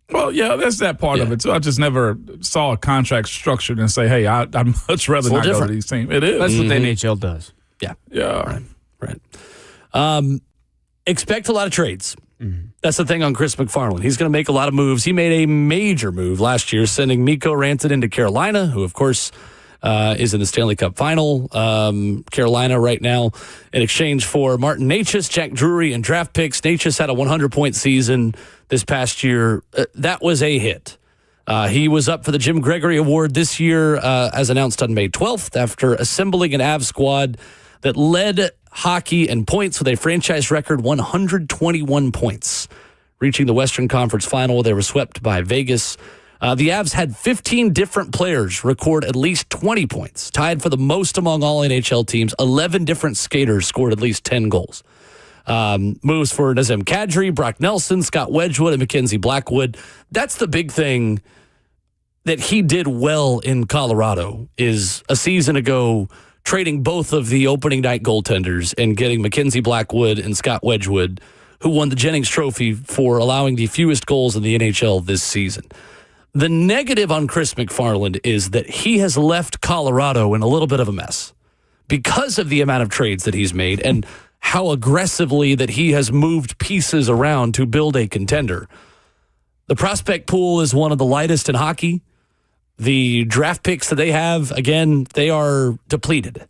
Well, yeah, that's that part of it, too. I just never saw a contract structured and say, hey, I'd much rather not go to these teams. It is. That's what the NHL does. Yeah. Yeah. Right. Expect a lot of trades. Mm-hmm. That's the thing on Chris McFarland. He's going to make a lot of moves. He made a major move last year, sending Mikko Rantanen to Carolina, who, of course, is in the Stanley Cup final. Carolina right now in exchange for Martin Necas, Jack Drury, and draft picks. Necas had a 100-point season this past year. That was a hit. He was up for the Jim Gregory Award this year, as announced on May 12th, after assembling an Avs squad that led hockey and points with a franchise record 121 points. Reaching the Western Conference Final, they were swept by Vegas. The Avs had 15 different players record at least 20 points, tied for the most among all NHL teams. 11 different skaters scored at least 10 goals. Moves for Nazem Kadri, Brock Nelson, Scott Wedgwood, and Mackenzie Blackwood. That's the big thing that he did well in Colorado, is a season ago trading both of the opening night goaltenders and getting Mackenzie Blackwood and Scott Wedgwood, who won the Jennings Trophy for allowing the fewest goals in the NHL this season. The negative on Chris McFarland is that he has left Colorado in a little bit of a mess because of the amount of trades that he's made and how aggressively that he has moved pieces around to build a contender. The prospect pool is one of the lightest in hockey. The draft picks that they have, again, they are depleted.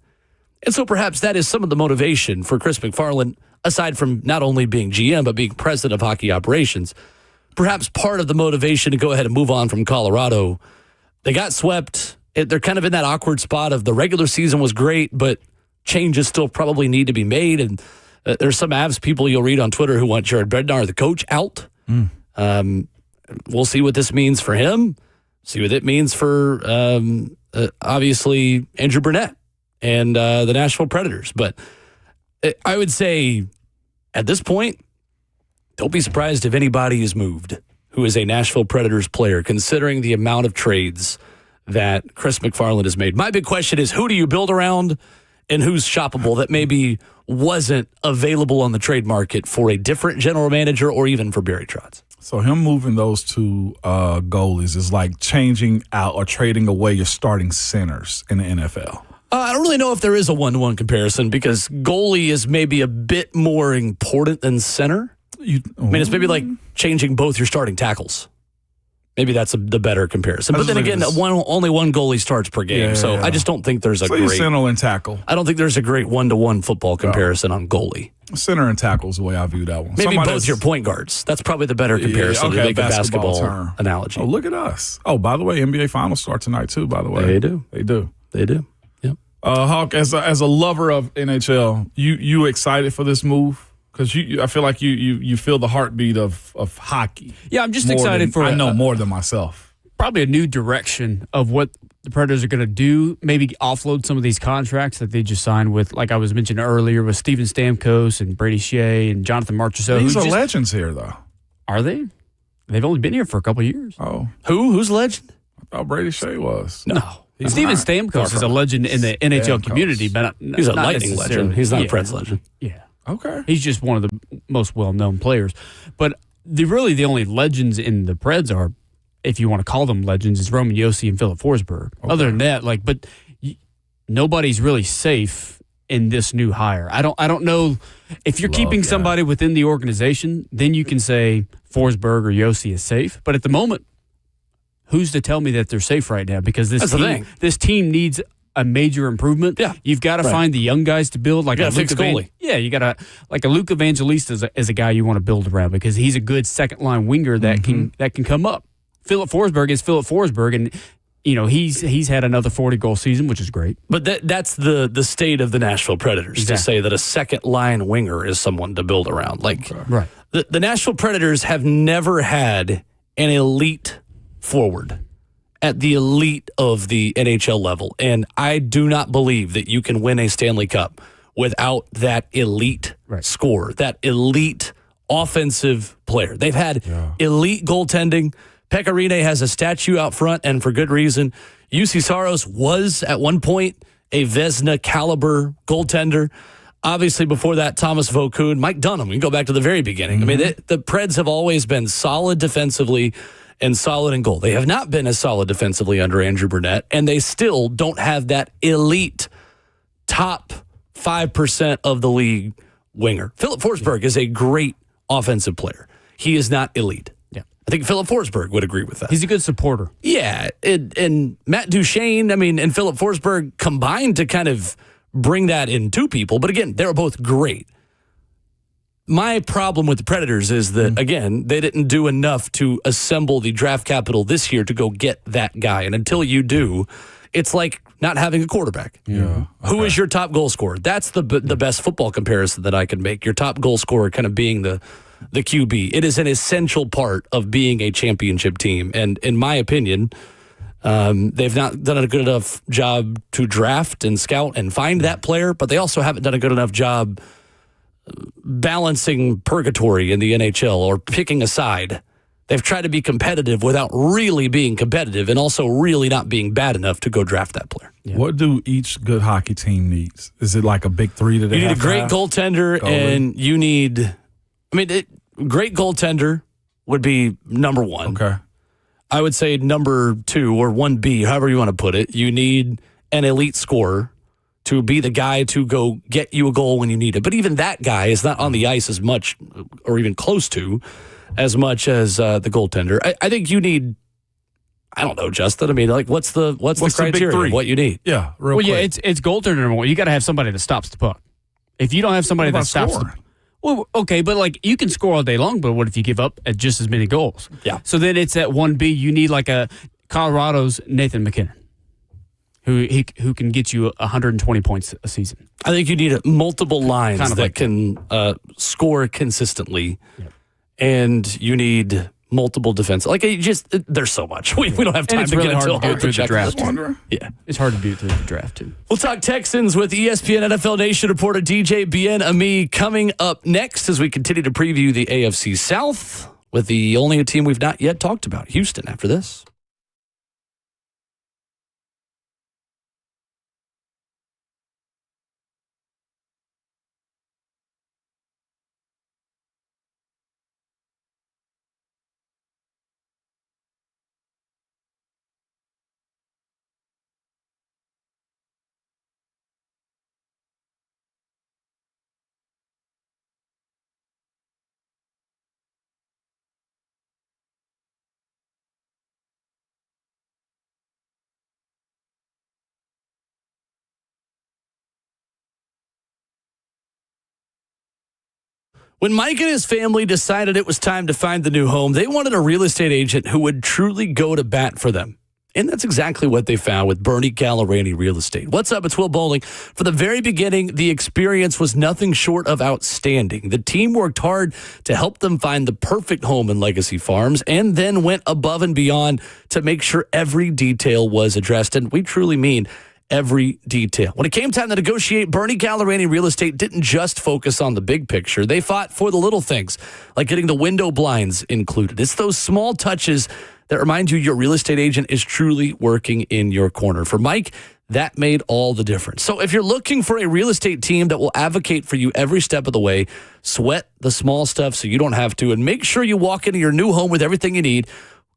And so perhaps that is some of the motivation for Chris McFarland, aside from not only being GM, but being president of hockey operations. Perhaps part of the motivation to go ahead and move on from Colorado. They got swept. They're kind of in that awkward spot of the regular season was great, but changes still probably need to be made. And there's some Avs people you'll read on Twitter who want Jared Bednar, the coach, out. We'll see what this means for him. See what it means for, obviously, Andrew Burnett and the Nashville Predators. But I would say, at this point, don't be surprised if anybody is moved who is a Nashville Predators player, considering the amount of trades that Chris McFarland has made. My big question is, who do you build around and who's shoppable that maybe wasn't available on the trade market for a different general manager or even for Barry Trotz? So him moving those two goalies is like changing out or trading away your starting centers in the NFL. I don't really know if there is a one-to-one comparison because goalie is maybe a bit more important than center. It's maybe like changing both your starting tackles. Maybe that's the better comparison. But then again, only one goalie starts per game. Yeah. I just don't think there's a great center and tackle. I don't think there's a great one-to-one football comparison on goalie. Center and tackle is the way I view that one. Maybe both your point guards. That's probably the better comparison to make a basketball analogy. Oh, look at us. Oh, by the way, NBA Finals start tonight too, by the way. They do. Yep. Hawk, as a lover of NHL, you excited for this move? Because I feel like you feel the heartbeat of hockey. Yeah, I'm just excited for... I know more than myself. Probably a new direction of what the Predators are going to do. Maybe offload some of these contracts that they just signed with, like I was mentioning earlier, with Steven Stamkos and Brady Shea and Jonathan Marchessault. These are legends here, though. Are they? They've only been here for a couple of years. Oh. Who's a legend? I thought Brady Shea was. No. Steven Stamkos is a legend in the NHL community, but he's a Lightning legend. He's not a Preds legend. Yeah. Okay. He's just one of the most well-known players. But the only legends in the Preds are if you want to call them legends, is Roman Josi and Philip Forsberg. Okay. Other than that, nobody's really safe in this new hire. I don't know if you're keeping somebody within the organization, then you can say Forsberg or Josi is safe. But at the moment, who's to tell me that they're safe right now? Because this team needs a major improvement. Yeah. You've got to find the young guys to build. Like a Luke goalie. You got to like a Luke Evangelista is a guy you want to build around because he's a good second line winger that can come up. Philip Forsberg is Philip Forsberg, and he's had another 40-goal season, which is great. But that's the state of the Nashville Predators to say that a second line winger is someone to build around. Right. The Nashville Predators have never had an elite forward at the elite of the NHL level. And I do not believe that you can win a Stanley Cup without that elite scorer, that elite offensive player. They've had elite goaltending. Pekka Rinne has a statue out front, and for good reason. Jussi Saros was, at one point, a Vezina caliber goaltender. Obviously, before that, Thomas Vokoun, Mike Dunham. We can go back to the very beginning. I mean, the Preds have always been solid defensively and solid in goal. They have not been as solid defensively under Andrew Burnett, and they still don't have that elite top 5% of the league winger. Philip Forsberg is a great offensive player. He is not elite. Yeah, I think Philip Forsberg would agree with that. He's a good supporter. Yeah, and Matt Duchene, and Philip Forsberg combined to kind of bring that in two people. But again, they're both great. My problem with the Predators is that, again, they didn't do enough to assemble the draft capital this year to go get that guy. And until you do, it's like not having a quarterback. Yeah. Who is your top goal scorer? That's the best football comparison that I can make. Your top goal scorer kind of being the QB. It is an essential part of being a championship team. And in my opinion, they've not done a good enough job to draft and scout and find that player, but they also haven't done a good enough job balancing purgatory in the NHL or picking a side. They've tried to be competitive without really being competitive and also really not being bad enough to go draft that player. Yeah. What do each good hockey team needs? Is it like a big three that they You need a great goaltender and you need, great goaltender would be number one. Okay. I would say number two or 1B, however you want to put it. You need an elite scorer to be the guy to go get you a goal when you need it. But even that guy is not on the ice as much or even close to as much as the goaltender. I think you need, I don't know, Justin. What's the criteria of what you need? Yeah, quick. It's goaltender number one. You got to have somebody that stops the puck. If you don't have somebody that stops the puck. Well, okay, but you can score all day long, but what if you give up at just as many goals? Yeah. So then it's at 1B. You need like a Colorado's Nathan McKinnon, who can get you 120 points a season. I think you need multiple lines that can score consistently, and you need multiple defense. There's so much. We don't have time to get into all the draft. Yeah, it's hard to do it through the draft too. We'll talk Texans with ESPN NFL Nation reporter DJ Bien Ami coming up next as we continue to preview the AFC South with the only team we've not yet talked about, Houston, after this. When Mike and his family decided it was time to find the new home, they wanted a real estate agent who would truly go to bat for them. And that's exactly what they found with Bernie Gallerani Real Estate. What's up? It's Will Bowling. From the very beginning, the experience was nothing short of outstanding. The team worked hard to help them find the perfect home in Legacy Farms and then went above and beyond to make sure every detail was addressed. And we truly mean every detail. When it came time to negotiate, Bernie Gallerani Real Estate didn't just focus on the big picture. They fought for the little things, like getting the window blinds included. It's those small touches that remind you your real estate agent is truly working in your corner. For Mike, that made all the difference. So if you're looking for a real estate team that will advocate for you every step of the way, sweat the small stuff so you don't have to, and make sure you walk into your new home with everything you need,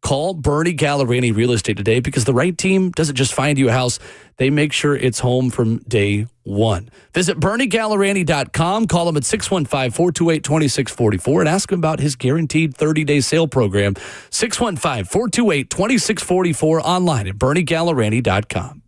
Call Bernie Gallerani Real Estate today because the right team doesn't just find you a house, they make sure it's home from day one. Visit BernieGallerani.com. Call him at 615-428-2644 and ask him about his guaranteed 30-day sale program. 615-428-2644 online at BernieGallerani.com.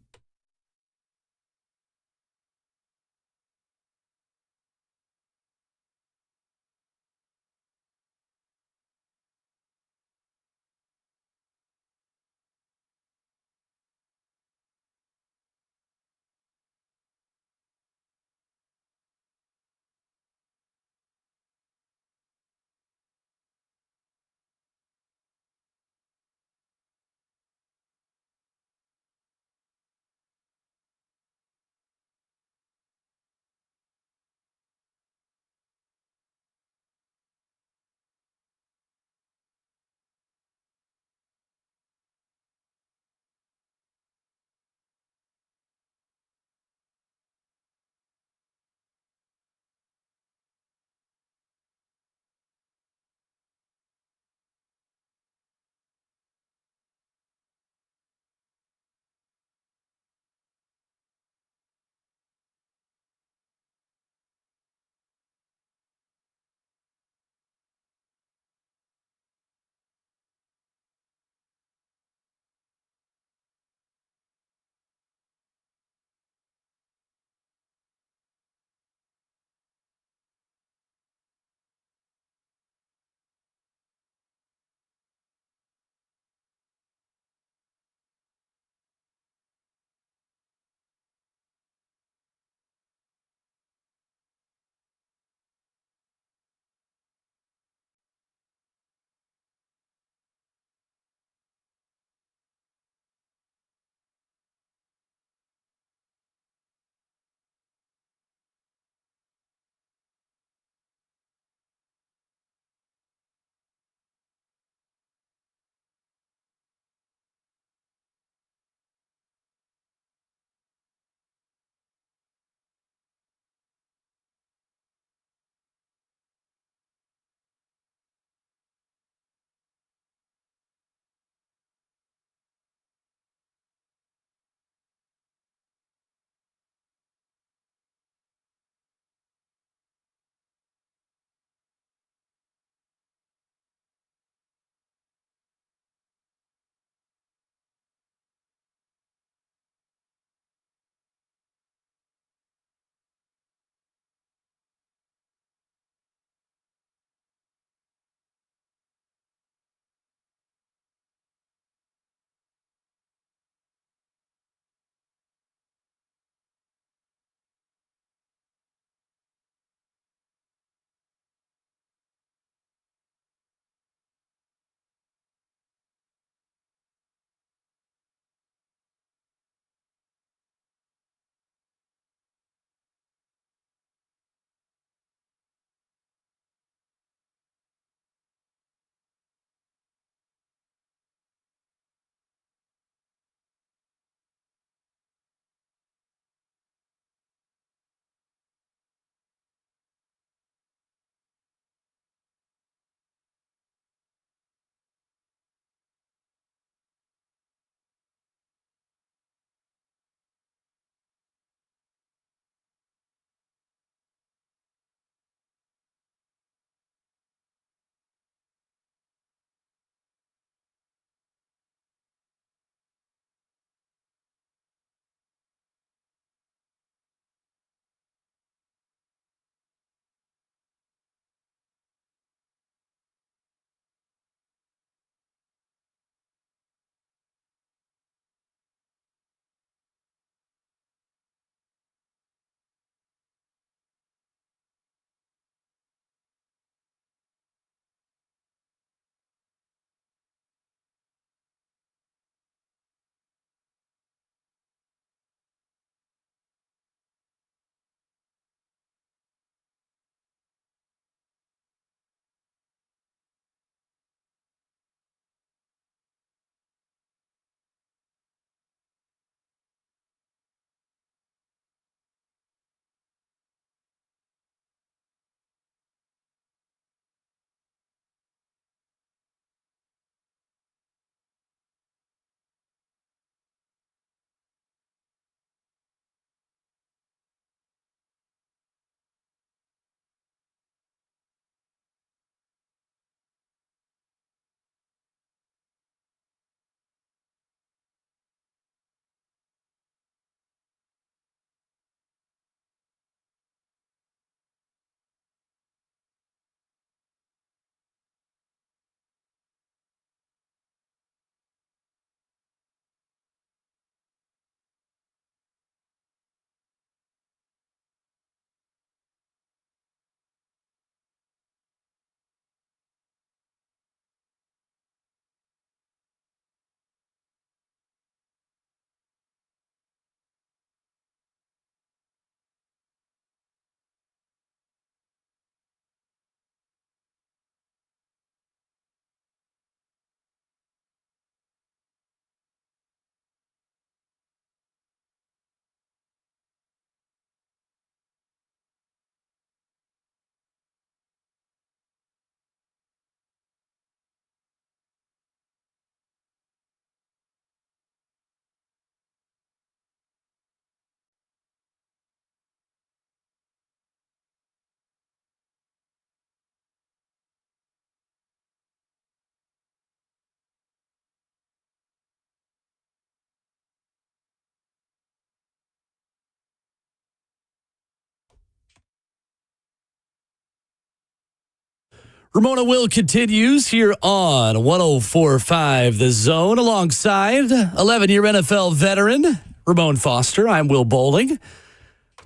Ramon Will continues here on 104.5 The Zone alongside 11-year NFL veteran Ramon Foster. I'm Will Bowling.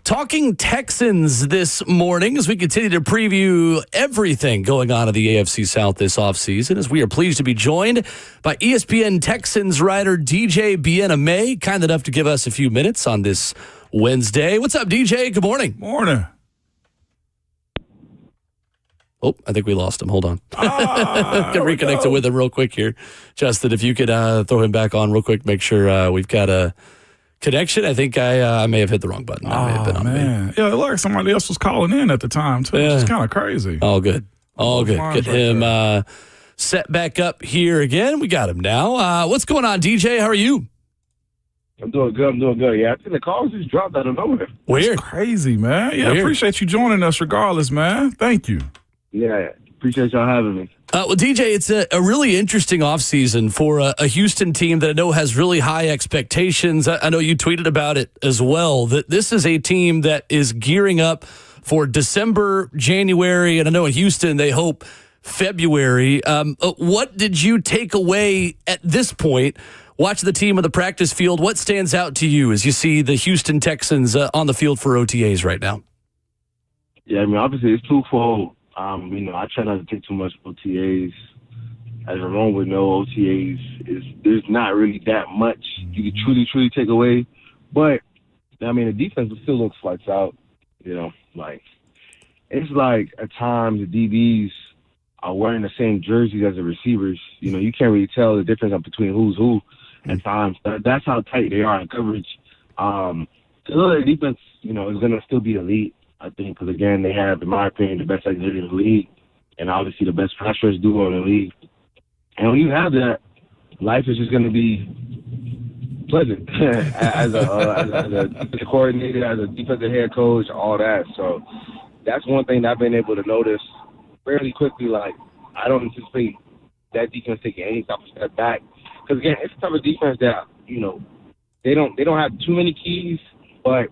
Talking Texans this morning as we continue to preview everything going on in the AFC South this offseason, as we are pleased to be joined by ESPN Texans writer DJ Bienna-May, kind enough to give us a few minutes on this Wednesday. What's up, DJ? Good morning. Morning. Oh, I think we lost him. Hold on. Can reconnect with him real quick here. Justin, if you could throw him back on real quick, make sure we've got a connection. I think I may have hit the wrong button. That may have been on me. Yeah, it looked like somebody else was calling in at the time, too. Yeah. It's kind of crazy. All good. All good. Get him set back up here again. We got him now. What's going on, DJ? How are you? I'm doing good. Yeah, I think the calls just dropped out of nowhere. Weird. It's crazy, man. Yeah, Weird. Appreciate you joining us regardless, man. Thank you. Yeah, appreciate y'all having me. Well, DJ, it's a really interesting offseason for a Houston team that I know has really high expectations. I know you tweeted about it as well, that this is a team that is gearing up for December, January, and I know in Houston they hope February. What did you take away at this point? Watch the team on the practice field. What stands out to you as you see the Houston Texans on the field for OTAs right now? Yeah, I mean, obviously it's twofold. I try not to take too much OTAs. As Ramon would know, OTAs there's not really that much you can truly take away. But I mean, the defense still looks lights out. It's like at times the DBs are wearing the same jerseys as the receivers. You can't really tell the difference between who's who at times. That's how tight they are in coverage. The defense, is going to still be elite. I think because, again, they have, in my opinion, the best secondary in the league and obviously the best pass rush duo in the league. And when you have that, life is just going to be pleasant as a defensive coordinator, as a defensive head coach, all that. So that's one thing that I've been able to notice fairly quickly. Like, I don't anticipate that defense taking any type of step back. Because, again, it's a type of defense that, they don't have too many keys, but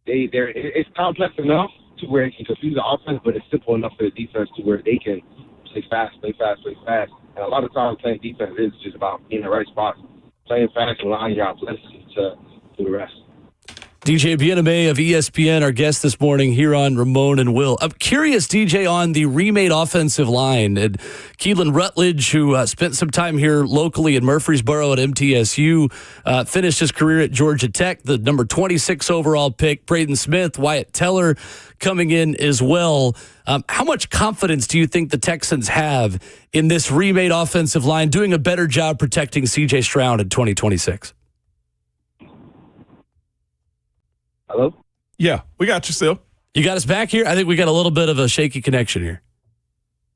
it's complex enough to where it can confuse the offense, but it's simple enough for the defense to where they can play fast. And a lot of times playing defense is just about being in the right spot, playing fast and allowing your offense to do the rest. DJ Bienna-May of ESPN, our guest this morning here on Ramon and Will. I'm curious, DJ, on the remade offensive line. And Keelan Rutledge, who spent some time here locally in Murfreesboro at MTSU, finished his career at Georgia Tech, the number 26 overall pick. Braden Smith, Wyatt Teller coming in as well. How much confidence do you think the Texans have in this remade offensive line doing a better job protecting C.J. Stroud in 2026? Hello? Yeah, we got you still. You got us back here? I think we got a little bit of a shaky connection here.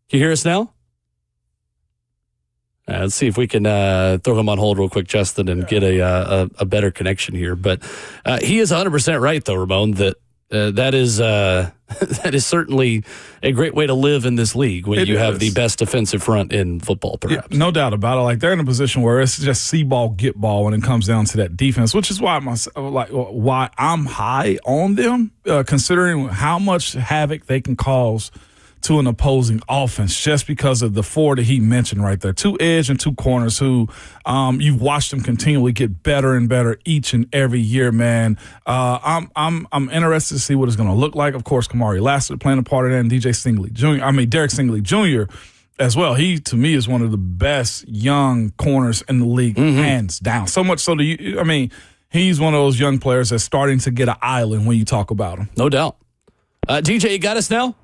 Can you hear us now? Let's see if we can throw him on hold real quick, Justin, and get a better connection here. But he is 100% right, though, Ramon, that that is certainly a great way to live in this league when you have the best defensive front in football, perhaps. Yeah, no doubt about it. Like, they're in a position where it's just see ball, get ball when it comes down to that defense, which is why I'm high on them, considering how much havoc they can cause to an opposing offense, just because of the four that he mentioned right there. 2 edge and 2 corners who you've watched them continually get better and better each and every year, man. I'm interested to see what it's going to look like. Of course, Kamari Lassiter playing a part of that, and Derek Stingley Jr. as well. He, to me, is one of the best young corners in the league, hands down. So much so that he's one of those young players that's starting to get an island when you talk about him. No doubt. DJ, you got us now?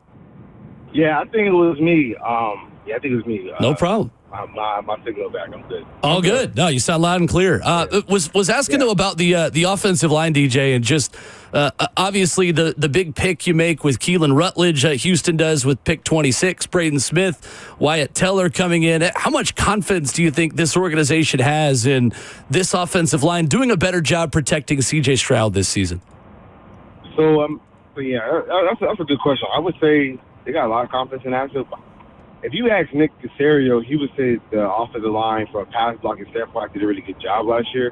Yeah, I think it was me. I think it was me. No problem. My signal back. I'm good. All good. No, you sound loud and clear. Was asking though about the offensive line, DJ, and just obviously the big pick you make with Keelan Rutledge. Houston does with pick 26, Braden Smith, Wyatt Teller coming in. How much confidence do you think this organization has in this offensive line doing a better job protecting C.J. Stroud this season? So, that's a good question. I would say they got a lot of confidence in that. If you ask Nick Caserio, he would say the offensive line for a pass blocking standpoint did a really good job last year.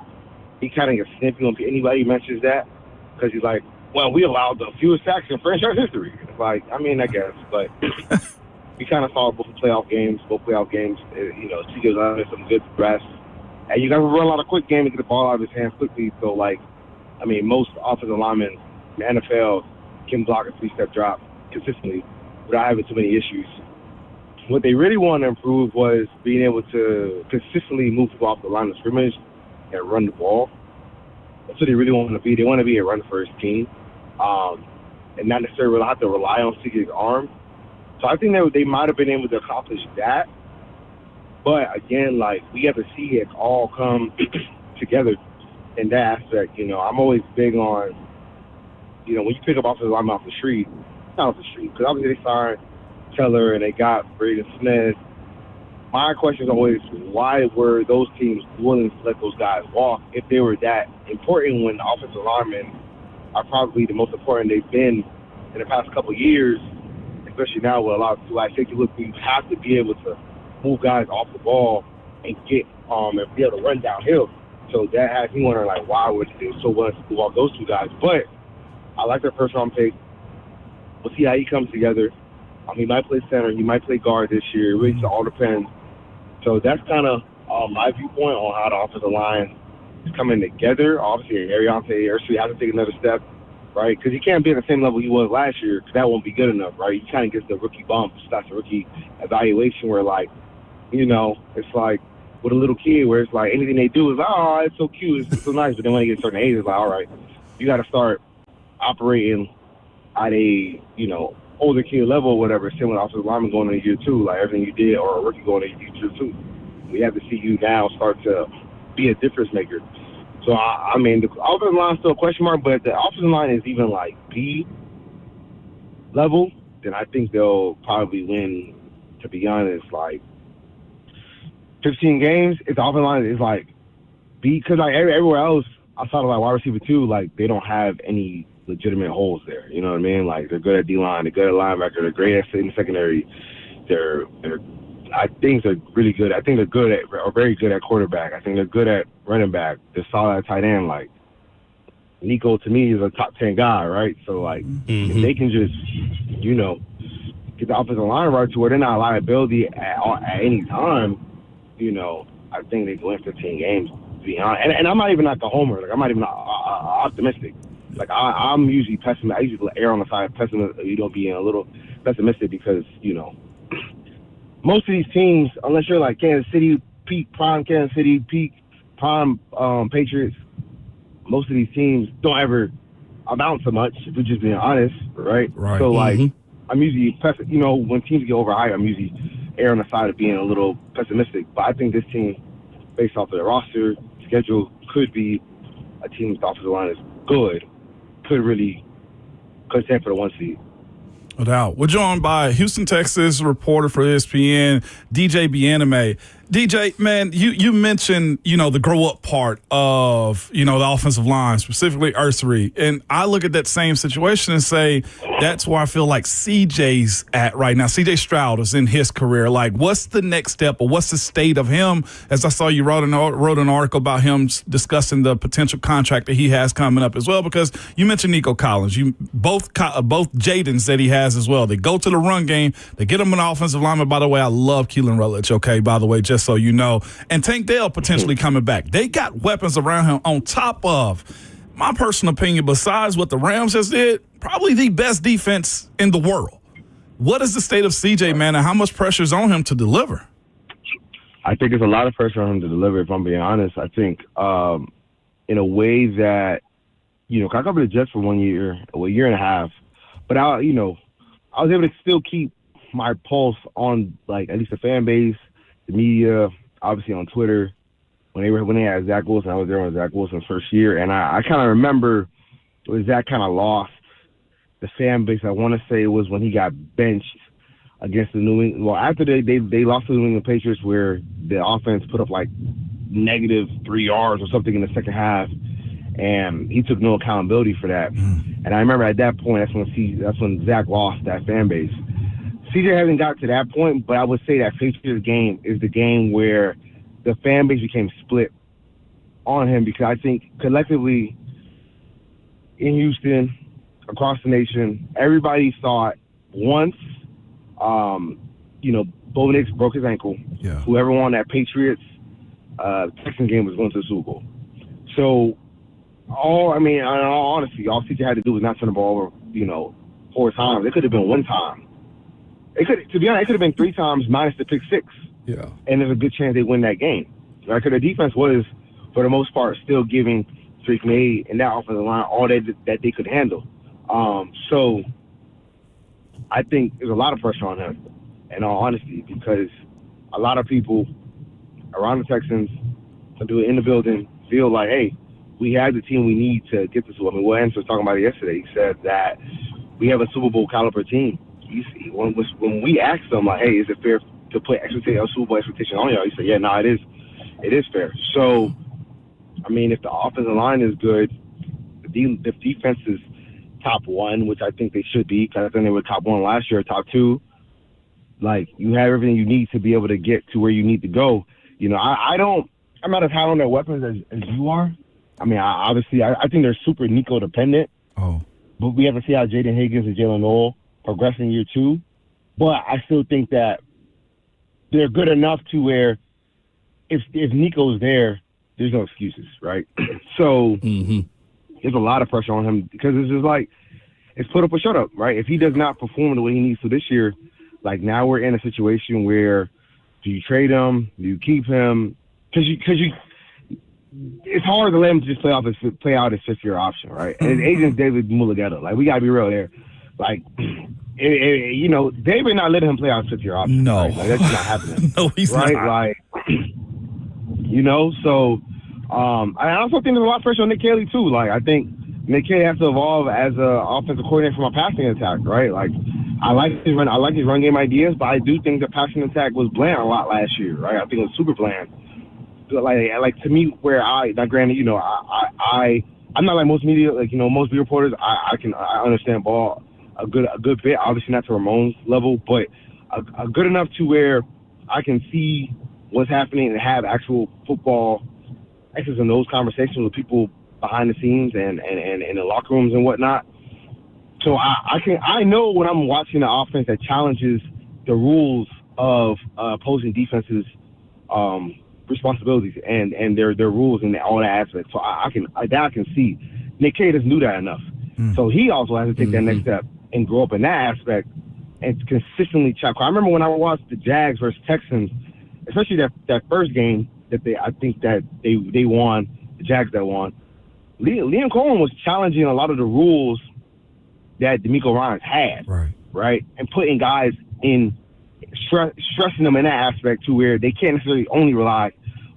He kind of gets snippy when anybody mentions that because he's like, well, we allowed the fewest sacks in franchise history. It's like, I guess, but we kind of saw both playoff games. CJ was under some good rest. And you got to run a lot of quick game and get the ball out of his hands quickly. So, most offensive linemen in the NFL can block a 3-step drop consistently without having too many issues. What they really want to improve was being able to consistently move people off the line of scrimmage and run the ball. That's what they really want to be. They want to be a run-first team and not necessarily have to rely on CJ's arm. So I think that they might have been able to accomplish that. But, again, we have to see it all come together in that aspect. I'm always big on, when you pick up offensive linemen off the street, not off the street, because obviously they signed Keller and they got Braden Smith. My question is always, why were those teams willing to let those guys walk if they were that important when the offensive linemen are probably the most important they've been in the past couple of years, especially now with a lot of I think you have to be able to move guys off the ball and get and be able to run downhill. So that has me wondering, why would they so willing to walk those two guys? But I like their first-round pick. We'll see how he comes together. He might play center. He might play guard this year. It really all depends. So that's kind of my viewpoint on how the offensive line is coming together. Obviously, Ariante has to take another step, right? Because he can't be at the same level he was last year because that won't be good enough, right? He kind of gets the rookie bump. That's a rookie evaluation where, it's like with a little kid where it's like anything they do is, oh, it's so cute, it's so nice. But then when they get a certain age, it's like, all right, you got to start operating at a, older kid level or whatever, same with offensive lineman going into year 2, everything you did, or a rookie going into year 2. We have to see you now start to be a difference maker. So, the offensive line is still a question mark, but if the offensive line is even B level, then I think they'll probably win, to be honest, 15 games. If the offensive line is B, because everywhere else, outside of wide receiver 2, they don't have any legitimate holes there. You know what I mean? They're good at D-line, they're good at linebacker, they're great at in the secondary. I think they're really good. I think they're good at, or very good at quarterback. I think they're good at running back. They're solid at tight end. Nico, to me, is a top 10 guy, right? So, if they can just, get the offensive line right to where they're not a liability at any time, I think they go in 15 games, to be honest. And I'm not even a homer. I'm not even optimistic. I'm usually pessimistic. I usually err on the side of pessimism, being a little pessimistic because, most of these teams, unless you're Kansas City, peak prime Kansas City, peak prime Patriots, most of these teams don't ever amount to much, if we're just being honest, right? So, I'm usually, when teams get overhyped, I'm usually err on the side of being a little pessimistic. But I think this team, based off of the roster, schedule, could be a team with the offensive line is good. Could stand for the 1 seed. No doubt. We're joined by Houston, Texas reporter for ESPN, DJ Bieneme. DJ, man, you mentioned, the grow up part of, the offensive line, specifically Ursery. And I look at that same situation and say, that's where I feel like CJ's at right now. CJ Stroud is in his career. What's the next step or what's the state of him? As I saw you wrote an article about him discussing the potential contract that he has coming up as well, because you mentioned Nico Collins. Both Jadens that he has as well. They go to the run game. They get him an offensive lineman. By the way, I love Keelan Rutledge, okay, by the way, just so you know. And Tank Dell potentially coming back. They got weapons around him on top of, my personal opinion, besides what the Rams has did, probably the best defense in the world. What is the state of CJ, man, and how much pressure is on him to deliver? I think it's a lot of pressure on him to deliver, if I'm being honest. I think in a way that, I covered the Jets for 1 year, a year and a half, but I was able to still keep my pulse on, at least the fan base, the media, obviously on Twitter. When they had Zach Wilson, I was there on Zach Wilson's first year, and I kind of remember when Zach kind of lost the fan base. I want to say it was when he got benched against the New England. Well, after they lost to the New England Patriots, where the offense put up negative 3 yards or something in the second half, and he took no accountability for that. And I remember at that point, that's when Zach lost that fan base. CJ hasn't got to that point, but I would say that Patriots game is the game where the fan base became split on him, because I think collectively in Houston, across the nation, everybody thought once Bo Nix broke his ankle. Yeah. Whoever won that Patriots Texans game was going to the Super Bowl. So, in all honesty, all CJ had to do was not turn the ball over, 4 times. It could have been 1 time. To be honest, it could have been 3 times minus the pick 6. Yeah. And there's a good chance they win that game. Right? Because the defense was, for the most part, still giving Drake May and that offensive line all that they could handle. So I think there's a lot of pressure on him, in all honesty, because a lot of people around the Texans in the building feel like, hey, we have the team we need to get this. I mean, Will Anderson was talking about it yesterday. He said that we have a Super Bowl caliber team. When we asked him, like, hey, is it fair to put a Super Bowl expectation on y'all? He said, yeah, no, it is. It is fair. So, I mean, if the offensive line is good, if defense is top 1, which I think they should be, because I think they were top 1 last year, top 2, like, you have everything you need to be able to get to where you need to go. I'm not as high on their weapons as you are. I mean, I think they're super Nico dependent. Oh. But we have to see how Jaden Higgins and Jalen Noel progress in year 2. But I still think that they're good enough to where if Nico's there, there's no excuses, right? So there's a lot of pressure on him because it's just like it's put up or shut up, right? If he does not perform the way he needs to this year, like now we're in a situation where do you trade him? Do you keep him? Because it's hard to let him just play out his 5th-year option, right? And his agent's David Mullighetto. Like, we got to be real there. Like, David not letting him play out his 5th-year option. No. Right? Like, that's not happening. No, he's right? not. Like, so I also think there's a lot of pressure on Nick Caley, too. Like, I think Nick Caley has to evolve as an offensive coordinator from a passing attack, right? Like, I like his run game ideas, but I do think the passing attack was bland a lot last year, right? I think it was super bland. Like to me, where I'm not like most media, most media reporters. I understand ball a good bit. Obviously not to Ramon's level, but a good enough to where I can see what's happening and have actual football X's and those conversations with people behind the scenes and in the locker rooms and whatnot. So I know when I'm watching an offense that challenges the rules of opposing defenses. Responsibilities and their rules and all that aspect. So I can see. Nick Caley doesn't do that enough. So he also has to take that next step and grow up in that aspect and consistently check. I remember when I watched the Jags versus Texans, especially that first game that they won, the Jags that won. Liam Cohen was challenging a lot of the rules that DeMeco Ryans had, right? And putting guys in stressing them in that aspect to where they can't necessarily only rely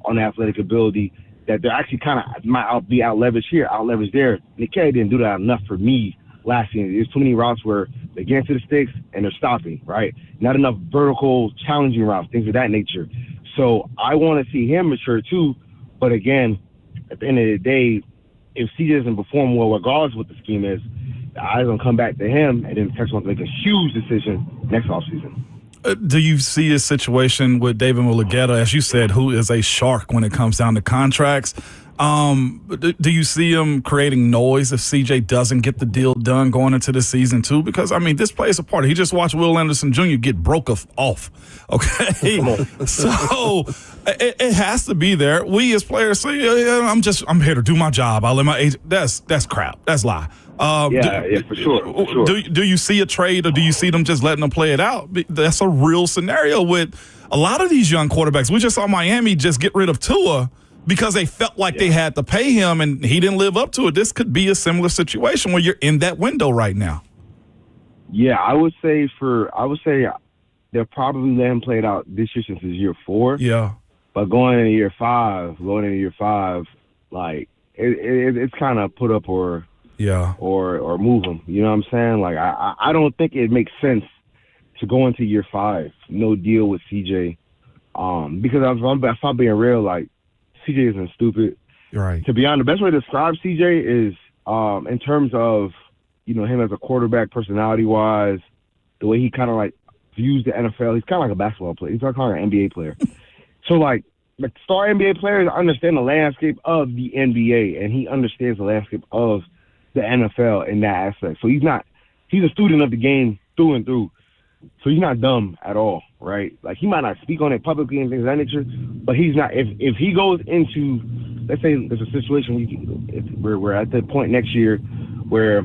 on athletic ability, that they're actually kind of might be out-leveraged here, out-leveraged there. Nick Caley didn't do that enough for me last season. There's too many routes where they get into the sticks and they're stopping, right? Not enough vertical, challenging routes, things of that nature. So I want to see him mature too. But again, at the end of the day, if CJ doesn't perform well, regardless of what the scheme is, the eyes going to come back to him, and then the Texans want to make a huge decision next offseason. Do you see a situation with David Mullighetto, as you said, who is a shark when it comes down to contracts? Do you see him creating noise if CJ doesn't get the deal done going into the season too? Because, I mean, this plays a part. He just watched Will Anderson Jr. get broke off. Okay? So it has to be there. We as players say, I'm here to do my job. I'll let my agent. That's crap. That's lie. For sure. Do you see a trade, or do you see them just letting them play it out? That's a real scenario with a lot of these young quarterbacks. We just saw Miami just get rid of Tua because they felt like they had to pay him and he didn't live up to it. This could be a similar situation where you're in that window right now. Yeah, I would say they'll probably let him play it out this year since it's year 4. Yeah. But going into year five, like it's kind of put up or move him. You know what I'm saying? Like I don't think it makes sense to go into year 5, no deal with CJ. Because if I'm being real, like CJ isn't stupid. Right. To be honest, the best way to describe CJ is in terms of him as a quarterback, personality wise, the way he kind of like views the NFL. He's kind of like a basketball player. He's like an NBA player. So like star NBA players understand the landscape of the NBA, and he understands the landscape of the NFL in that aspect. So he's a student of the game through and through. So he's not dumb at all. right? Like, he might not speak on it publicly and things of that nature, but he's not. If he goes into, let's say there's a situation where we're at the point next year where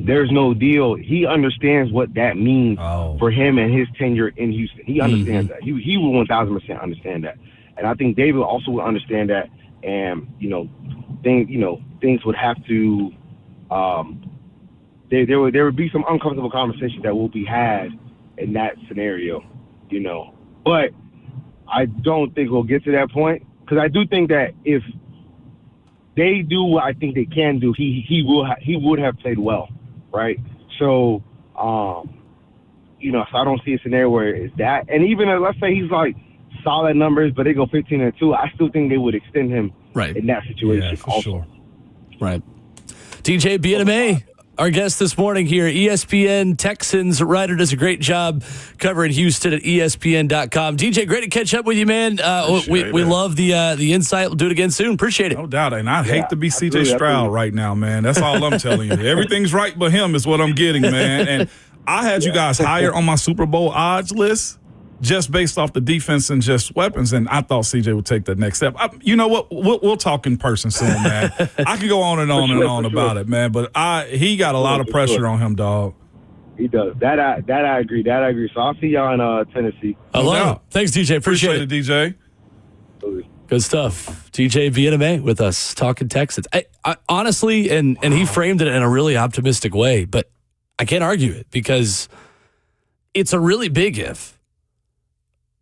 there's no deal, he understands what that means for him and his tenure in Houston. He understands that. He will 1000% understand that. And I think David also will understand that. And, things would have to, there would be some uncomfortable conversations that will be had in that scenario, But I don't think we'll get to that point, because I do think that if they do what I think they can do, he would have played well, right? So, so I don't see a scenario where it's that. And even let's say he's like solid numbers, but they go 15-2, I still think they would extend him in that situation. Yeah, for sure. Right. DJ BNMA, our guest this morning here, ESPN Texans writer, does a great job covering Houston at ESPN.com. DJ, great to catch up with you, man. We love the insight. We'll do it again soon. Appreciate it. No doubt. And I'd hate to be CJ Stroud right now, man. That's all I'm telling you. Everything's right but him is what I'm getting, man. And I had you guys higher on my Super Bowl odds list just based off the defense and just weapons, and I thought CJ would take that next step. You know what? We'll talk in person soon, man. I could go on and on about it, man, but he got a lot of pressure on him, dog. He does. That I agree. So I'll see y'all in Tennessee. I love it. Thanks, DJ. Appreciate it, DJ. Good stuff. DJ BNMA with us talking Texans. I honestly, and he framed it in a really optimistic way, but I can't argue it because it's a really big if.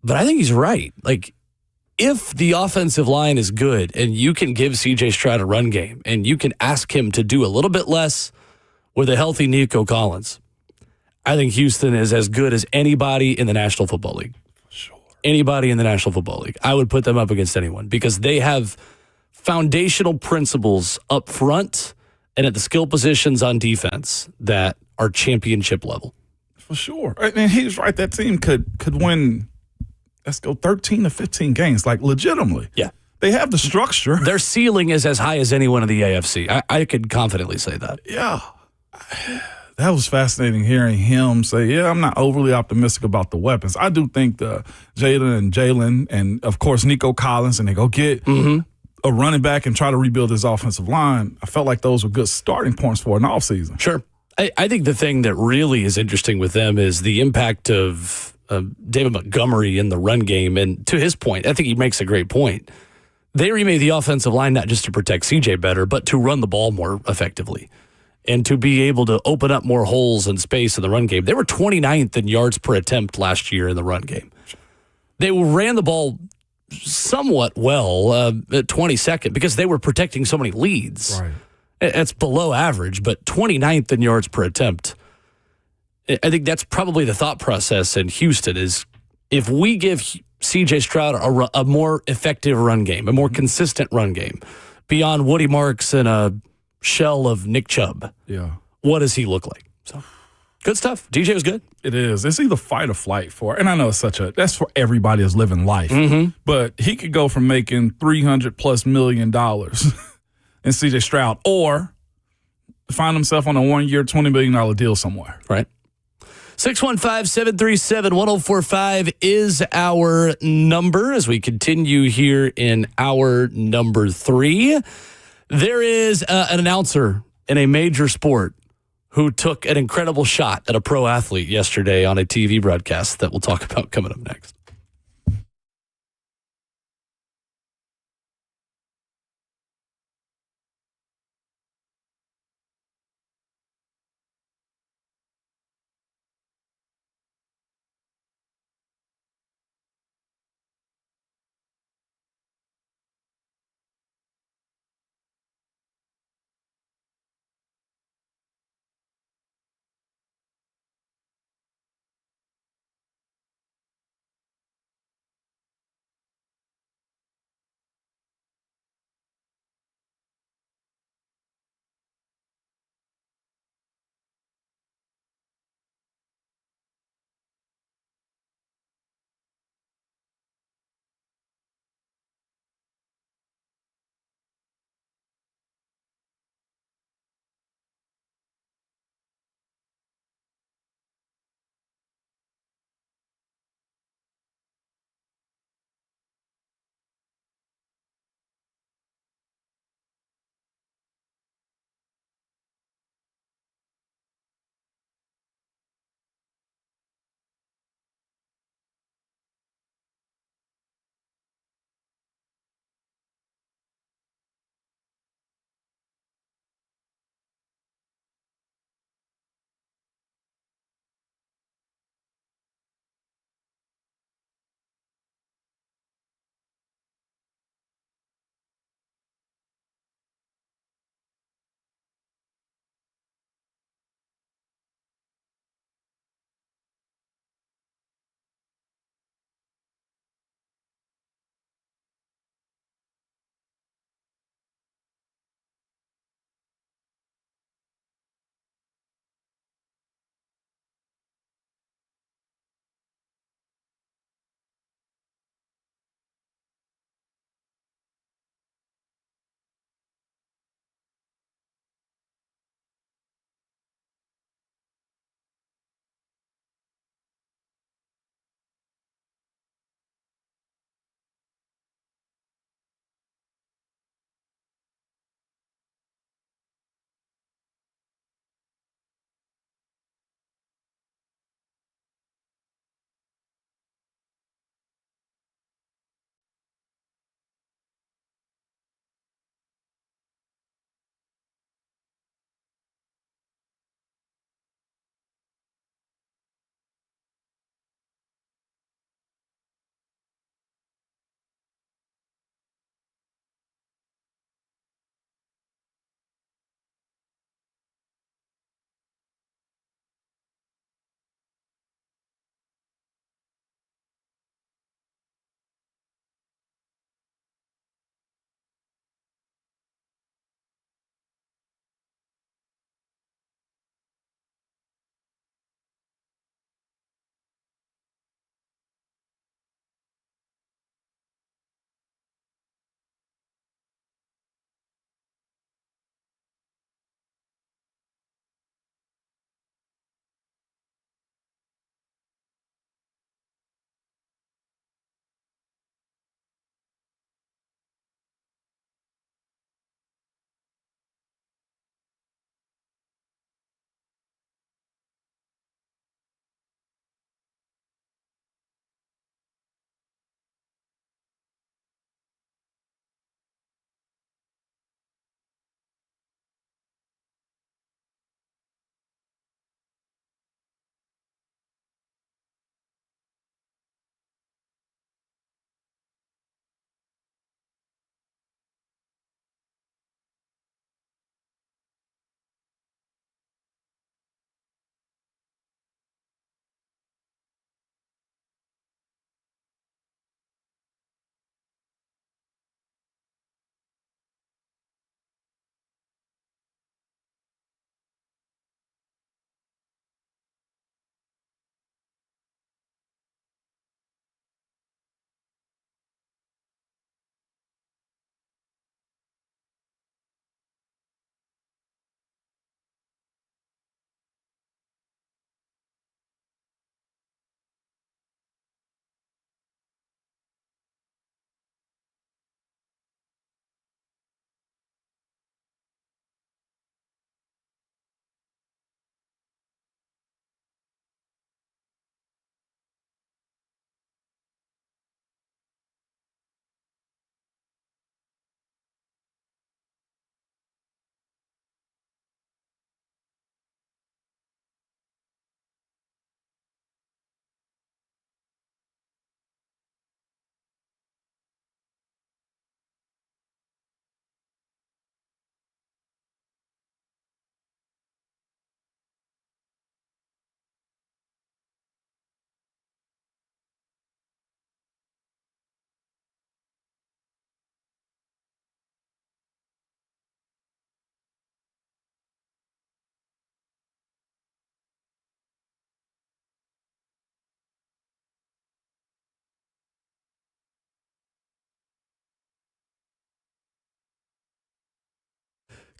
But I think he's right. Like, if the offensive line is good and you can give C.J. Stroud a run game and you can ask him to do a little bit less with a healthy Nico Collins, I think Houston is as good as anybody in the National Football League. Sure. Anybody in the National Football League. I would put them up against anyone because they have foundational principles up front and at the skill positions on defense that are championship level. For sure. And he's right. That team could win, let's go 13 to 15 games, like legitimately. Yeah. They have the structure. Their ceiling is as high as anyone in the AFC. I could confidently say that. Yeah. That was fascinating hearing him say, I'm not overly optimistic about the weapons. I do think the Jalen and, of course, Nico Collins, and they go get a running back and try to rebuild his offensive line. I felt like those were good starting points for an offseason. Sure. I think the thing that really is interesting with them is the impact of David Montgomery in the run game. And to his point, I think he makes a great point. They remade the offensive line not just to protect CJ better, but to run the ball more effectively and to be able to open up more holes and space in the run game. They were 29th in yards per attempt last year in the run game. They ran the ball somewhat well at 22nd because they were protecting so many leads. Right. It's below average, but 29th in yards per attempt. I think that's probably the thought process in Houston is if we give C.J. Stroud a more effective run game, a more consistent run game, beyond Woody Marks and a shell of Nick Chubb, what does he look like? So, good stuff. DJ was good. It is. It's either fight or flight for, and I know it's that's for everybody that's living life, but he could go from making $300+ million in C.J. Stroud or find himself on a 1-year, $20 million deal somewhere. Right. 615-737-1045 is our number as we continue here in hour number 3. There is an announcer in a major sport who took an incredible shot at a pro athlete yesterday on a TV broadcast that we'll talk about coming up next.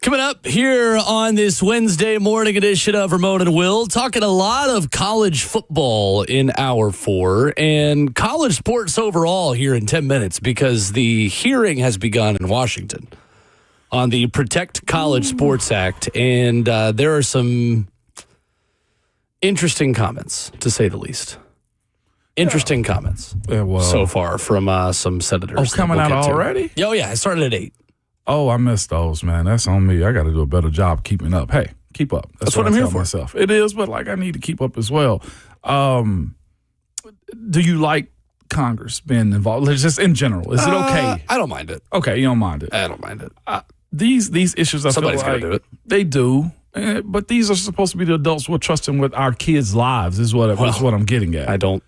Coming up here on this Wednesday morning edition of Ramon and Will, talking a lot of college football in hour 4 and college sports overall here in 10 minutes because the hearing has begun in Washington on the Protect College Sports Act. And there are some interesting comments, to say the least. Interesting comments so far from some senators. Oh, coming out already? Oh, yeah. I started at 8. Oh, I missed those, man. That's on me. I got to do a better job keeping up. Hey, keep up. That's what I'm here for. Myself. It is, but I need to keep up as well. Do you like Congress being involved? Just in general, is it okay? I don't mind it. Okay, you don't mind it. I don't mind it. These issues, Somebody's got to do it. They do, but these are supposed to be the adults we're trusting with our kids' lives. Is what I'm getting at. I don't.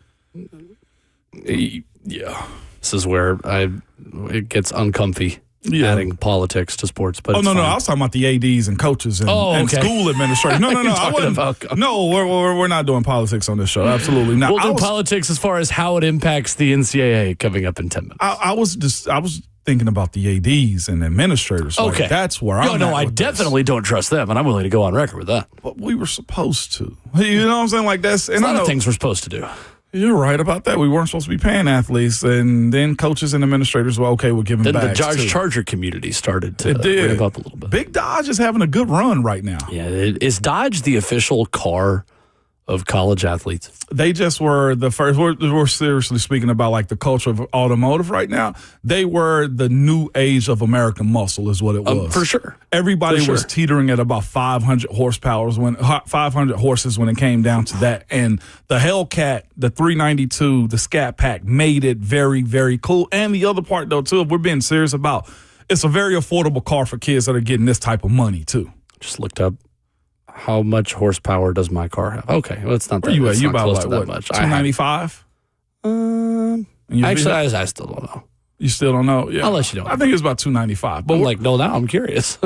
Yeah, this is where it gets uncomfy. Yeah. Adding politics to sports, but no, I was talking about the ADs and coaches and school administrators. No, I wasn't. No, we're not doing politics on this show. Absolutely not. We'll do politics as far as how it impacts the NCAA coming up in 10 minutes. I was thinking about the ADs and administrators. Okay, that's where I'm. No, I definitely don't trust them, and I'm willing to go on record with that. But we were supposed to. You know what I'm saying? That's a lot of things we're supposed to do. You're right about that. We weren't supposed to be paying athletes, and then coaches and administrators were okay with giving back. Then the Dodge Charger community started to ramp up a little bit. Big Dodge is having a good run right now. Yeah, is Dodge the official car of college athletes? They just were the first. We're seriously speaking about the culture of automotive right now. They were the new age of American muscle, is what it was. For sure. Everybody was teetering at about 500 horses when it came down to that. And the Hellcat, the 392, the Scat Pack made it very, very cool. And the other part, though, too, if we're being serious about, it's a very affordable car for kids that are getting this type of money, too. Just looked up. How much horsepower does my car have? Okay, well, it's not that. Where you at? You about close to that much. 295? Actually, I still don't know. You still don't know? Yeah. I'll let you know. I think it's about 295. But no, now I'm curious.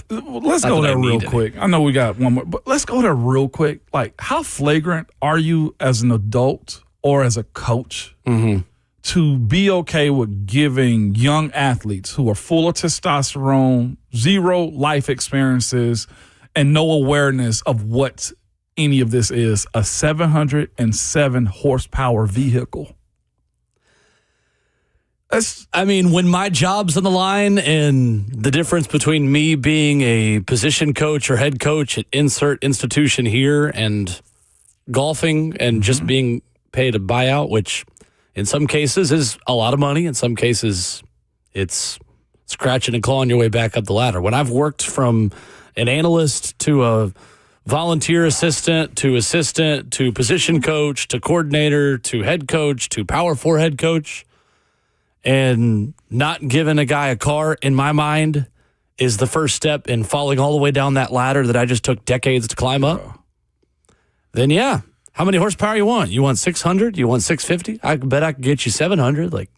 Let's go there real quick. I know we got one more, but let's go there real quick. How flagrant are you as an adult or as a coach to be okay with giving young athletes who are full of testosterone, zero life experiences, and no awareness of what any of this is, a 707 horsepower vehicle? When my job's on the line and the difference between me being a position coach or head coach at insert institution here and golfing and just being paid a buyout, which in some cases is a lot of money. In some cases, it's scratching and clawing your way back up the ladder. When I've worked from an analyst to a volunteer assistant to position coach to coordinator to head coach to Power 4 head coach, and not giving a guy a car, in my mind, is the first step in falling all the way down that ladder that I just took decades to climb up. Then, yeah, how many horsepower you want? You want 600? You want 650? I bet I could get you 700.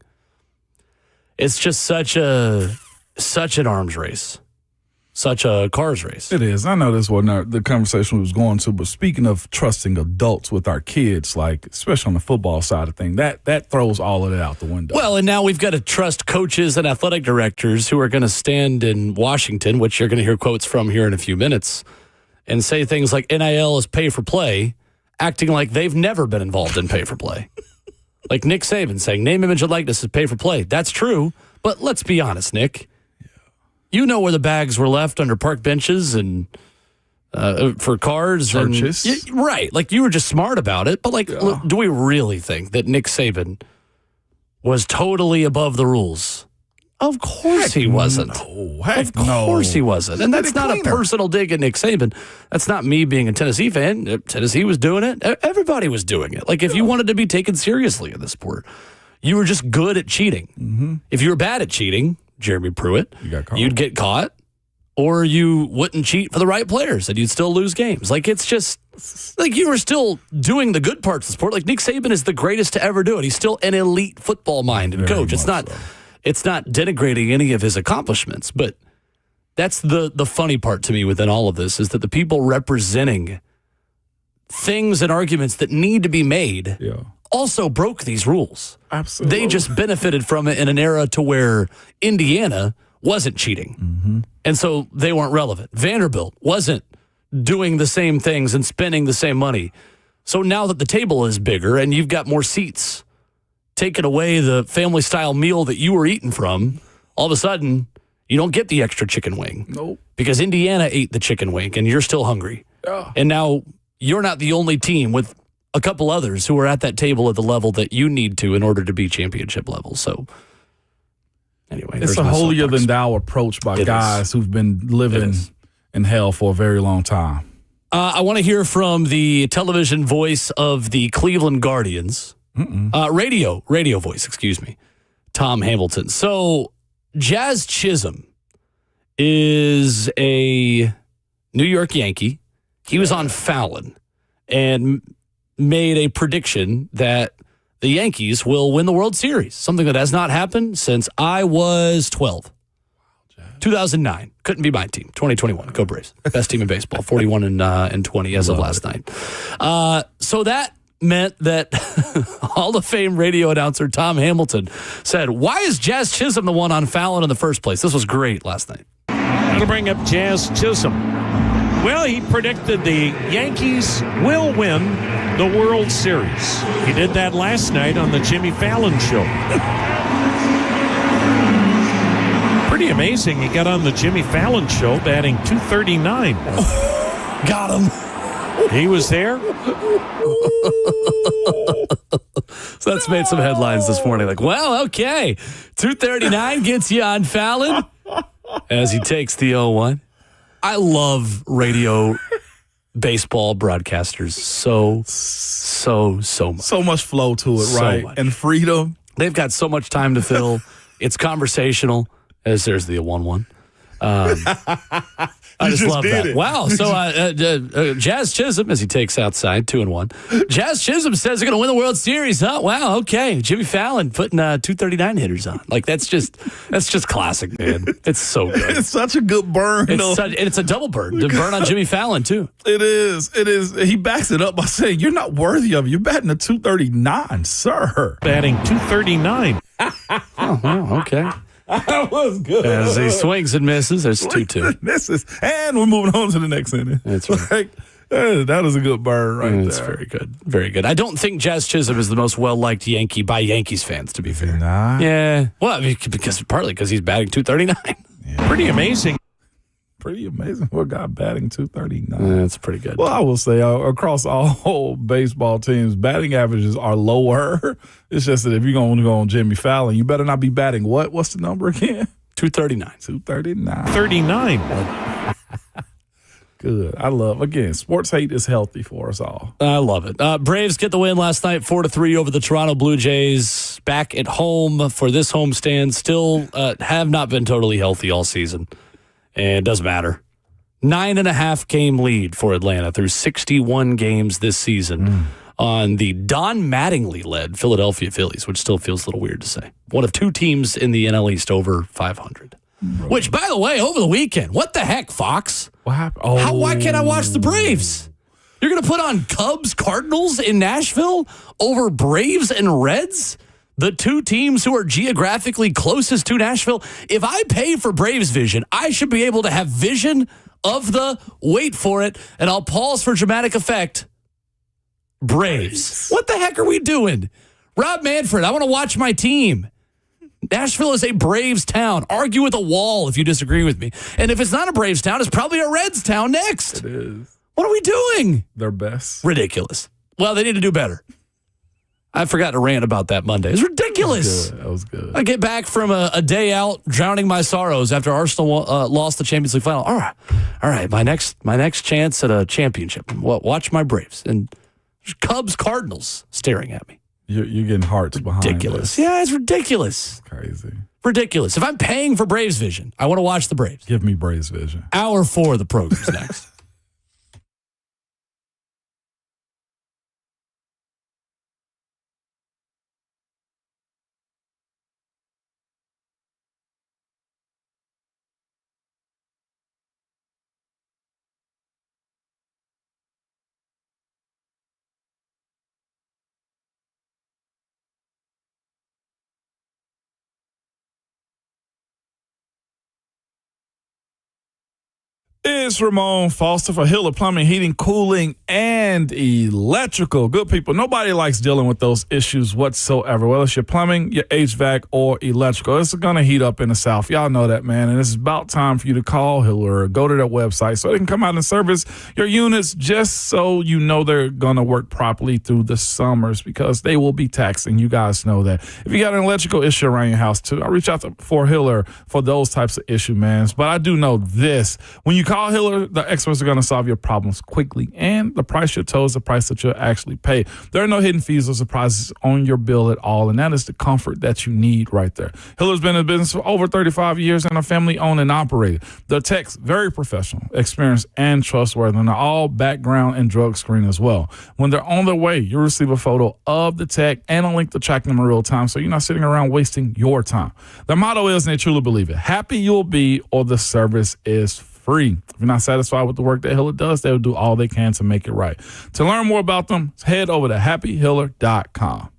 It's just such an arms race. Such a cars race. It is. I know this wasn't the conversation we was going to, but speaking of trusting adults with our kids, especially on the football side of things, that throws all of it out the window. Well, and now we've got to trust coaches and athletic directors who are going to stand in Washington, which you're going to hear quotes from here in a few minutes, and say things like NIL is pay for play, acting like they've never been involved in pay for play. Like Nick Saban saying name, image, and likeness is pay for play. That's true, but let's be honest, Nick. You know where the bags were left under park benches and for cars. Purchase. Right. You were just smart about it. But, look, do we really think that Nick Saban was totally above the rules? Of course he wasn't. No. Of course he wasn't. And that's not a personal dig at Nick Saban. That's not me being a Tennessee fan. Tennessee was doing it. Everybody was doing it. If you wanted to be taken seriously in this sport, you were just good at cheating. Mm-hmm. If you were bad at cheating, Jeremy Pruitt, you'd get caught, or you wouldn't cheat for the right players and you'd still lose games. It's just you were still doing the good parts of the sport. Nick Saban is the greatest to ever do it. He's still an elite football mind and coach. It's not denigrating any of his accomplishments, but that's the funny part to me within all of this is that the people representing things and arguments that need to be made also broke these rules. Absolutely. They just benefited from it in an era to where Indiana wasn't cheating. And so they weren't relevant. Vanderbilt wasn't doing the same things and spending the same money. So now that the table is bigger and you've got more seats, taking away the family-style meal that you were eating from, all of a sudden, you don't get the extra chicken wing. Nope. Because Indiana ate the chicken wing and you're still hungry. Yeah. And now you're not the only team with a couple others who are at that table at the level that you need to in order to be championship level. So anyway, it's a holier than thou approach by guys who've been living in hell for a very long time. I want to hear from the television voice of the Cleveland Guardians. Radio voice, excuse me. Tom Hamilton. So Jazz Chisholm is a New York Yankee. He was on Fallon and made a prediction that the Yankees will win the World Series, something that has not happened since I was 12. 2009. Couldn't be my team. 2021. Go Braves. Best team in baseball. 41 and 20 as of last night. So that meant that Hall of Fame radio announcer Tom Hamilton said, why is Jazz Chisholm the one on Fallon in the first place? This was great last night. That'll bring up Jazz Chisholm. Well, he predicted the Yankees will win the World Series. He did that last night on the Jimmy Fallon show. Pretty amazing. He got on the Jimmy Fallon show batting .239. Got him. He was there. So that's made some headlines this morning. Like, well, okay. .239 gets you on Fallon as he takes the 0-1. I love radio baseball broadcasters so much. So much flow to it, right? Much. And freedom. They've got so much time to fill. It's conversational. As there's the 1-1. I just love that. It. Wow. So Jazz Chisholm, as he takes outside, 2-1. Jazz Chisholm says they're going to win the World Series. Huh? Wow. Okay. Jimmy Fallon putting .239 hitters on. Like that's just classic, man. It's so good. It's such a good burn. It's a double burn. The burn on Jimmy Fallon too. It is. He backs it up by saying, "You're not worthy of it. You're batting a .239, sir." Batting .239. Oh, wow. Okay. That was good. As he swings and misses, there's 2-2. Misses. And we're moving on to the next inning. That's right. Like, that is a good burn right there. That's very good. Very good. I don't think Jazz Chisholm is the most well-liked Yankee by Yankees fans, to be fair. Nah. Yeah. Well, I mean, partly because he's batting .239. Yeah. Pretty amazing. Pretty amazing for a guy batting .239. That's pretty good. Well, I will say across all baseball teams, batting averages are lower. It's just that if you're going to go on Jimmy Fallon, you better not be batting what? What's the number again? .239. .239. 39. Good. I love, again, sports hate is healthy for us all. I love it. Braves get the win last night, 4-3 over the Toronto Blue Jays. Back at home for this homestand. Still have not been totally healthy all season. And it doesn't matter. 9.5 game lead for Atlanta through 61 games this season on the Don Mattingly-led Philadelphia Phillies, which still feels a little weird to say. One of two teams in the NL East over 500. Which, by the way, over the weekend, what the heck, Fox? What happened? Why can't I watch the Braves? You're going to put on Cubs, Cardinals in Nashville over Braves and Reds? The two teams who are geographically closest to Nashville. If I pay for Braves Vision, I should be able to have vision of the, wait for it, and I'll pause for dramatic effect, Braves. What the heck are we doing? Rob Manfred, I want to watch my team. Nashville is a Braves town. Argue with a wall if you disagree with me. And if it's not a Braves town, it's probably a Reds town next. It is. What are we doing? Their best. Ridiculous. Well, they need to do better. I forgot to rant about that Monday. It's ridiculous. That was good. I get back from a day out drowning my sorrows after Arsenal lost the Champions League final. All right. My next chance at a championship. Watch my Braves and Cubs Cardinals staring at me. You're getting hearts behind Ridiculous. this. Yeah, it's ridiculous. It's crazy. Ridiculous. If I'm paying for Braves Vision, I want to watch the Braves. Give me Braves Vision. Hour 4 of the program's next. It's Ramon Foster for Hiller Plumbing, Heating, Cooling, and Electrical. Good people, nobody likes dealing with those issues whatsoever, whether it's your plumbing, your HVAC, or electrical. It's going to heat up in the South. Y'all know that, man, and it's about time for you to call Hiller or go to their website so they can come out and service your units just so you know they're going to work properly through the summers because they will be taxing. You guys know that. If you got an electrical issue around your house, too, I'll reach out to for Hiller for those types of issue, man. But I do know this. When you call Hiller, the experts are going to solve your problems quickly, and the price you're told is the price that you'll actually pay. There are no hidden fees or surprises on your bill at all, and that is the comfort that you need right there. Hiller's been in business for over 35 years and are family-owned and operated. The techs, very professional, experienced, and trustworthy, and they're all background and drug screen as well. When they're on their way, you'll receive a photo of the tech and a link to track them in real time so you're not sitting around wasting your time. Their motto is, and they truly believe it, happy you'll be or the service is free. If you're not satisfied with the work that Hiller does, they'll do all they can to make it right. To learn more about them, head over to happyhiller.com.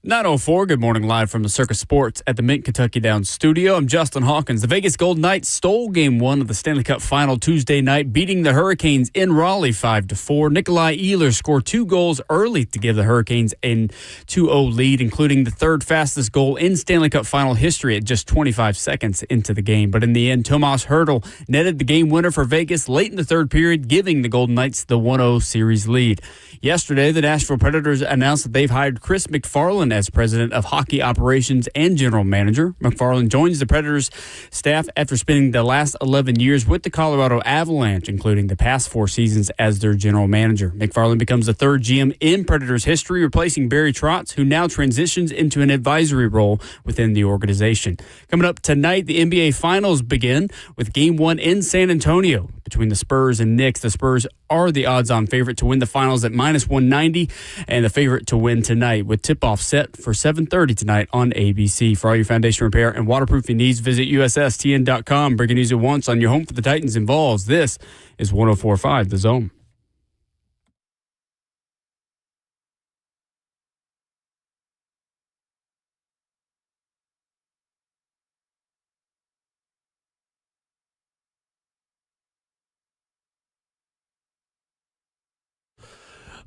9:04, good morning, live from the Circus Sports at the Mint Kentucky Downs studio. I'm Justin Hawkins. The Vegas Golden Knights stole Game 1 of the Stanley Cup Final Tuesday night, beating the Hurricanes in Raleigh 5-4. Nikolai Ehlers scored 2 goals early to give the Hurricanes a 2-0 lead, including the third fastest goal in Stanley Cup Final history at just 25 seconds into the game. But in the end, Tomas Hertl netted the game winner for Vegas late in the third period, giving the Golden Knights the 1-0 series lead. Yesterday, the Nashville Predators announced that they've hired Chris McFarland as president of hockey operations and general manager. McFarland joins the Predators staff after spending the last 11 years with the Colorado Avalanche, including the past 4 seasons as their general manager. McFarland becomes the third GM in Predators history, replacing Barry Trotz, who now transitions into an advisory role within the organization. Coming up tonight, the NBA Finals begin with Game 1 in San Antonio between the Spurs and Knicks. The Spurs are the odds-on favorite to win the finals at -190 and the favorite to win tonight, with tip-off set for 7:30 tonight on ABC. For all your foundation repair and waterproofing needs, visit USSTN.com. Breaking news at once on your home for the Titans and Vols. This is 104.5 The Zone.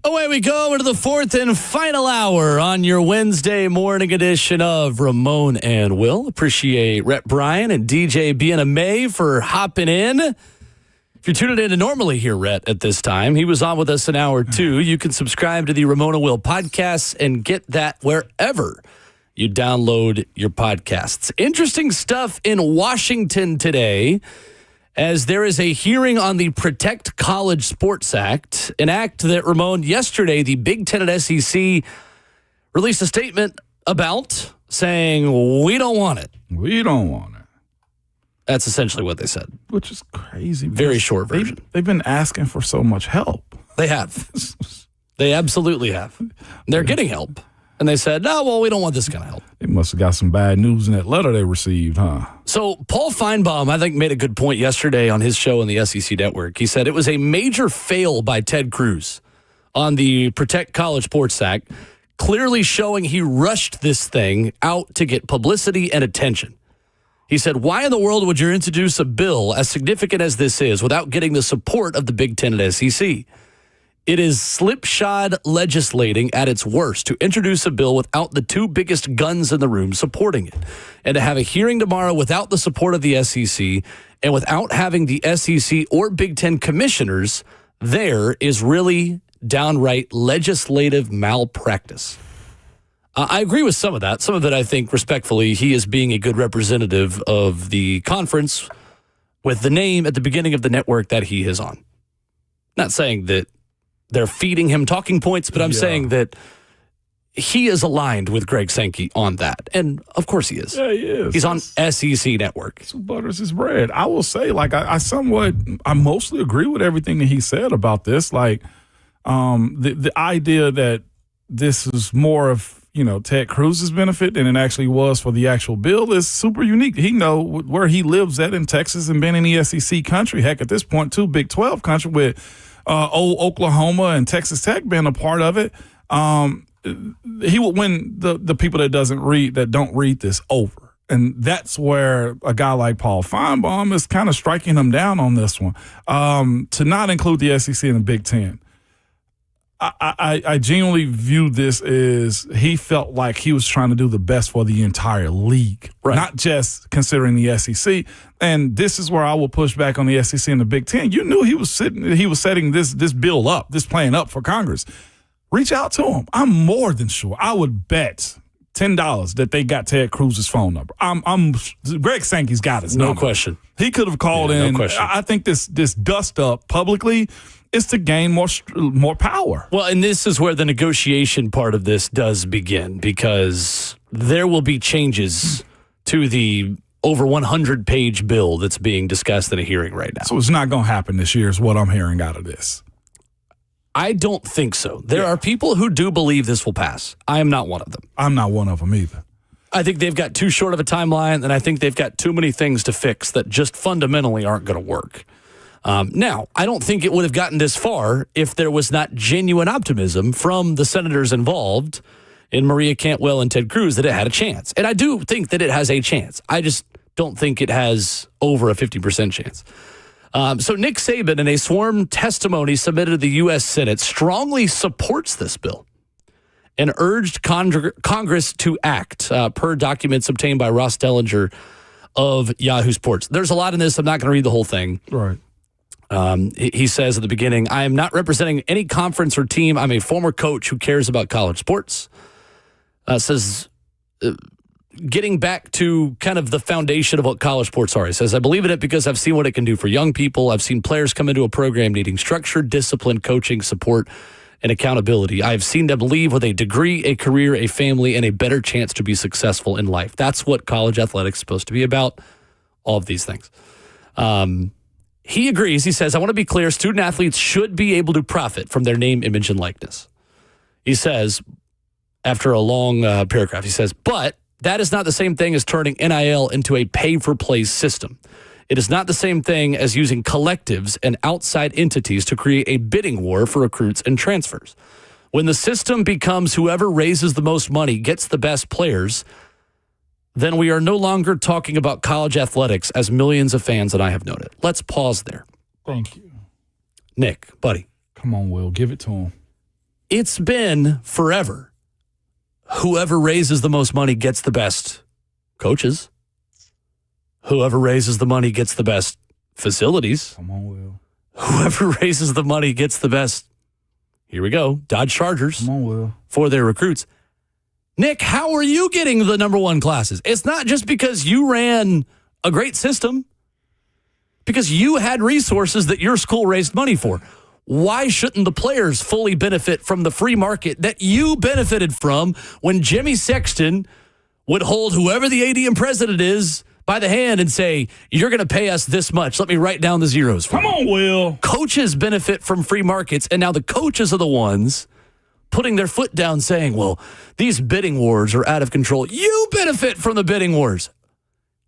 Away we go into the fourth and final hour on your Wednesday morning edition of Ramon and Will. Appreciate Rhett Bryan and DJ BNMA for hopping in. If you're tuning in to normally hear Rhett at this time, he was on with us an hour too. You can subscribe to the Ramon and Will podcasts and get that wherever you download your podcasts. Interesting stuff in Washington today, as there is a hearing on the Protect College Sports Act, an act that, Ramon, yesterday the Big Ten and SEC released a statement about, saying, we don't want it. We don't want it. That's essentially what they said. Which is crazy. Very short version. They've been asking for so much help. They have. They absolutely have. They're getting help. And they said, no, well, we don't want this kind of help. They must have got some bad news in that letter they received, huh? So Paul Feinbaum, I think, made a good point yesterday on his show on the SEC Network. He said it was a major fail by Ted Cruz on the Protect College Sports Act, clearly showing he rushed this thing out to get publicity and attention. He said, why in the world would you introduce a bill as significant as this is without getting the support of the Big Ten and SEC? It is slipshod legislating at its worst to introduce a bill without the 2 biggest guns in the room supporting it. And to have a hearing tomorrow without the support of the SEC and without having the SEC or Big Ten commissioners there is really downright legislative malpractice. I agree with some of that. Some of it, I think, respectfully, he is being a good representative of the conference with the name at the beginning of the network that he is on. Not saying that they're feeding him talking points, but I'm saying that he is aligned with Greg Sankey on that. And, of course, he is. Yeah, he is. He's on SEC Network. That's who butters his bread. I will say, like, I mostly agree with everything that he said about this. Like, the idea that this is more of, Ted Cruz's benefit than it actually was for the actual bill is super unique. He know where he lives at in Texas and been in the SEC country. Heck, at this point, too, Big 12 country with old Oklahoma and Texas Tech being a part of it. He will win the people that don't read this over. And that's where a guy like Paul Feinbaum is kind of striking him down on this one. To not include the SEC and the Big Ten. I genuinely view this as he felt like he was trying to do the best for the entire league, right, not just considering the SEC. And this is where I will push back on the SEC and the Big Ten. You knew he was setting this bill up, this plan up for Congress. Reach out to him. I'm more than sure. I would bet $10 that they got Ted Cruz's phone number. Greg Sankey's got his number. No question. He could have called in. No question. I think this dust up publicly is to gain more power. Well, and this is where the negotiation part of this does begin, because there will be changes to the over 100-page bill that's being discussed in a hearing right now. So it's not going to happen this year is what I'm hearing out of this. I don't think so. There are people who do believe this will pass. I am not one of them. I'm not one of them either. I think they've got too short of a timeline, and I think they've got too many things to fix that just fundamentally aren't going to work. Now, I don't think it would have gotten this far if there was not genuine optimism from the senators involved in Maria Cantwell and Ted Cruz that it had a chance. And I do think that it has a chance. I just don't think it has over a 50% chance. So Nick Saban, in a sworn testimony submitted to the U.S. Senate, strongly supports this bill and urged Congress to act, per documents obtained by Ross Dellinger of Yahoo Sports. There's a lot in this. I'm not going to read the whole thing. Right. He says at the beginning, I am not representing any conference or team. I'm a former coach who cares about college sports. Getting back to kind of the foundation of what college sports are. He says, I believe in it because I've seen what it can do for young people. I've seen players come into a program needing structure, discipline, coaching, support, and accountability. I've seen them leave with a degree, a career, a family, and a better chance to be successful in life. That's what college athletics is supposed to be about, all of these things. He agrees. He says, I want to be clear, student athletes should be able to profit from their name, image, and likeness. He says, after a long paragraph, he says, but that is not the same thing as turning NIL into a pay-for-play system. It is not the same thing as using collectives and outside entities to create a bidding war for recruits and transfers. When the system becomes whoever raises the most money gets the best players, then we are no longer talking about college athletics as millions of fans and I have known it. Let's pause there. Thank you. Nick, buddy. Come on, Will. Give it to him. It's been forever. Whoever raises the most money gets the best coaches. Whoever raises the money gets the best facilities. Come on, Will. Whoever raises the money gets the best, here we go, Dodge Chargers. Come on, Will. For their recruits. Nick, how are you getting the number one classes? It's not just because you ran a great system, because you had resources that your school raised money for. Why shouldn't the players fully benefit from the free market that you benefited from when Jimmy Sexton would hold whoever the AD and president is by the hand and say, you're going to pay us this much. Let me write down the zeros for you. Come on, Will. Coaches benefit from free markets, and now the coaches are the ones putting their foot down saying, well, these bidding wars are out of control. You benefit from the bidding wars.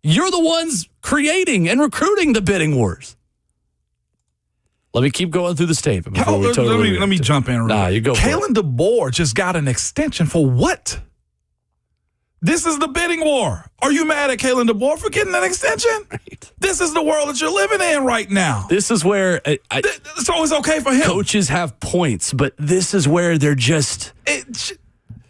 You're the ones creating and recruiting the bidding wars. Let me keep going through the statement before we totally let me jump in. Nah, you go. Kalen DeBoer just got an extension for what? This is the bidding war. Are you mad at Kalen DeBoer for getting an extension? Right. This is the world that you're living in right now. This is where it's always okay for him. Coaches have points, but this is where they're just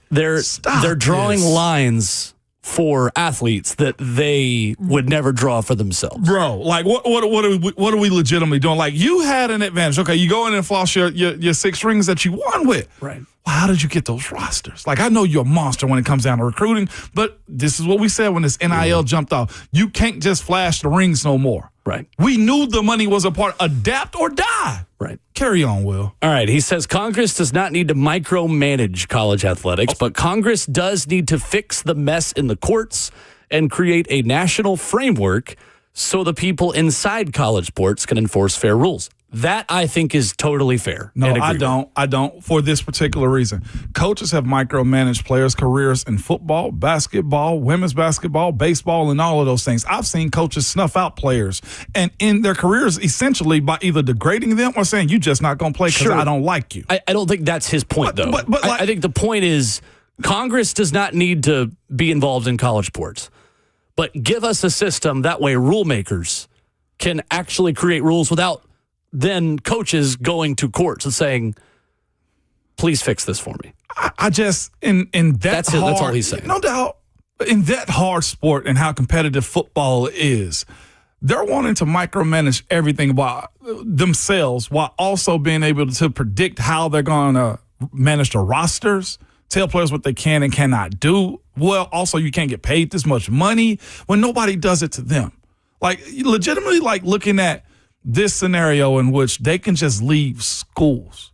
they're drawing lines for athletes that they would never draw for themselves. Bro, like what are we legitimately doing? Like, you had an advantage. Okay, you go in and floss your 6 rings that you won with. Right. Well, how did you get those rosters? Like, I know you're a monster when it comes down to recruiting, but this is what we said when this NIL jumped off. You can't just flash the rings no more. Right. We knew the money was a part. Adapt or die. Right. Carry on, Will. All right. He says Congress does not need to micromanage college athletics, but Congress does need to fix the mess in the courts and create a national framework so the people inside college sports can enforce fair rules. That, I think, is totally fair. No, I don't, for this particular reason. Coaches have micromanaged players' careers in football, basketball, women's basketball, baseball, and all of those things. I've seen coaches snuff out players and in their careers essentially by either degrading them or saying, you're just not going to play because I don't like you. I don't think that's his point, though. But I think the point is Congress does not need to be involved in college sports. But give us a system that way rule makers can actually create rules without then coaches going to courts and saying, please fix this for me. I just, in that that's hard, that's all he's saying. No doubt, in that hard sport and how competitive football is, they're wanting to micromanage everything about themselves while also being able to predict how they're going to manage the rosters, tell players what they can and cannot do. Well, also, you can't get paid this much money when nobody does it to them. Like, legitimately, like looking at this scenario in which they can just leave schools.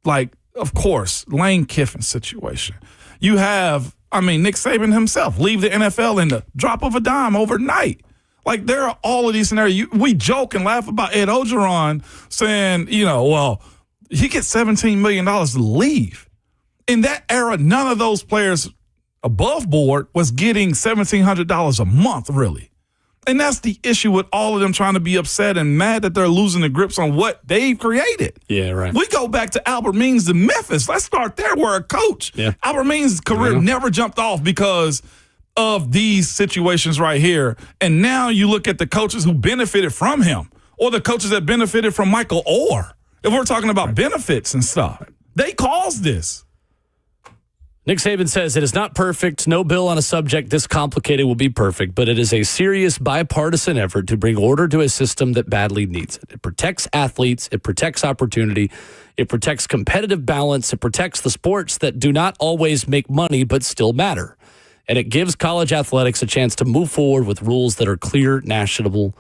Like, of course, Lane Kiffin's situation. You have, Nick Saban himself leave the NFL in the drop of a dime overnight. Like, there are all of these scenarios. We joke and laugh about Ed Ogeron saying, well, he gets $17 million to leave. In that era, none of those players above board was getting $1,700 a month, really. And that's the issue with all of them trying to be upset and mad that they're losing the grips on what they've created. Yeah, right. We go back to Albert Means to Memphis. Let's start there where a coach. Yeah. Albert Means' career never jumped off because of these situations right here. And now you look at the coaches who benefited from him or the coaches that benefited from Michael Orr. If we're talking about benefits and stuff, they caused this. Nick Saban says it is not perfect. No bill on a subject this complicated will be perfect, but it is a serious bipartisan effort to bring order to a system that badly needs it. It protects athletes. It protects opportunity. It protects competitive balance. It protects the sports that do not always make money but still matter. And it gives college athletics a chance to move forward with rules that are clear, national,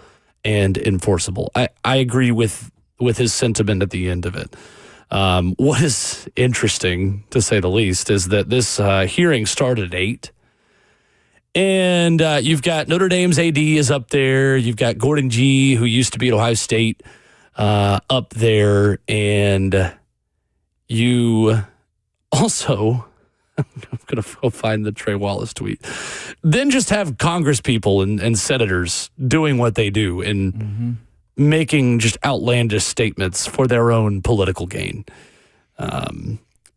and enforceable. I agree with his sentiment at the end of it. What is interesting, to say the least, is that this hearing started at 8. And you've got Notre Dame's AD is up there. You've got Gordon G., who used to be at Ohio State, up there. And you also, I'm going to go find the Trey Wallace tweet, then just have Congress people and senators doing what they do and making just outlandish statements for their own political gain.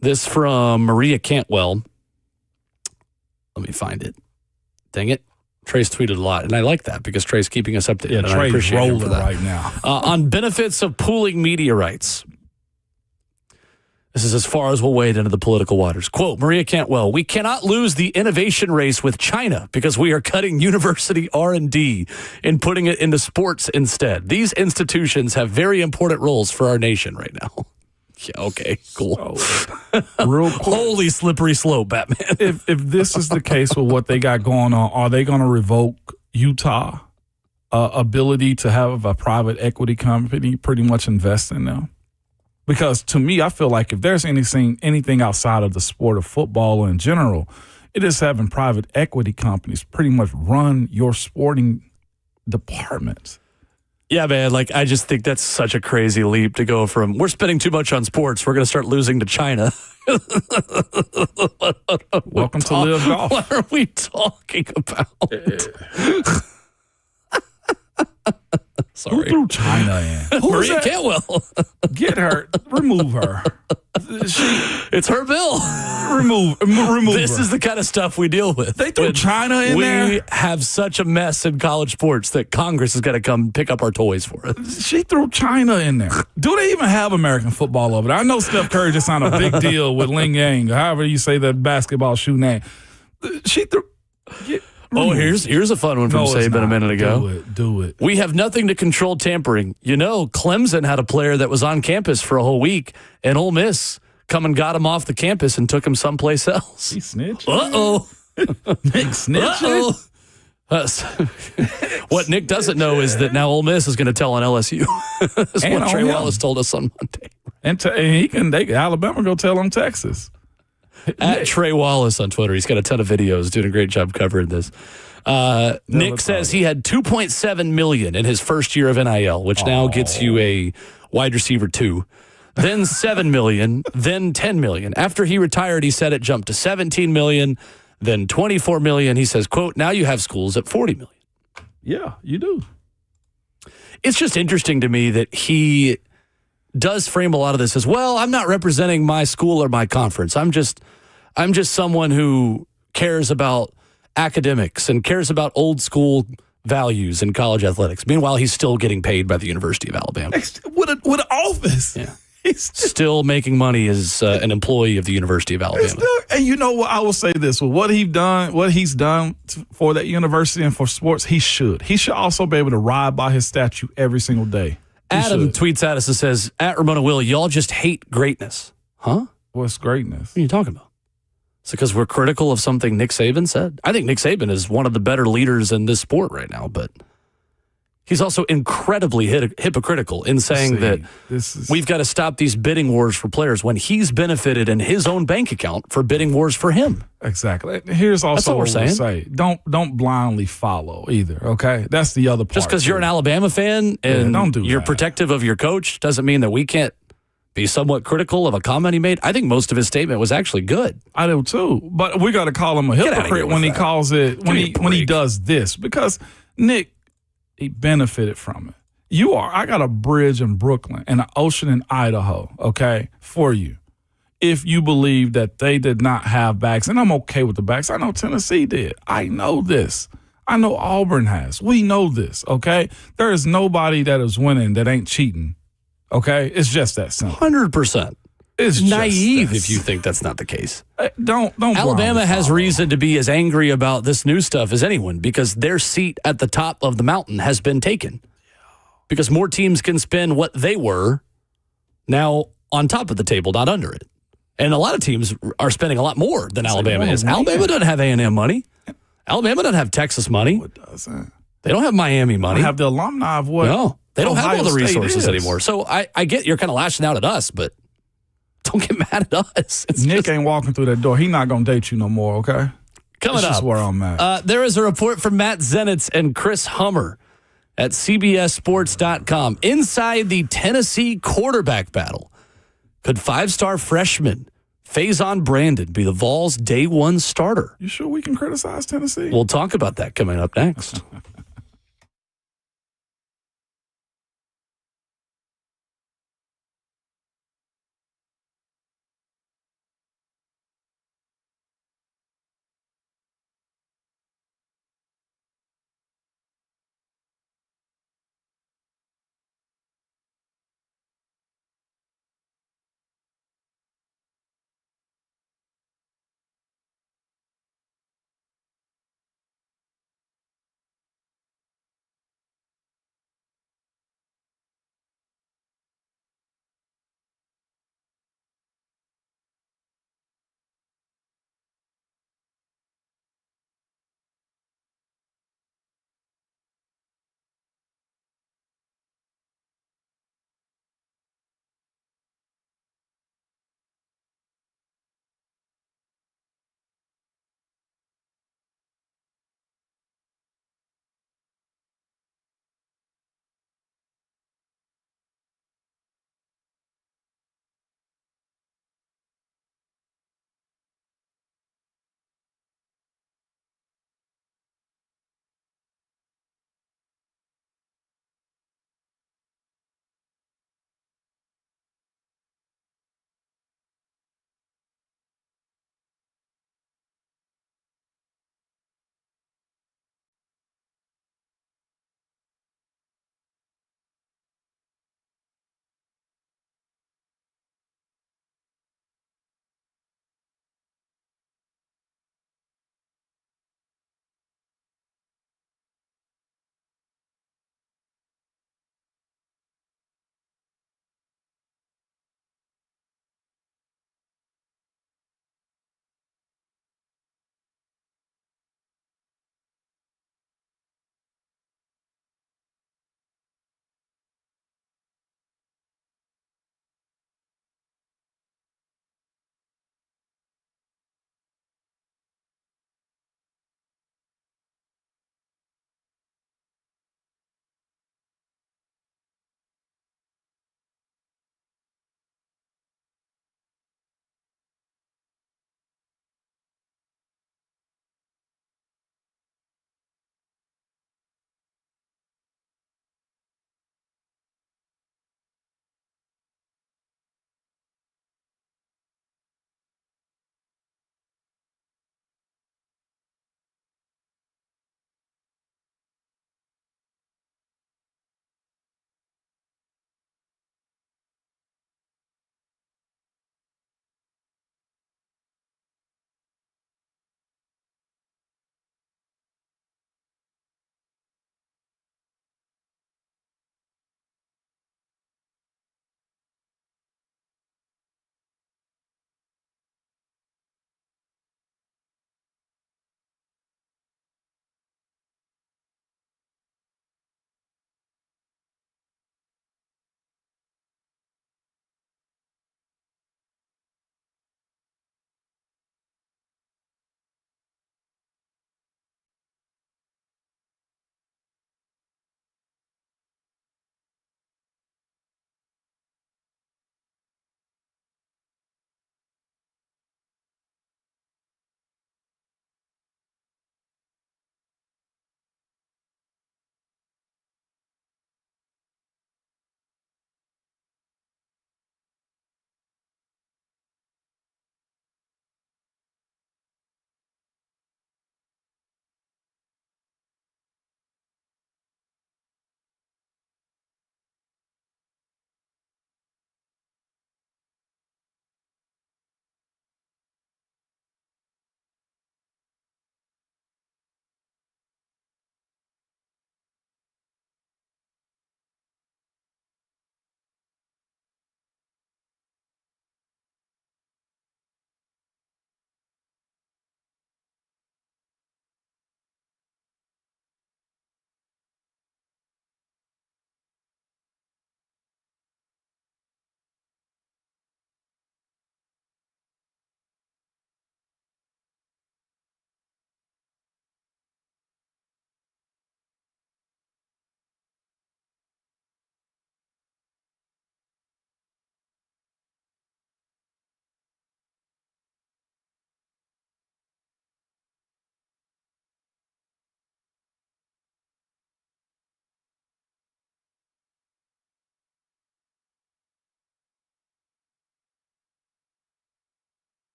This from Maria Cantwell. Let me find it. Dang it. Trey's tweeted a lot, and I like that because Trey's keeping us updated. Yeah, Trey's rolling right now. On benefits of pooling media rights. This is as far as we'll wade into the political waters. Quote, Maria Cantwell, we cannot lose the innovation race with China because we are cutting university R&D and putting it into sports instead. These institutions have very important roles for our nation right now. Yeah, okay, cool. Real quick, holy slippery slope, Batman. If this is the case with what they got going on, are they going to revoke Utah ability to have a private equity company pretty much invest in them? Because to me, I feel like if there's anything outside of the sport of football in general, it is having private equity companies pretty much run your sporting departments. Yeah, man, like I just think that's such a crazy leap to go from we're spending too much on sports, we're going to start losing to China. Welcome to Live Golf. What are we talking about? Sorry. Who threw China in? Maria Cantwell. Get her. Remove her. It's her bill. Remove This her. is the kind of stuff we deal with. They threw China in there? We have such a mess in college sports that Congress has got to come pick up our toys for us. She threw China in there. Do they even have American football over there? I know Steph Curry just signed a big deal with Ling Yang, or however you say that basketball shoe name. She threw... Here's a fun one from Saban a minute ago. Do it. We have nothing to control tampering. You know, Clemson had a player that was on campus for a whole week, and Ole Miss come and got him off the campus and took him someplace else. He snitched. Uh-oh. Nick snitched. What Nick doesn't know is that now Ole Miss is going to tell on LSU. That's what Trey Wallace told us on Monday. And Alabama go tell on Texas. At Trey Wallace on Twitter. He's got a ton of videos, doing a great job covering this. Nick says he had $2.7 million in his first year of NIL, which now gets you a wide receiver 2. Then $7 million, then $10 million. After he retired, he said it jumped to $17 million, then $24 million. He says, quote, now you have schools at $40 million. Yeah, you do. It's just interesting to me that he does frame a lot of this as, well, I'm not representing my school or my conference. I'm just someone who cares about academics and cares about old school values in college athletics. Meanwhile, he's still getting paid by the University of Alabama. With an office. Yeah. He's still making money as an employee of the University of Alabama. And you know what? I will say this: with what he's done for that university and for sports, he should also be able to ride by his statue every single day. Adam tweets at us and says, at Ramon Will, y'all just hate greatness. Huh? What's greatness? What are you talking about? It's because we're critical of something Nick Saban said. I think Nick Saban is one of the better leaders in this sport right now, but he's also incredibly hypocritical in saying that we've got to stop these bidding wars for players when he's benefited in his own bank account for bidding wars for him. Exactly. Here's also what we're saying. Don't blindly follow either, okay? That's the other part. Just because you're an Alabama fan and you're protective of your coach doesn't mean that we can't be somewhat critical of a comment he made. I think most of his statement was actually good. I do too. But we got to call him a hypocrite when he calls it, when he does this. Because, Nick, he benefited from it. I got a bridge in Brooklyn and an ocean in Idaho, okay, for you. If you believe that they did not have backs, and I'm okay with the backs. I know Tennessee did. I know this. I know Auburn has. We know this, okay? There is nobody that is winning that ain't cheating, okay? It's just that simple. 100%. It's naive if you think that's not the case. Don't. Alabama has reason to be as angry about this new stuff as anyone because their seat at the top of the mountain has been taken. Because more teams can spend what they were now on top of the table, not under it. And a lot of teams are spending a lot more than Alabama is. Alabama doesn't have A&M money. Alabama doesn't have Texas money. It doesn't. They don't have Miami money. They have the alumni of what? No, they don't have all the Ohio State resources is. anymore. So I get you're kind of lashing out at us, but don't get mad at us. Nick ain't walking through that door. He not going to date you no more, okay? Coming That's up, just where I'm at. there is a report from Matt Zenitz and Chris Hummer at CBSSports.com. Inside the Tennessee quarterback battle, could five-star freshman Faison Brandon be the Vols' day one starter? You sure we can criticize Tennessee? We'll talk about that coming up next.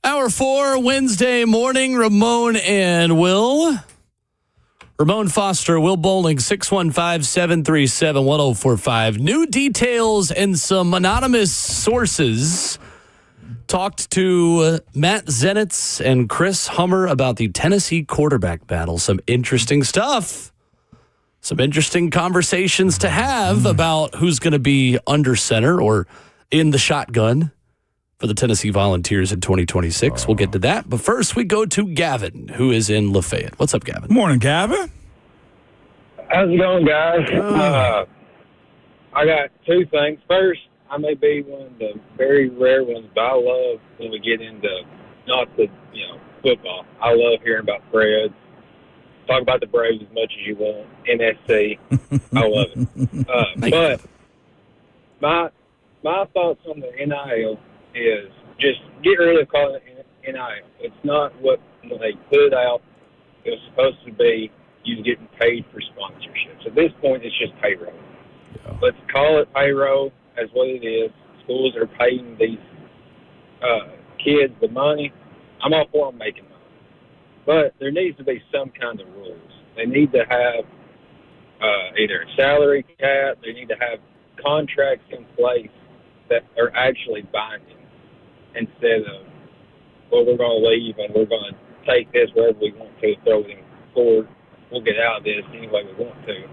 Hour 4, Wednesday morning, Ramon and Will. Ramon Foster, Will Bowling, 615-737-1045. New details and some anonymous sources talked to Matt Zenitz and Chris Hummer about the Tennessee quarterback battle. Some interesting stuff. Some interesting conversations to have about who's going to be under center or in the shotgun for the Tennessee Volunteers in 2026. We'll get to that. But first, we go to Gavin, who is in Lafayette. What's up, Gavin? Morning, Gavin. How's it going, guys? I got two things. First, I may be one of the very rare ones, but I love when we get into football. I love hearing about Preds. Talk about the Braves as much as you want. NSC. I love it. But my thoughts on the NIL is just get rid of calling it NIL. It's not what they put out. It was supposed to be you getting paid for sponsorships. At this point, it's just payroll. Yeah. Let's call it payroll as what it is. Schools are paying these kids the money. I'm all for them making money. But there needs to be some kind of rules. They need to have either a salary cap. They need to have contracts in place that are actually binding instead of, well, we're going to leave and we're going to take this wherever we want to, throw it in court. We'll get out of this any way we want to.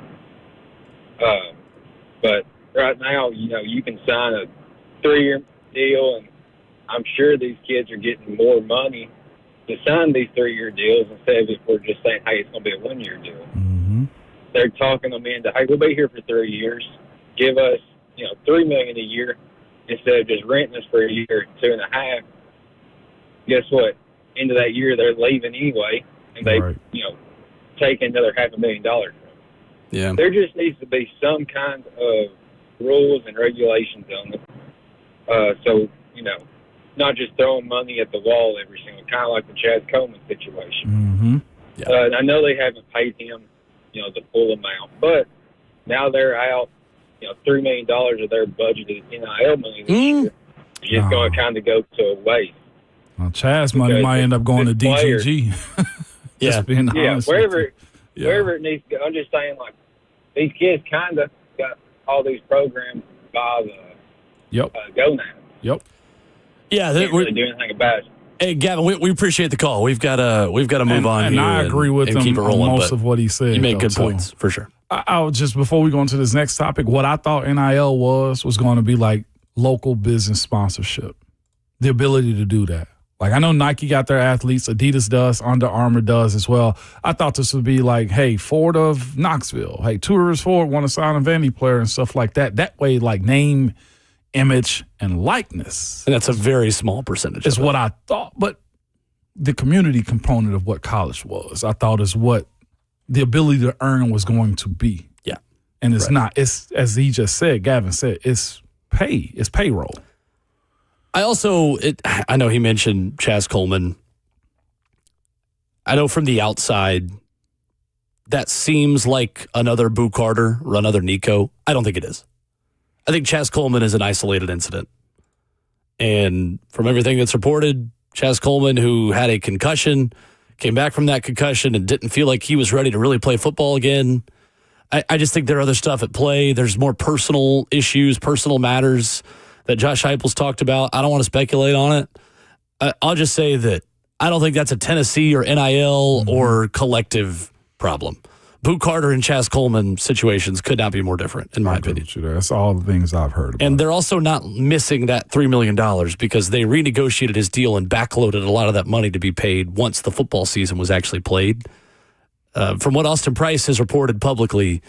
But right now, you can sign a 3-year deal, and I'm sure these kids are getting more money to sign these 3-year deals instead of if we're just saying, hey, it's going to be a 1-year deal. Mm-hmm. They're talking them into, hey, we'll be here for 3 years. Give us, $3 million a year instead of just renting us for a year, 2.5. Guess what? End of that year, they're leaving anyway, and they, take another $500,000 from them. Yeah. There just needs to be some kind of rules and regulations on it. So, not just throwing money at the wall every single, kind of like the Chaz Coleman situation. Mm-hmm. Yeah. And I know they haven't paid him, the full amount, but now they're out, $3 million of their budgeted NIL money this year. It's just going to kind of go to waste. Well, Chaz money might end up going to DGG. Wherever it needs to go. I'm just saying, like, these kids kind of got all these programs by the go now. Yep. Yeah, can't really do anything about it. Hey, Gavin, we appreciate the call. We've got to move on. And here I agree with and him keep it rolling, on most of what he said. You make good points for sure. I'll just, before we go into this next topic, what I thought NIL was going to be like local business sponsorship, the ability to do that. Like, I know Nike got their athletes, Adidas does, Under Armour does as well. I thought this would be like, hey, Ford of Knoxville, hey, Tourist Ford want to sign a Vandy player and stuff like that. That way, like, name, image, and likeness. And that's a very small percentage. Is what I thought. But the community component of what college was, I thought is what the ability to earn was going to be. Yeah. And it's not. It's, as he just said, Gavin said, it's payroll. I know he mentioned Chaz Coleman. I know from the outside, that seems like another Boo Carter or another Nico. I don't think it is. I think Chaz Coleman is an isolated incident. And from everything that's reported, Chaz Coleman, who had a concussion, came back from that concussion and didn't feel like he was ready to really play football again. I just think there are other stuff at play. There's more personal issues, personal matters that Josh Heupel's talked about. I don't want to speculate on it. I'll just say that I don't think that's a Tennessee or NIL or collective problem. Boo Carter and Chaz Coleman situations could not be more different, in my opinion. That's all the things I've heard about. And they're also not missing that $3 million because they renegotiated his deal and backloaded a lot of that money to be paid once the football season was actually played. From what Austin Price has reported publicly,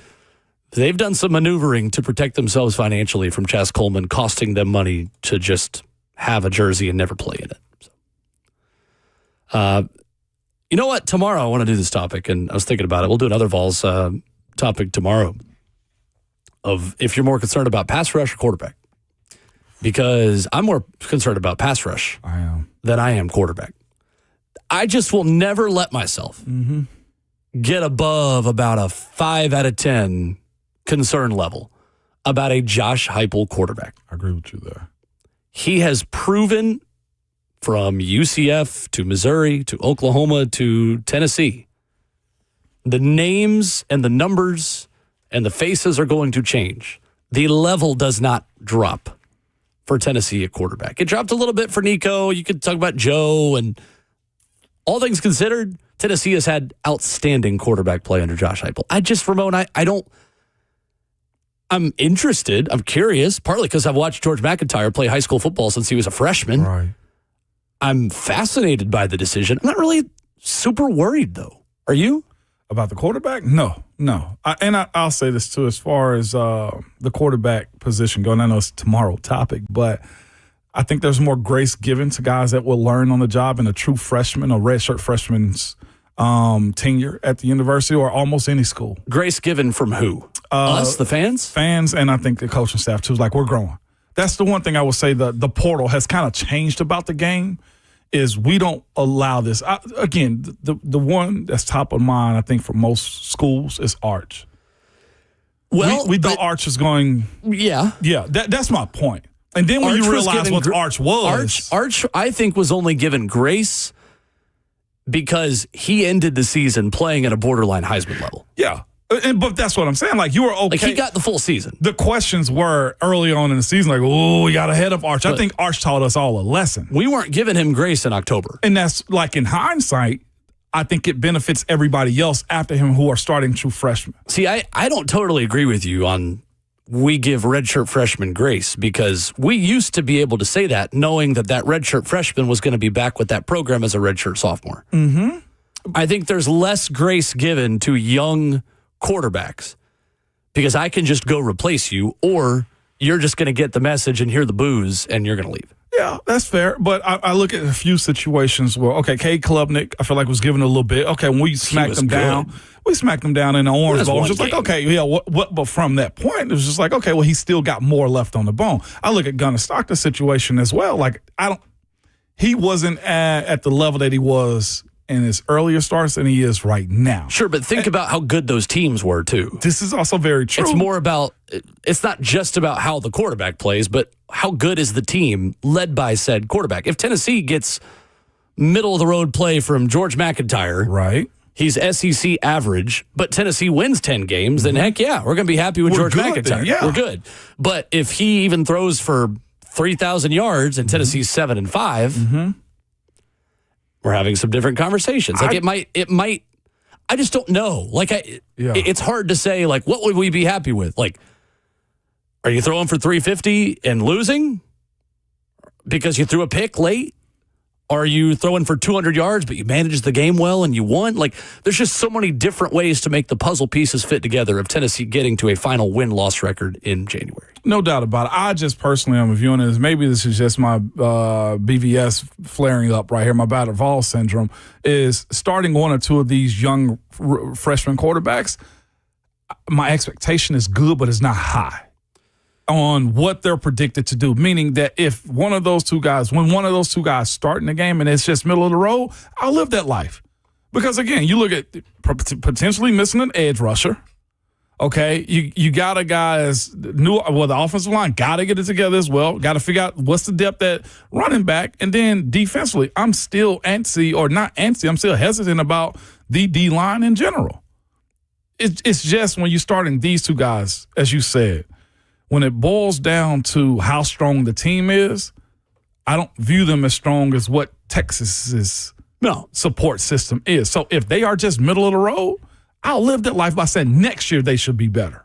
they've done some maneuvering to protect themselves financially from Chaz Coleman costing them money to just have a jersey and never play in it. So, you know what? Tomorrow I want to do this topic, and I was thinking about it. We'll do another Vols topic tomorrow of if you're more concerned about pass rush or quarterback. Because I'm more concerned about pass rush than I am quarterback. I just will never let myself get above about a 5 out of 10 concern level about a Josh Heupel quarterback. I agree with you there. He has proven from UCF to Missouri to Oklahoma to Tennessee. The names and the numbers and the faces are going to change. The level does not drop for Tennessee at quarterback. It dropped a little bit for Nico. You could talk about Joe, and all things considered, Tennessee has had outstanding quarterback play under Josh Heupel. Ramon, I'm interested. I'm curious, partly because I've watched George McIntyre play high school football since he was a freshman. Right. I'm fascinated by the decision. I'm not really super worried, though. Are you? About the quarterback? No. I'll say this, too, as far as the quarterback position going. I know it's a tomorrow topic, but I think there's more grace given to guys that will learn on the job in a true freshman or redshirt freshman's tenure at the university or almost any school. Grace given from who? Us, the fans? Fans, and I think the coaching staff, too. Like, we're growing. That's the one thing I will say the portal has kind of changed about the game is we don't allow this. The one that's top of mind, I think, for most schools is Arch. Well, we thought Arch was going. Yeah. Yeah, that's my point. And then when you realize what Arch was. Arch, I think, was only given grace because he ended the season playing at a borderline Heisman level. Yeah. But that's what I'm saying. Like, you were okay. Like, he got the full season. The questions were early on in the season, like, oh, we got ahead of Arch. But I think Arch taught us all a lesson. We weren't giving him grace in October. And that's, like, in hindsight, I think it benefits everybody else after him who are starting true freshmen. See, I don't totally agree with you on we give redshirt freshmen grace because we used to be able to say that knowing that redshirt freshman was going to be back with that program as a redshirt sophomore. Mm-hmm. I think there's less grace given to young quarterbacks because I can just go replace you or you're just going to get the message and hear the boos and you're going to leave. Yeah, that's fair. But I look at a few situations where, okay, Cade Klubnik, I feel like was given a little bit. Okay, when we smacked him down, in the Orange Bowl. It was just like, okay, yeah, what? But from that point, it was just like, okay, well, he still got more left on the bone. I look at Gunnar Stockton's situation as well. Like, he wasn't at the level that he was in his earlier starts than he is right now. Sure, but think about how good those teams were, too. This is also very true. It's more about, it's not just about how the quarterback plays, but how good is the team led by said quarterback. If Tennessee gets middle-of-the-road play from George McIntyre, right? He's SEC average, but Tennessee wins 10 games, then heck yeah, we're going to be happy with George McIntyre. Then, yeah. We're good. But if he even throws for 3,000 yards and Tennessee's 7-5, we're having some different conversations. Like it might. I just don't know. Like it's hard to say. Like, what would we be happy with? Like, are you throwing for 350 and losing because you threw a pick late? Are you throwing for 200 yards but you managed the game well and you won? Like, there's just so many different ways to make the puzzle pieces fit together of Tennessee getting to a final win-loss record in January. No doubt about it. I just personally am viewing it as maybe this is just my BVS flaring up right here, my battered Vols syndrome, is starting one or two of these young freshman quarterbacks. My expectation is good, but it's not high on what they're predicted to do, meaning that if when one of those two guys start in the game and it's just middle of the road, I'll live that life. Because, again, you look at potentially missing an edge rusher. Okay, you got a guys the offensive line got to get it together as well. Got to figure out what's the depth at running back, and then defensively, I'm still antsy, or not antsy. I'm still hesitant about the D line in general. It's just when you're starting these two guys, as you said, when it boils down to how strong the team is, I don't view them as strong as what Texas's support system is. So if they are just middle of the road, I'll live that life by saying next year they should be better.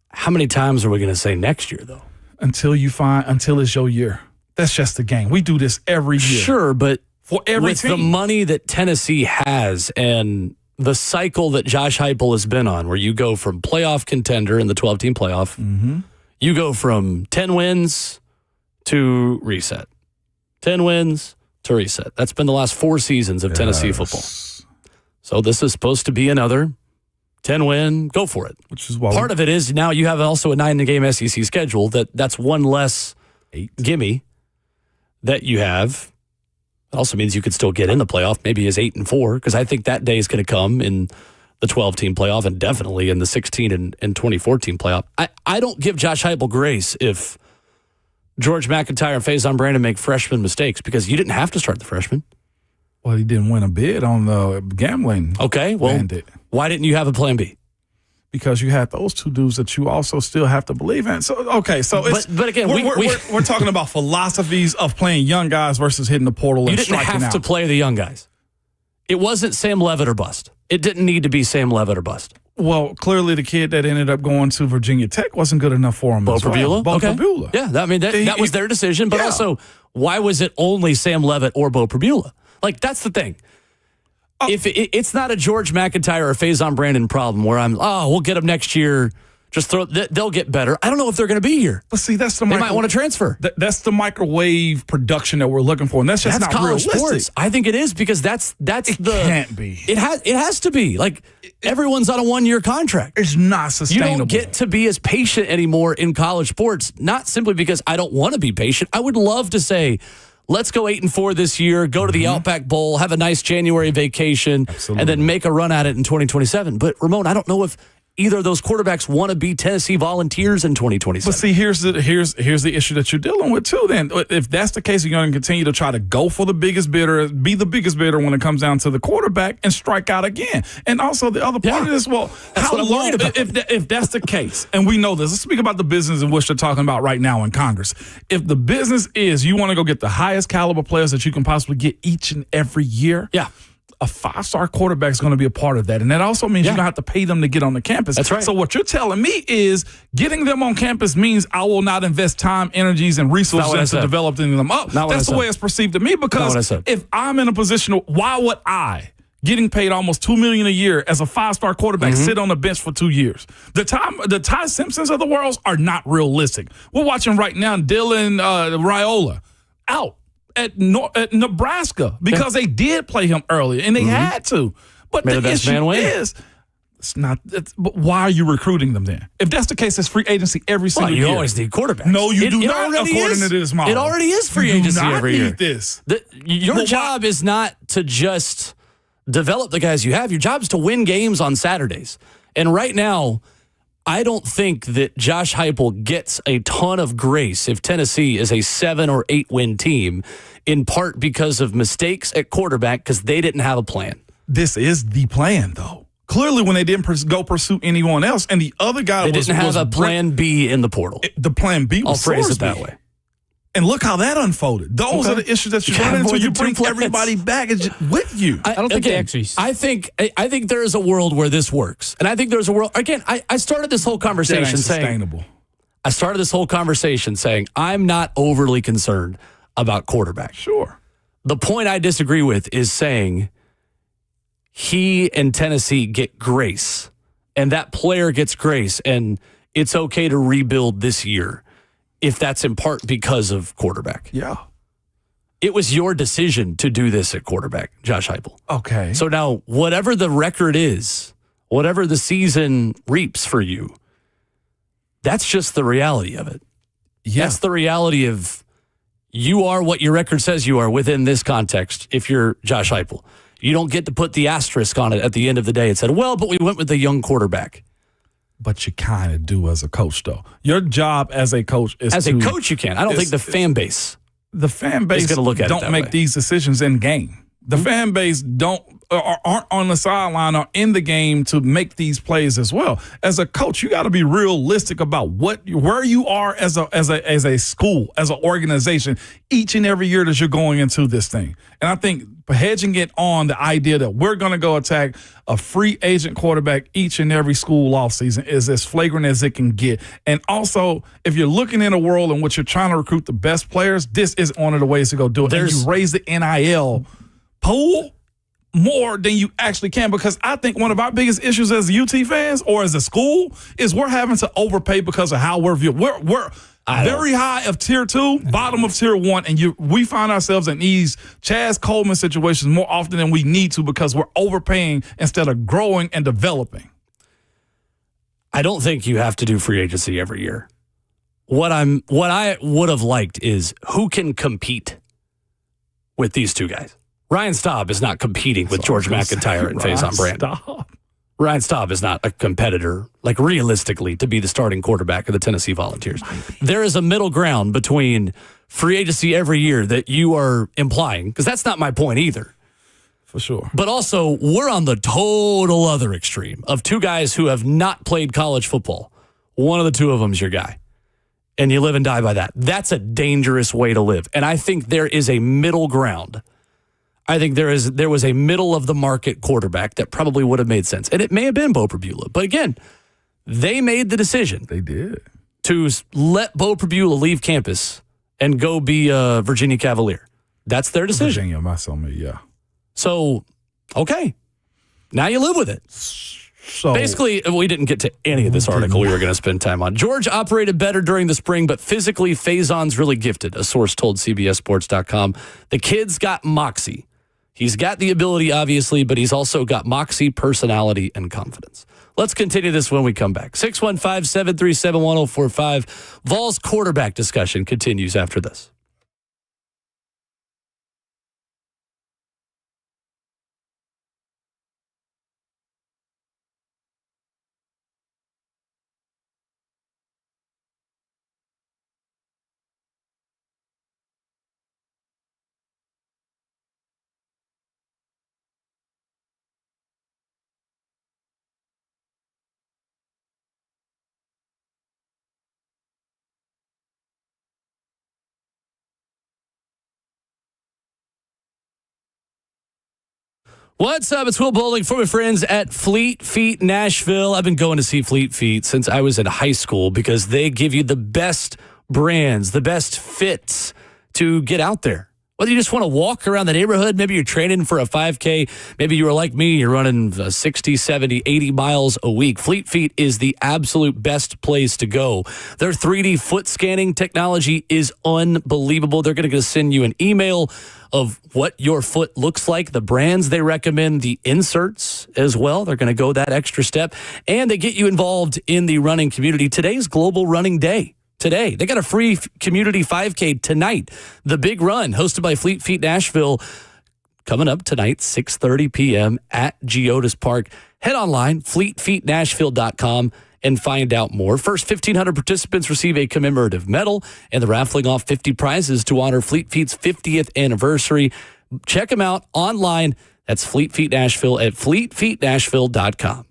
How many times are we going to say next year, though? Until it's your year. That's just the game. We do this every year. Sure, but for every with team. The money that Tennessee has and the cycle that Josh Heupel has been on, where you go from playoff contender in the 12-team playoff, you go from 10 wins to reset. 10 wins to reset. That's been the last 4 seasons of Tennessee football. So this is supposed to be another 10-win, go for it. Which is why part of it is now you have also a 9-game SEC schedule. That's one less gimme that you have. It also means you could still get in the playoff, maybe as 8-4, because I think that day is going to come in the 12-team playoff and definitely in the 16 and 24-team playoff. I don't give Josh Heupel grace if George McIntyre and Faison Brandon make freshman mistakes because you didn't have to start the freshman. Well, he didn't win a bid on the gambling. Okay, well, mandate. Why didn't you have a plan B? Because you had those two dudes that you also still have to believe in. So it's, but again, we're talking about philosophies of playing young guys versus hitting the portal and striking out. You didn't have to play the young guys. It wasn't Sam Levitt or bust. It didn't need to be Sam Levitt or bust. Well, clearly the kid that ended up going to Virginia Tech wasn't good enough for him. Bo Prabula? Bo Prabula. Yeah, that was their decision. But also, why was it only Sam Levitt or Bo Prabula? Like, that's the thing. If it's not a George McIntyre or Faison Brandon problem where we'll get them next year. Just they'll get better. I don't know if they're going to be here. But see, they might want to transfer. That's the microwave production that we're looking for, and that's just not college realistic. Sports. I think it is because it can't be. It has to be. Like everyone's on a 1-year contract. It's not sustainable. You don't get to be as patient anymore in college sports. Not simply because I don't want to be patient. I would love to say, let's go 8-4 this year, go to the Outback Bowl, have a nice January vacation, and then make a run at it in 2027. But Ramon, I don't know if either of those quarterbacks want to be Tennessee Volunteers in 2027. But see, here's the issue that you're dealing with too. Then, if that's the case, you're going to continue to try to go for the biggest bidder, be the biggest bidder when it comes down to the quarterback, and strike out again. And also the other part of this, how long? If that's the case, and we know this, let's speak about the business in which they're talking about right now in Congress. If the business is you want to go get the highest caliber players that you can possibly get each and every year, a 5-star quarterback is going to be a part of that. And that also means you don't have to pay them to get on the campus. That's right. So what you're telling me is getting them on campus means I will not invest time, energies, and resources to developing them up. That's the way it's perceived to me, because if I'm in a position, why would I, getting paid almost $2 million a year as a 5-star quarterback, sit on the bench for 2 years? The Ty Simpsons of the world are not realistic. We're watching right now Dylan Raiola out at Nebraska because they did play him early and they had to. But the issue is, but why are you recruiting them then? If that's the case, it's free agency every single year. You always need quarterbacks. No, you do not, according to this model. It already is free agency every year. You do not need this. Your job is not to just develop the guys you have. Your job is to win games on Saturdays. And right now, I don't think that Josh Heupel gets a ton of grace if Tennessee is a 7 or 8 win team, in part because of mistakes at quarterback because they didn't have a plan. This is the plan, though. Clearly, when they didn't go pursue anyone else, and the other guy they didn't have a plan B in the portal. The plan B was I'll phrase it that way. And look how that unfolded. Those are the issues that you run into. You bring everybody back with you. I don't think they actually. I think there is a world where this works, and I think there's a world. Again, I started this whole conversation saying I started this whole conversation saying I'm not overly concerned about quarterback. Sure. The point I disagree with is saying he and Tennessee get grace, and that player gets grace, and it's okay to rebuild this year. If that's in part because of quarterback. Yeah. It was your decision to do this at quarterback, Josh Heupel. Okay. So now, whatever the record is, whatever the season reaps for you, that's just the reality of it. Yeah. That's the reality of you are what your record says you are within this context if you're Josh Heupel. You don't get to put the asterisk on it at the end of the day and said, well, but we went with the young quarterback. But you kind of do as a coach, though. Your job as a coach is as a coach, you can. I don't think the fan base. The fan base don't make these decisions in game. The fan base aren't on the sideline or in the game to make these plays as well. As a coach, you got to be realistic about where you are as a school, as an organization, each and every year that you're going into this thing. And I think hedging it on the idea that we're going to go attack a free agent quarterback each and every school offseason is as flagrant as it can get. And also, if you're looking in a world in which you're trying to recruit the best players, this is one of the ways to go do it. And you raise the NIL pool more than you actually can, because I think one of our biggest issues as UT fans or as a school is we're having to overpay because of how we're viewed. We're very high of tier 2, bottom of tier 1, and we find ourselves in these Chaz Coleman situations more often than we need to because we're overpaying instead of growing and developing. I don't think you have to do free agency every year. What I would have liked is who can compete with these two guys. Ryan Staub is not competing with George McIntyre and Faison Brandon. Ryan Staub is not a competitor, like realistically, to be the starting quarterback of the Tennessee Volunteers. There is a middle ground between free agency every year that you are implying, because that's not my point either. For sure. But also, we're on the total other extreme of two guys who have not played college football. One of the two of them is your guy. And you live and die by that. That's a dangerous way to live. And I think there is a middle ground. I think there was a middle of the market quarterback that probably would have made sense. And it may have been Bo Prabula. But again, they made the decision. They did. To let Bo Prabula leave campus and go be a Virginia Cavalier. That's their decision. Virginia, my son, yeah. So, okay. Now you live with it. So basically, we didn't get to any of this article we were going to spend time on. George operated better during the spring, but physically, Faison's really gifted, a source told CBSSports.com. The kid's got moxie. He's got the ability, obviously, but he's also got moxie, personality, and confidence. Let's continue this when we come back. 615-737-1045. Vols quarterback discussion continues after this. What's up? It's Will Bowling for my friends at Fleet Feet Nashville. I've been going to see Fleet Feet since I was in high school because they give you the best brands, the best fits to get out there. Whether you just want to walk around the neighborhood, maybe you're training for a 5K, maybe you were like me, you're running 60, 70, 80 miles a week. Fleet Feet is the absolute best place to go. Their 3D foot scanning technology is unbelievable. They're going to send you an email of what your foot looks like, the brands they recommend, the inserts as well. They're going to go that extra step, and they get you involved in the running community. Today's Global Running Day. Today, they got a free community 5K tonight. The Big Run, hosted by Fleet Feet Nashville, coming up tonight, 6:30 p.m. at Geodis Park. Head online, fleetfeetnashville.com, and find out more. First 1,500 participants receive a commemorative medal, and they're raffling off 50 prizes to honor Fleet Feet's 50th anniversary. Check them out online. That's Fleet Feet Nashville at fleetfeetnashville.com.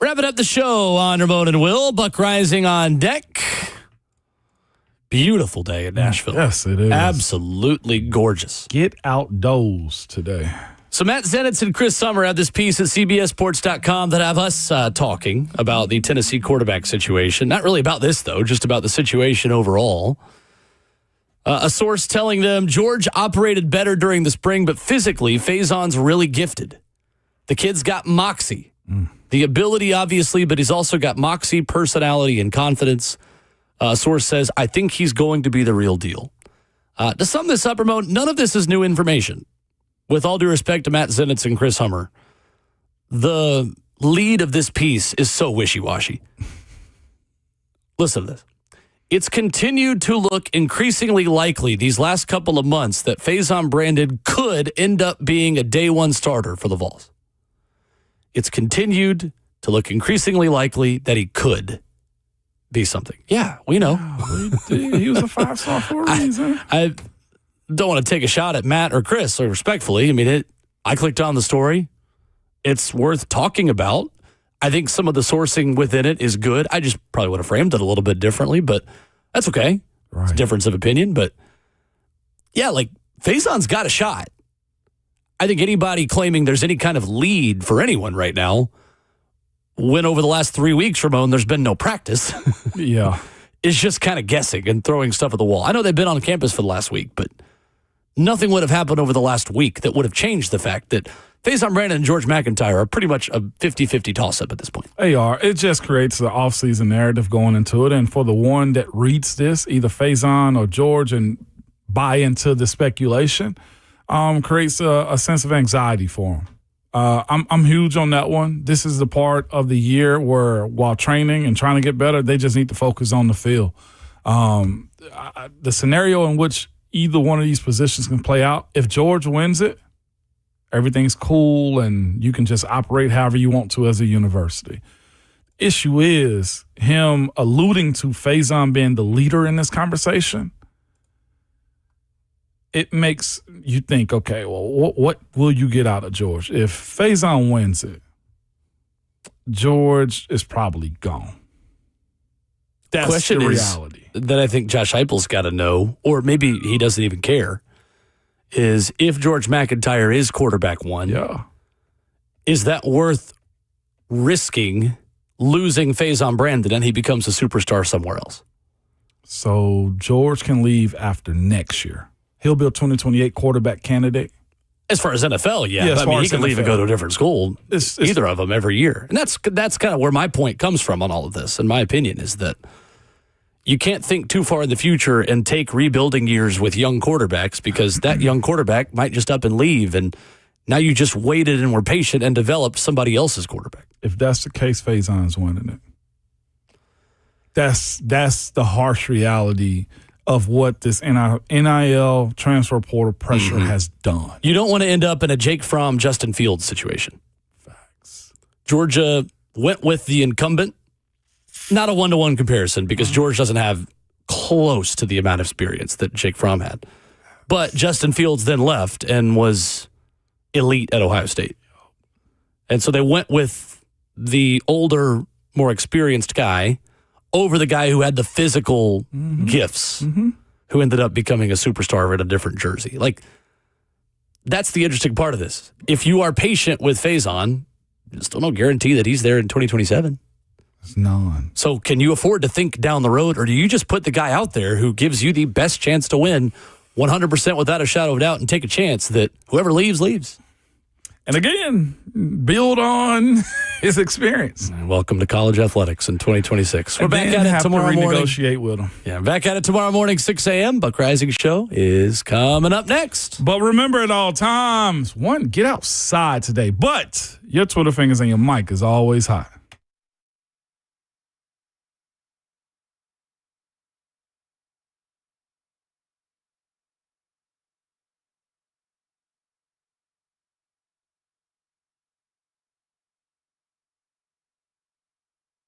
Wrapping up the show on Ramon and Will. Buck Rising on deck. Beautiful day in Nashville. Yes, it is. Absolutely gorgeous. Get outdoors today. So Matt Zenitz and Chris Summer have this piece at CBSSports.com that have us talking about the Tennessee quarterback situation. Not really about this, though, just about the situation overall. A source telling them George operated better during the spring, but physically, Faison's really gifted. The kid's got moxie. The ability, obviously, but he's also got moxie, personality, and confidence. A source says, I think he's going to be the real deal. To sum this up, Ramon, none of this is new information. With all due respect to Matt Zenitz and Chris Hummer, the lead of this piece is so wishy-washy. Listen to this. It's continued to look increasingly likely these last couple of months that Faison Brandon could end up being a day one starter for the Vols. It's continued to look increasingly likely that he could be something. Yeah, we know. He was a 5-star for a reason. I don't want to take a shot at Matt or Chris, or respectfully. I mean, I clicked on the story. It's worth talking about. I think some of the sourcing within it is good. I just probably would have framed it a little bit differently, but that's okay. Right. It's a difference of opinion. But yeah, like Faison's got a shot. I think anybody claiming there's any kind of lead for anyone right now, when over the last 3 weeks, Ramon, there's been no practice. Yeah. Is just kind of guessing and throwing stuff at the wall. I know they've been on campus for the last week, but nothing would have happened over the last week that would have changed the fact that Faison Brandon and George McIntyre are pretty much a 50-50 toss-up at this point. They are. It just creates the offseason narrative going into it. And for the one that reads this, either Faison or George, and buy into the speculation, creates a sense of anxiety for them. I'm huge on that one. This is the part of the year where, while training and trying to get better, they just need to focus on the field. The scenario in which either one of these positions can play out, if George wins it, everything's cool and you can just operate however you want to as a university. Issue is him alluding to Faison being the leader in this conversation. It makes you think, okay, well, what will you get out of George? If Faison wins it, George is probably gone. That's question the reality. That I think Josh Heupel's got to know, or maybe he doesn't even care, is if George McIntyre is quarterback one, is that worth risking losing Faison Brandon and he becomes a superstar somewhere else? So George can leave after next year. He'll be a 2028 quarterback candidate. As far as NFL, yeah. I mean, he can leave and go to a different school, either of them every year. And that's kind of where my point comes from on all of this, in my opinion, is that you can't think too far in the future and take rebuilding years with young quarterbacks, because that young quarterback might just up and leave, and now you just waited and were patient and developed somebody else's quarterback. If that's the case, Faison's winning it. That's the harsh reality of what this NIL transfer portal pressure has done. You don't want to end up in a Jake Fromm, Justin Fields situation. Facts. Georgia went with the incumbent. Not a one-to-one comparison, because George doesn't have close to the amount of experience that Jake Fromm had. But Justin Fields then left and was elite at Ohio State. And so they went with the older, more experienced guy over the guy who had the physical gifts, who ended up becoming a superstar in a different jersey. Like, that's the interesting part of this. If you are patient with Faison, there's still no guarantee that he's there in 2027. It's none. So can you afford to think down the road, or do you just put the guy out there who gives you the best chance to win 100% without a shadow of a doubt and take a chance that whoever leaves, leaves? And again, build on his experience. Welcome to college athletics in 2026. We're back at it tomorrow morning. Negotiate with him. Yeah, back at it tomorrow morning, 6 a.m. Buck Rising Show is coming up next. But remember at all times, one, get outside today. But your Twitter fingers and your mic is always hot.